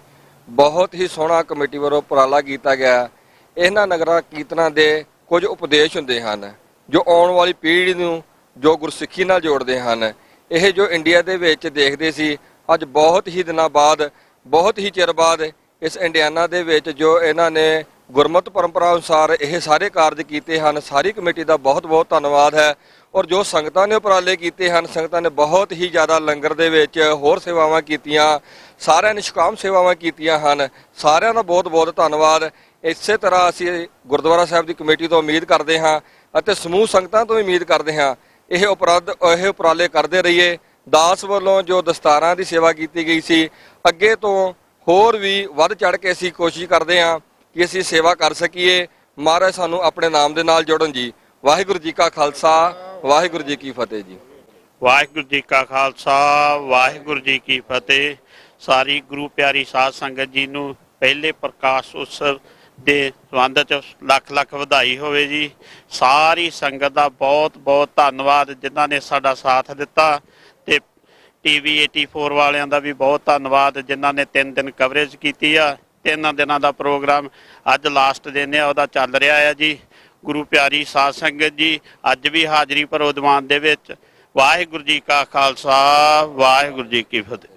ਬਹੁਤ ਹੀ ਸੋਹਣਾ ਕਮੇਟੀ ਵੱਲੋਂ ਉਪਰਾਲਾ ਕੀਤਾ ਗਿਆ। ਇਹਨਾਂ ਨਗਰਾਂ ਕੀਰਤਨਾਂ ਦੇ ਕੁਝ ਉਪਦੇਸ਼ ਹੁੰਦੇ ਹਨ ਜੋ ਆਉਣ ਵਾਲੀ ਪੀੜ੍ਹੀ ਨੂੰ ਜੋ ਗੁਰਸਿੱਖੀ ਨਾਲ ਜੋੜਦੇ ਹਨ। ਇਹ ਜੋ ਇੰਡੀਆ ਦੇ ਵਿੱਚ ਦੇਖਦੇ ਸੀ, ਅੱਜ ਬਹੁਤ ਹੀ ਦਿਨਾਂ ਬਾਅਦ, ਬਹੁਤ ਹੀ ਚਿਰ ਬਾਅਦ ਇਸ ਇੰਡੀਆਨਾ ਦੇ ਵਿੱਚ ਜੋ ਇਹਨਾਂ ਨੇ ਗੁਰਮਤ ਪਰੰਪਰਾ ਅਨੁਸਾਰ ਇਹ ਸਾਰੇ ਕਾਰਜ ਕੀਤੇ ਹਨ। ਸਾਰੀ ਕਮੇਟੀ ਦਾ ਬਹੁਤ ਬਹੁਤ ਧੰਨਵਾਦ ਹੈ। ਔਰ ਜੋ ਸੰਗਤਾਂ ਨੇ ਉਪਰਾਲੇ ਕੀਤੇ ਹਨ, ਸੰਗਤਾਂ ਨੇ ਬਹੁਤ ਹੀ ਜ਼ਿਆਦਾ ਲੰਗਰ ਦੇ ਵਿੱਚ ਹੋਰ ਸੇਵਾਵਾਂ ਕੀਤੀਆਂ, ਸਾਰਿਆਂ ਨੇ ਨਿਸ਼ਕਾਮ ਸੇਵਾਵਾਂ ਕੀਤੀਆਂ ਹਨ। ਸਾਰਿਆਂ ਦਾ ਬਹੁਤ ਬਹੁਤ ਧੰਨਵਾਦ। ਇਸੇ ਤਰ੍ਹਾਂ ਅਸੀਂ ਗੁਰਦੁਆਰਾ ਸਾਹਿਬ ਦੀ ਕਮੇਟੀ ਤੋਂ ਉਮੀਦ ਕਰਦੇ ਹਾਂ ਅਤੇ ਸਮੂਹ ਸੰਗਤਾਂ ਤੋਂ ਉਮੀਦ ਕਰਦੇ ਹਾਂ ਇਹ ਉਪਰਾਲੇ ਕਰਦੇ ਰਹੀਏ। ਦਾਸ ਵੱਲੋਂ ਜੋ ਦਸਤਾਰਾਂ ਦੀ ਸੇਵਾ ਕੀਤੀ ਗਈ ਸੀ, ਅੱਗੇ ਤੋਂ ਹੋਰ ਵੀ ਵੱਧ ਚੜ੍ਹ ਕੇ ਅਸੀਂ ਕੋਸ਼ਿਸ਼ ਕਰਦੇ ਹਾਂ ਕਿ ਅਸੀਂ ਸੇਵਾ ਕਰ ਸਕੀਏ। ਮਹਾਰਾਜ ਸਾਨੂੰ ਆਪਣੇ ਨਾਮ ਦੇ ਨਾਲ ਜੋੜਨ ਜੀ। ਵਾਹਿਗੁਰੂ ਜੀ ਕਾ ਖਾਲਸਾ, ਵਾਹਿਗੁਰੂ ਜੀ ਕੀ ਫਤਿਹ ਜੀ। ਵਾਹਿਗੁਰੂ ਜੀ ਕਾ ਖਾਲਸਾ, ਵਾਹਿਗੁਰੂ ਜੀ ਕੀ ਫਤਿਹ। ਸਾਰੀ ਗੁਰੂ ਪਿਆਰੀ ਸਾਧ ਸੰਗਤ ਜੀ ਨੂੰ ਪਹਿਲੇ ਪ੍ਰਕਾਸ਼ ਉਤਸਵ ਦੇ ਸੰਬੰਧ 'ਚ ਲੱਖ ਲੱਖ ਵਧਾਈ ਹੋਵੇ ਜੀ। ਸਾਰੀ ਸੰਗਤ ਦਾ ਬਹੁਤ ਬਹੁਤ ਧੰਨਵਾਦ ਜਿਨ੍ਹਾਂ ਨੇ ਸਾਡਾ ਸਾਥ ਦਿੱਤਾ, ਤੇ TV 84 ਵਾਲਿਆਂ ਦਾ ਵੀ ਬਹੁਤ ਧੰਨਵਾਦ ਜਿਨ੍ਹਾਂ ਨੇ 3 ਦਿਨ ਕਵਰੇਜ ਕੀਤੀ ਆ। 3 ਦਿਨਾਂ ਦਾ ਪ੍ਰੋਗਰਾਮ ਅੱਜ ਲਾਸਟ ਦਿਨ ਆ ਉਹਦਾ ਚੱਲ ਰਿਹਾ ਆ ਜੀ। ਗੁਰੂ ਪਿਆਰੀ ਸਾਧ ਸੰਗਤ ਜੀ ਅੱਜ ਵੀ ਹਾਜ਼ਰੀ ਭਰੋ ਦੀਵਾਨ ਦੇ ਵਿੱਚ। ਵਾਹਿਗੁਰੂ ਜੀ ਕਾ ਖਾਲਸਾ, ਵਾਹਿਗੁਰੂ ਜੀ ਕੀ ਫਤਿਹ।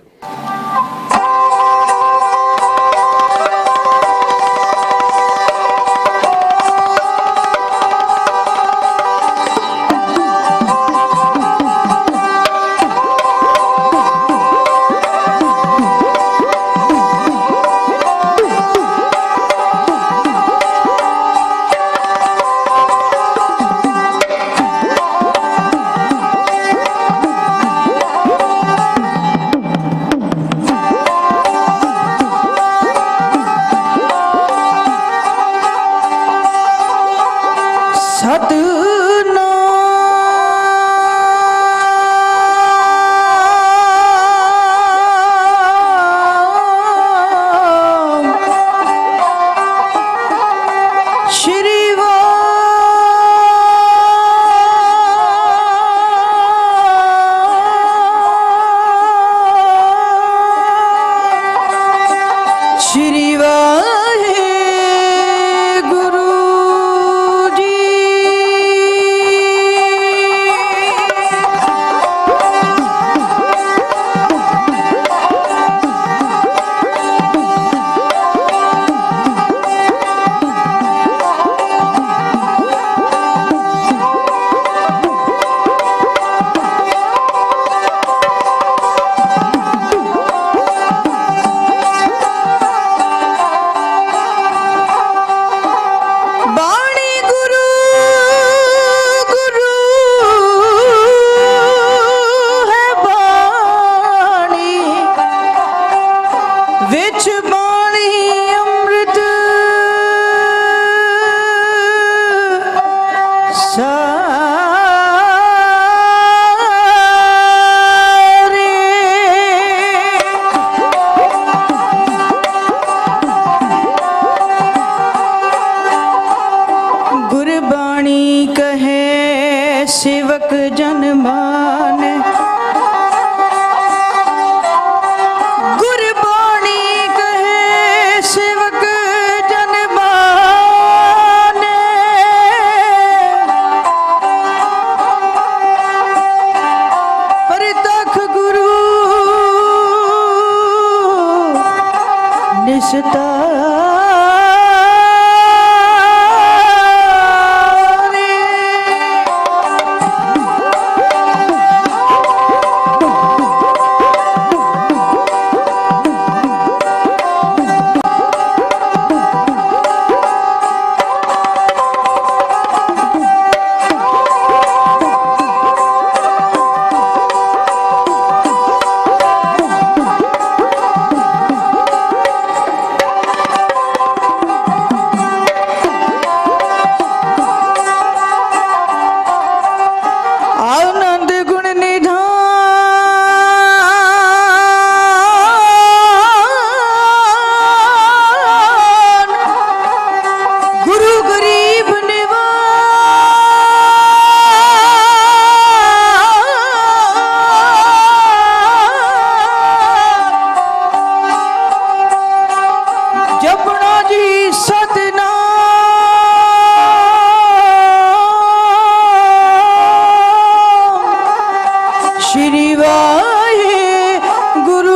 ਵਾਹਿਗੁਰੂ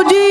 ਜੀ।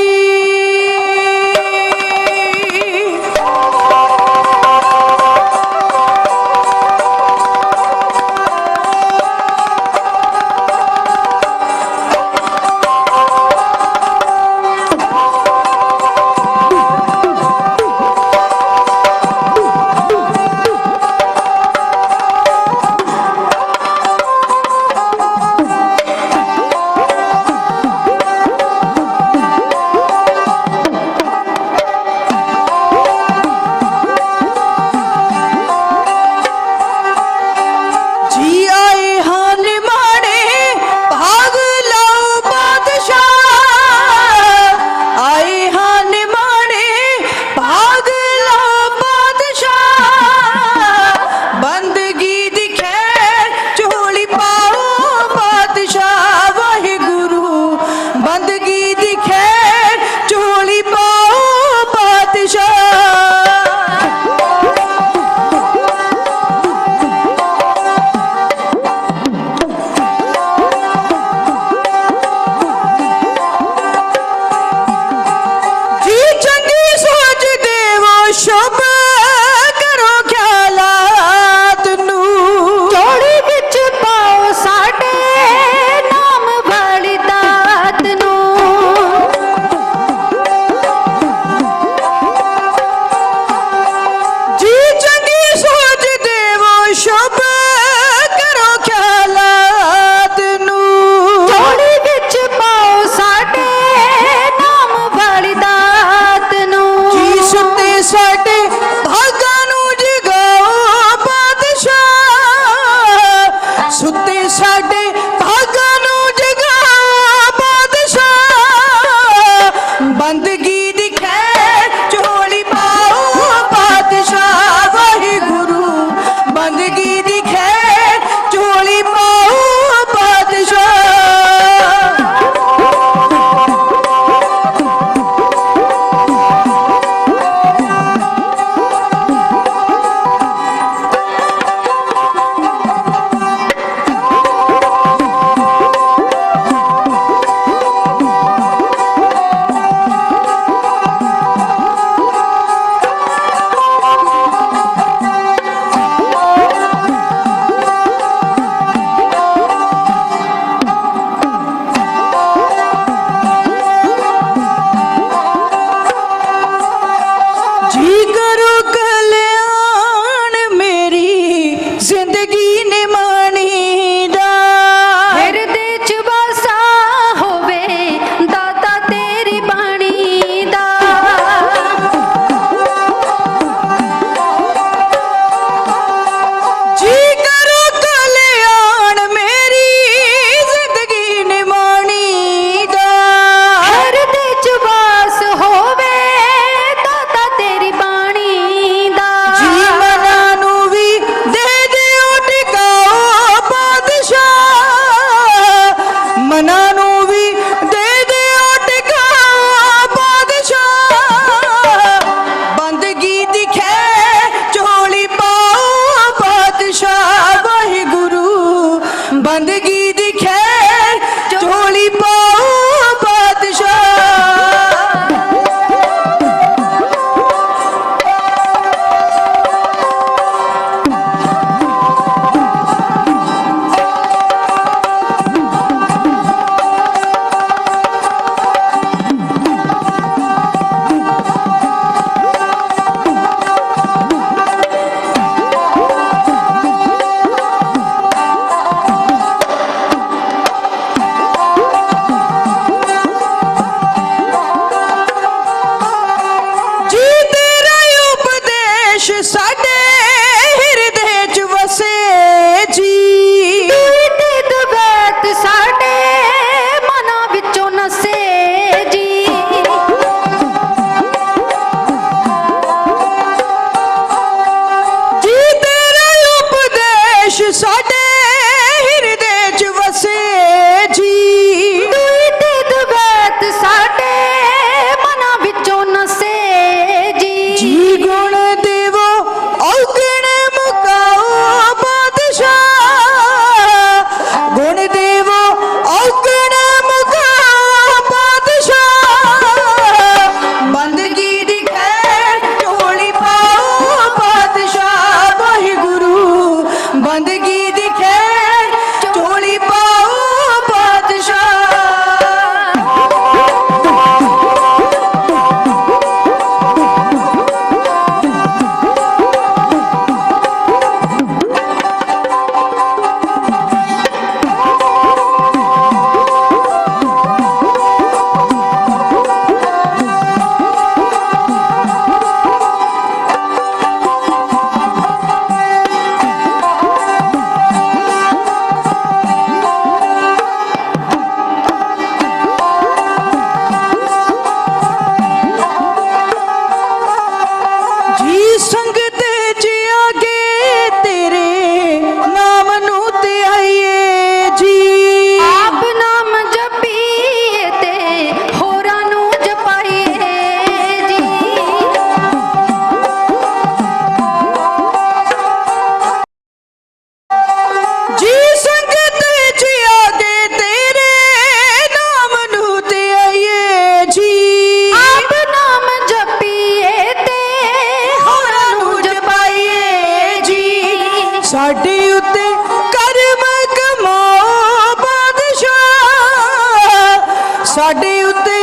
ਸਾਡੇ ਉੱਤੇ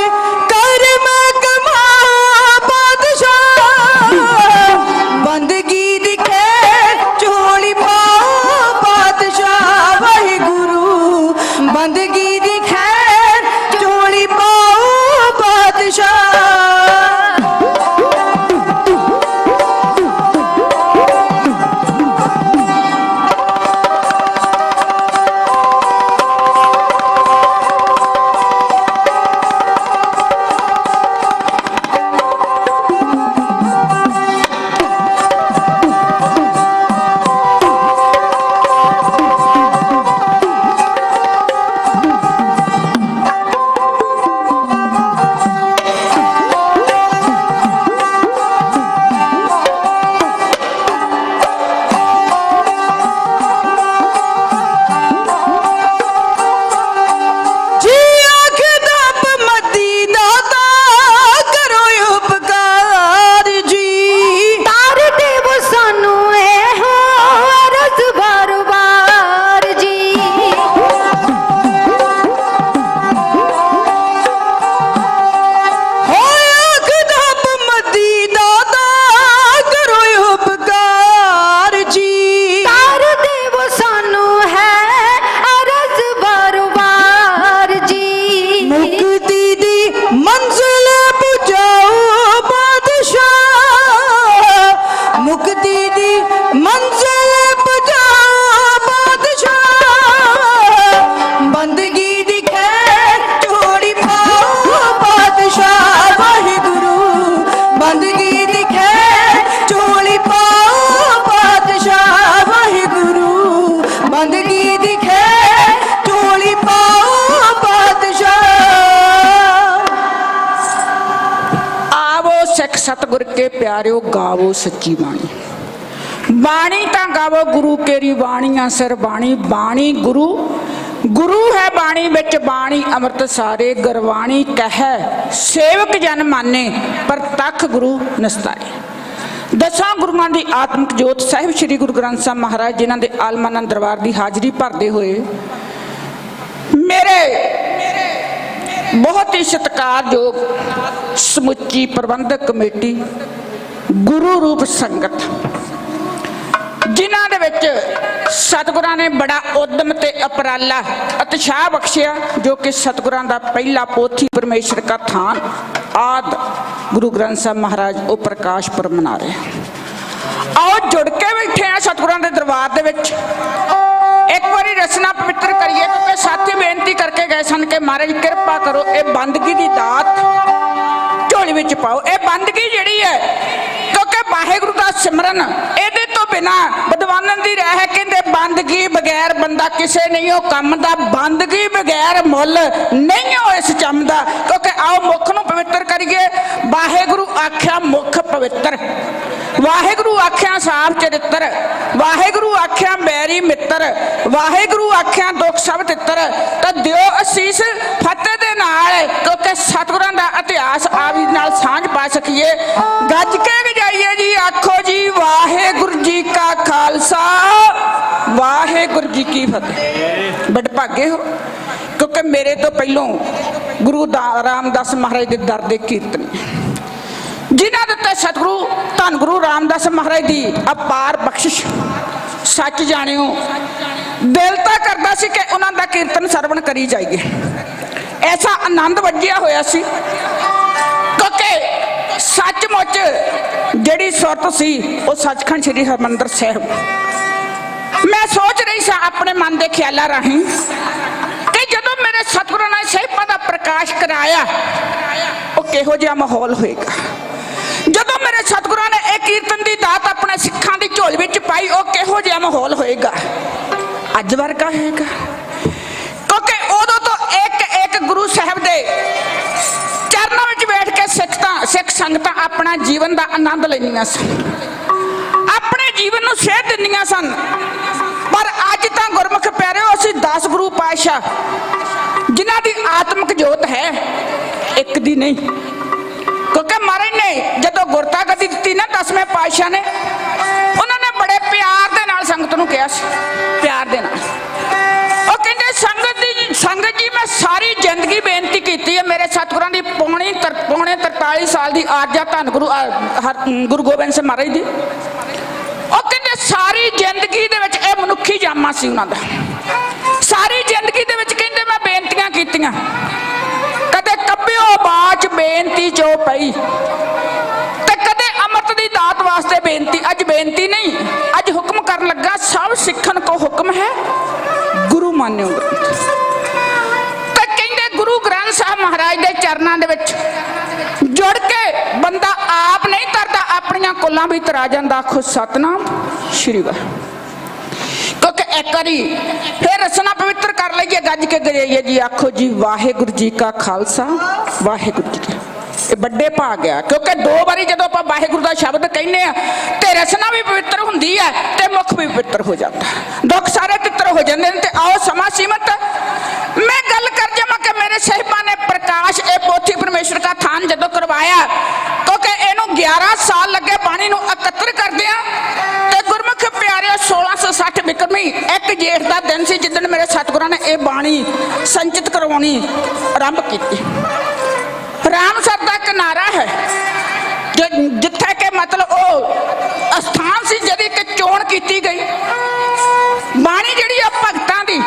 ਕਰਮ ਕਮਾ ਪਾਤਸ਼ਾਹ ਬੰਦਗੀ ਦੀ ਖੈਰ ਝੋਲੀ ਪਾਓ ਪਾਤਸ਼ਾਹ ਵਾਹਿਗੁਰੂ ਬੰਦਗੀ ਦੀ ਖੈਰ ਝੋਲੀ ਪਾਓ ਪਾਤਸ਼ਾਹ सतगुर के प्यारियो गावो सच्ची बाणी बाणी ता गावो गुरु केरी बाणियां सिर बाणी बाणी गुरु गुरु है बाणी बिच बाणी अमृत सारे गरवाणी कह सेवक जन माने पर तख गुरु नस्तारे दसां गुरुआं दी आत्मिक जोत साहिब श्री गुरु ग्रंथ साहिब महाराज जिन्हां दे आलमाना दरबार दी हाजरी भरदे होए मेरे बहुत ही सत्कारयोग समुची प्रबंधक कमेटी गुरु रूप संगत जिन्हां दे विच सतगुरां ने बड़ा उद्यम ते उपराला उत्साह बख्शिया जो कि सतगुरां दा पहला पोथी परमेश्वर का थान आद गुरु ग्रंथ साहिब महाराज वो प्रकाश पुरब मना रहे आओ जुड़ के बैठे हैं सतगुरां दे दरबार दे विच एक बारी रचना पवित्र करिए क्योंकि साथी बेनती करके गए सन कि महाराज कृपा करो ये बंदगी दी दात झोली विच पाओ ये बंदगी जिहड़ी है क्योंकि वाहिगुरू दा सिमरन इहदे तो बिना विद्वानां दी राह है कहंदे बंदगी बगैर बंदा किसे नहीं हो काम दा बंदगी बगैर मुल नहीं हो इस चम दा क्योंकि आओ मुख नूं पवित्र करिए वाहिगुरू आख्या मुख पवित्र वाहिगुरू आख्या साफ चरित्र वाहिगुरू आख्या बैरी मित्र वाहिगुरू आख्या दुख सब तित्र तो दिओ असीस फतेह दे नाल क्योंकि सतगुरां दा इतिहास आवी नाल सांझ पा सकीए गज के गजाइए जी आखो जी वाहिगुरू जी का खालसा वाहिगुरू जी की फतेह बड़े भागे हो क्योंकि मेरे तो पहलों गुरु रामदास महाराज के दर दे कीर्तन जिन्हां दे सतगुरु धन गुरु रामदास महाराज की अपार बख्शिश सच जानियो दिल तो करता सी कि उन्हां दा कीर्तन सरवण करी जाइए ऐसा आनंद वजिया होया सी क्योंकि सचमुच जिहड़ी सुरत सी वो सचखंड श्री हरमंदर साहिब मैं सोच रही सा अपने मन के ख्यालों राही कि जदों मेरे सतगुरु ने साहिबां दा प्रकाश कराया वो किहो जिहा माहौल होएगा जदों मेरे सतगुरां ने एक कीर्तन की दात अपने सिखां की झोली विच पाई वो किहो जिहा माहौल होएगा अज वर्गा होएगा क्योंकि उदों तो एक एक गुरु साहब दे चरणों विच बैठ के सिख संगतां अपना जीवन का आनंद लैंदियां सन अपने जीवन नूं सेध दिंदियां सन पर अज तां गुरमुख प्यारे असीं 10 गुरु पातशाह जिन्हां दी आत्मिक जोत है एक दी नहीं क्योंकि महाराज ने जदों गुरता गद्दी दी ना 10वें पातशाह ने उन्होंने बड़े प्यार दे नाल संगत नूं कहा प्यार दे नाल ਉਹ ਕਹਿੰਦੇ ਸੰਗਤ जी मैं सारी जिंदगी बेनती की है मेरे 44 ਸਾਲ ਦੀ ਆਰਜਾ ਧੰਨ ਗੁਰੂ ਗੋਬਿੰਦ ਸਿੰਘ ਮਹਾਰਾਜ ਦੀ। ਉਹ ਕਹਿੰਦੇ ਸਾਰੀ ਜ਼ਿੰਦਗੀ ਦੇ ਵਿੱਚ ਇਹ ਮਨੁੱਖੀ ਜਾਮਾ ਸੀ ਉਹਨਾਂ ਦਾ। ਸਾਰੀ ਜ਼ਿੰਦਗੀ ਦੇ ਵਿੱਚ ਕਹਿੰਦੇ ਮੈਂ ਬੇਨਤੀਆਂ ਕੀਤੀਆਂ, ਕਦੇ ਕੱਬਿਓ ਬਾਚ ਬੇਨਤੀ ਜੋ ਪਈ, ਤੇ ਕਦੇ ਅੰਮ੍ਰਿਤ ਦੀ ਦਾਤ ਵਾਸਤੇ ਬੇਨਤੀ। ਅੱਜ ਬੇਨਤੀ ਨਹੀਂ, ਅੱਜ ਹੁਕਮ ਕਰਨ ਲੱਗਾ। ਸਭ ਸਿੱਖਣ ਕੋ ਹੁਕਮ ਹੈ ਗੁਰੂ ਮਾਨਿਓ ਗ੍ਰੰਥ। ਤੇ ਕਹਿੰਦੇ ਗੁਰੂ ਗ੍ਰੰਥ ਸਾਹਿਬ ਮਹਾਰਾਜ ਦੇ ਚਰਨਾਂ ਦੇ ਵਿੱਚ ਜੁੜ ਕੇ ਬੰਦਾ ਆਪ ਨਹੀਂ ਤਰਦਾ, ਆਪਣੀਆਂ ਕੁੱਲਾਂ ਵੀ ਤਰਾ ਜਾਂਦਾ। ਆਖੋ ਸਤਨਾਮ ਸ਼੍ਰੀ ਵਾਹਿਗੁਰੂ। ਕਿਉਂਕਿ ਇੱਕ ਵਾਰੀ ਫਿਰ ਰਸਨਾ ਪਵਿੱਤਰ ਕਰ ਲਈਏ, ਗੱਜ ਕੇ ਗਜਾਈਏ ਜੀ। ਆਖੋ ਜੀ ਵਾਹਿਗੁਰੂ ਜੀ ਕਾ ਖਾਲਸਾ ਵਾਹਿਗੁਰੂ ਜੀ ਕੀ। ਇਹ ਵੱਡੇ ਭਾਗ ਆ, ਕਿਉਂਕਿ 2 ਵਾਰੀ ਜਦੋਂ ਆਪਾਂ ਵਾਹਿਗੁਰੂ ਦਾ ਸ਼ਬਦ ਕਹਿੰਦੇ ਆ ਤੇ ਰਸਨਾ ਵੀ ਪਵਿੱਤਰ ਹੁੰਦੀ ਹੈ ਤੇ ਮੁਖ ਵੀ ਪਵਿੱਤਰ ਹੋ ਜਾਂਦਾ, ਦੁੱਖ ਸਾਰੇ ਤਿੱਤਰ ਹੋ ਜਾਂਦੇ ਨੇ। ਤੇ ਆਓ ਸਮਾਂ ਸੀਮਤ ਮੈਂ ਗੱਲ ਕਰ ਜਾਵਾਂ ਕਿ ਮੇਰੇ ਸਾਹਿਬਾਂ ਨੇ ਪ੍ਰਕਾਸ਼ ਇਹ ਪੋਥੀ ਪਰਮੇਸ਼ਰ ਦਾ ਥਾਨ ਜਦੋਂ ਕਰਵਾਇਆ, ਕਿਉਂਕਿ ਇਹਨੂੰ 11 ਸਾਲ ਲੱਗੇ ਬਾਣੀ ਨੂੰ ਇਕੱਤਰ ਕਰਦੇ ਆ। ਤੇ ਗੁਰਮੁਖ ਪਿਆਰਿਓ 1660 ਬਿਕਰਮੀ 1 ਜੇਠ ਦਾ ਦਿਨ ਸੀ ਜਿੱਦਣ ਮੇਰੇ ਸਤਿਗੁਰਾਂ ਨੇ ਇਹ ਬਾਣੀ ਸੰਚਿਤ ਕਰਵਾਉਣੀ ਆਰੰਭ ਕੀਤੀ। ਰਾਮਸਰ ਦਾ ਇੱਕ ਨਾਰਾ ਹੈ ਜਿੱਥੇ ਕਿ ਮਤਲਬ ਉਹ ਅਸਥਾਨ ਸੀ ਜਿਹਦੀ ਕਿ ਚੋਣ ਕੀਤੀ ਗਈ। ਬਾਣੀ ਜਿਹੜੀ ਆ ਭਗਤਾਂ ਦੀ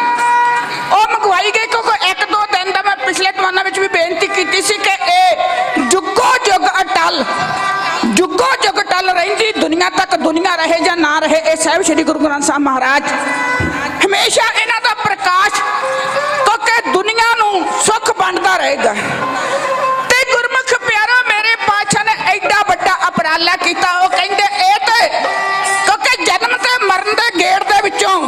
ਉਹ ਮੰਗਵਾਈ ਗਈ, ਕਿਉਂਕਿ 1-2 ਦਿਨ ਦਾ ਮੈਂ ਪਿਛਲੇ ਦੀਵਾਨਾਂ ਵਿੱਚ ਵੀ ਬੇਨਤੀ ਕੀਤੀ ਸੀ ਕਿ ਇਹ ਜੁਗੋ ਜੁਗ ਅਟਲ, ਜੁਗੋ ਜੁਗ ਅਟਲ ਰਹਿੰਦੀ ਦੁਨੀਆ ਤੱਕ, ਦੁਨੀਆ ਰਹੇ ਜਾਂ ਨਾ ਰਹੇ। ਇਹ ਸਾਹਿਬ ਸ੍ਰੀ ਗੁਰੂ ਗ੍ਰੰਥ ਸਾਹਿਬ ਮਹਾਰਾਜ ਹਮੇਸ਼ਾ ਇਹਨਾਂ ਦਾ ਪ੍ਰਕਾਸ਼, ਕਿਉਂਕਿ ਦੁਨੀਆ ਨੂੰ ਸੁੱਖ ਵੰਡਦਾ ਰਹੇਗਾ। ਤੇ ਗੁਰਮੁਖ ਪਿਆਰਾ ਮੇਰੇ ਪਾਤਸ਼ਾਹ ਨੇ ਐਡਾ ਵੱਡਾ ਉਪਰਾਲਾ ਕੀਤਾ। ਉਹ ਕਹਿੰਦੇ ਇਹ ਤੇ ਕਿਉਂਕਿ ਜਨਮ ਤੇ ਮਰਨ ਦੇ ਗੇੜ ਦੇ ਵਿੱਚੋਂ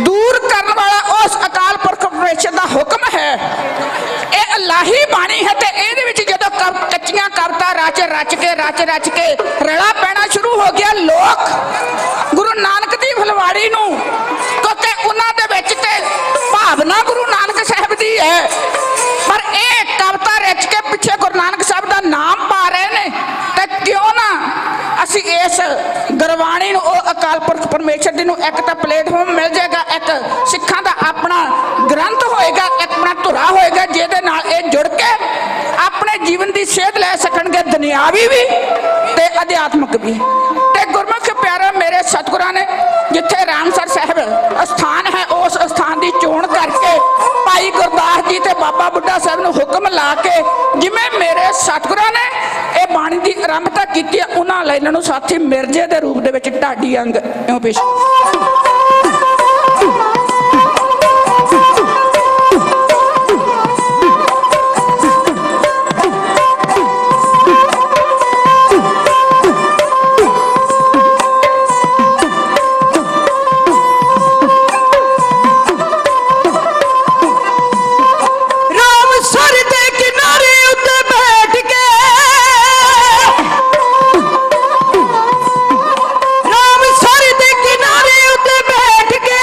ਦੂਰ ਕਰਨ ਵਾਲਾ ਉਸ ਅਕਾਲ ਪੁਰਖ ਪਰਮੇਸ਼ਰ ਦਾ ਹੁਕਮ ਹੈ। ਇਹ ਇਲਾਹੀ ਬਾਣੀ ਹੈ ਤੇ ਇਹਦੇ ਵਿੱਚ ਜਦੋਂ ਕੱਚੀਆਂ ਕਵਿਤਾ ਰਚ ਕੇ ਰਲਾ ਪੈਣਾ ਸ਼ੁਰੂ ਹੋ ਗਿਆ। ਲੋਕ ਗੁਰੂ ਨਾਨਕ ਦੀ ਫੁਲਵਾੜੀ ਨੂੰ, ਕਿਉਂਕਿ ਉਹਨਾਂ ਦੇ ਵਿੱਚ ਤੇ ਭਾਵਨਾ ਗੁਰੂ ਨਾਨਕ ਸਾਹਿਬ ਦੀ ਹੈ, ਪਰ ਇਹ ਕਵਿਤਾ ਰਚ ਕੇ ਪਿੱਛੇ ਗੁਰੂ ਨਾਨਕ ਸਾਹਿਬ ਦਾ ਨਾਮ ਪਾ ਰਹੇ ਨੇ। ਤੇ ਕਿਉਂ ਨਾ ਅਸੀਂ ਇਸ ਗੁਰਬਾਣੀ ਨੂੰ, ਉਹ ਅਕਾਲ ਪੁਰਖ ਪਰਮੇਸ਼ਰ ਦੀ ਨੂੰ, ਇੱਕ ਤਾਂ ਪਲੇਟਫਾਰਮ ਮਿਲ ਜਾਏਗਾ, ਇੱਕ ਸਿੱਖਾਂ ਦਾ ਆਪਣਾ ਗ੍ਰੰਥ ਹੋਏਗਾ, ਇੱਕ ਆਪਣਾ ਧੁਰਾ ਹੋਏਗਾ, ਜਿਹਦੇ ਨਾਲ ਇਹ ਜੁੜ ਕੇ ਆਪਣੇ ਜੀਵਨ ਦੀ ਸੇਧ ਲੈ ਸਕਣਗੇ, ਦੁਨਿਆਵੀ ਵੀ ਤੇ ਅਧਿਆਤਮਿਕ ਵੀ। ਤੇ ਗੁਰਮੁਖ ਪਿਆਰਾ ਮੇਰੇ ਸਤਿਗੁਰਾਂ ਨੇ ਜਿੱਥੇ ਰਾਮਸਰ ਸਾਹਿਬ ਅਸਥਾਨ ਹੈ, ਉਸ ਅਸਥਾਨ ਦੀ ਚੋਣ ਕਰਕੇ ਭਾਈ ਗੁਰਦਾਸ ਜੀ ਤੇ ਬਾਬਾ ਬੁੱਢਾ ਸਾਹਿਬ ਨੂੰ ਹੁਕਮ ਲਾ ਕੇ ਜਿਵੇਂ ਮੇਰੇ ਸਤਿਗੁਰਾਂ ਨੇ ਇਹ ਬਾਣੀ ਦੀ ਆਰੰਭਤਾ ਕੀਤੀ ਹੈ, ਉਹਨਾਂ ਲਾਈਨਾਂ ਨੂੰ ਸਾਥੀ ਮਿਰਜ਼ੇ ਦੇ ਰੂਪ ਦੇ ਵਿੱਚ ਢਾਡੀ ਅੰਗ ਇਉਂ ਪੇਸ਼। ਰਾਮ ਸਰ ਦੇ ਕਿਨਾਰੇ ਉੱਤੇ ਬੈਠ ਕੇ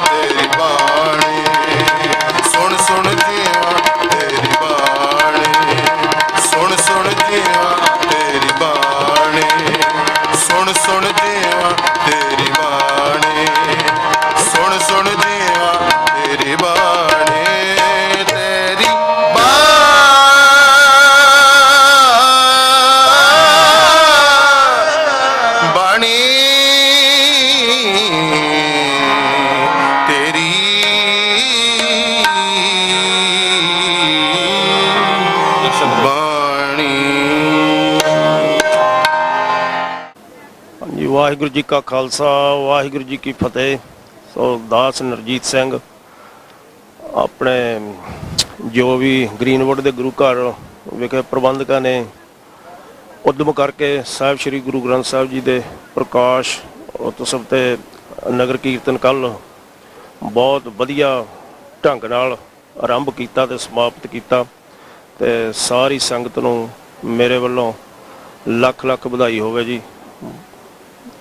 ਤੇਰੀ ਬਾਣੀ ਸੁਣ ਸੁਣ ਜੀਵਾਂ ਤੇਰੀ ਬਾਣੀ ਸੁਣ ਸੁਣ ਜੀਵਾਂ ਤੇਰੀ ਬਾਣੀ ਸੁਣ ਸੁਣ ਜੀਵਾਂ ਤੇਰੀ ਬਾਣੀ ਸੁਣ ਸੁਣ ਜੀਵਾਂ ਤੇਰੀ ਬਾਣੀ ਤੇਰੀ ਬਾਣੀ ਤੇਰੀ ਬਾਣੀ। ਹਾਂਜੀ, ਵਾਹਿਗੁਰੂ ਜੀ ਕਾ ਖਾਲਸਾ ਵਾਹਿਗੁਰੂ ਜੀ ਕੀ ਫਤਿਹ। ਸੋ ਦਾਸ ਨਰਜੀਤ ਸਿੰਘ ਆਪਣੇ ਜੋ ਵੀ ਗ੍ਰੀਨਵੁੱਡ ਦੇ ਗੁਰੂ ਘਰ ਵਿਖੇ ਪ੍ਰਬੰਧਕਾਂ ਨੇ ਉਦਮ ਕਰਕੇ ਸਾਹਿਬ ਸ੍ਰੀ ਗੁਰੂ ਗ੍ਰੰਥ ਸਾਹਿਬ ਜੀ ਦੇ ਪ੍ਰਕਾਸ਼ ਉਤਸਵ ਤੇ ਨਗਰ ਕੀਰਤਨ ਕੱਲ ਬਹੁਤ ਵਧੀਆ ਢੰਗ ਨਾਲ ਆਰੰਭ ਕੀਤਾ ਤੇ ਸਮਾਪਤ ਕੀਤਾ ਤੇ ਸਾਰੀ ਸੰਗਤ ਨੂੰ ਮੇਰੇ ਵੱਲੋਂ ਲੱਖ ਲੱਖ ਵਧਾਈ ਹੋਵੇ ਜੀ।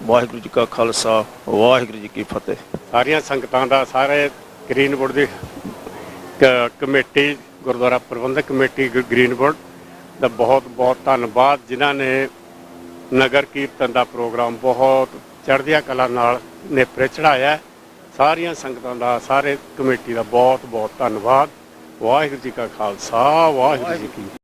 ਵਾਹਿਗੁਰੂ ਜੀ ਕਾ ਖਾਲਸਾ ਵਾਹਿਗੁਰੂ ਜੀ ਕੀ ਫਤਿਹ। ਸਾਰੀਆਂ ਸੰਗਤਾਂ ਦਾ, ਸਾਰੇ ਗ੍ਰੀਨਵੁੱਡ ਦੀ ਕਮੇਟੀ, ਗੁਰਦੁਆਰਾ ਪ੍ਰਬੰਧਕ ਕਮੇਟੀ ਗ੍ਰੀਨਵੁੱਡ ਦਾ ਬਹੁਤ ਬਹੁਤ ਧੰਨਵਾਦ, ਜਿਨ੍ਹਾਂ ਨੇ ਨਗਰ ਕੀਰਤਨ ਦਾ ਪ੍ਰੋਗਰਾਮ ਬਹੁਤ ਚੜ੍ਹਦੀਆਂ ਕਲਾ ਨਾਲ ਨੇਪਰੇ ਚੜ੍ਹਾਇਆ। ਸਾਰੀਆਂ ਸੰਗਤਾਂ ਦਾ, ਸਾਰੇ ਕਮੇਟੀ ਦਾ ਬਹੁਤ ਬਹੁਤ ਧੰਨਵਾਦ। ਵਾਹਿਗੁਰੂ ਜੀ ਕਾ ਖਾਲਸਾ ਵਾਹਿਗੁਰੂ ਜੀ ਕੀ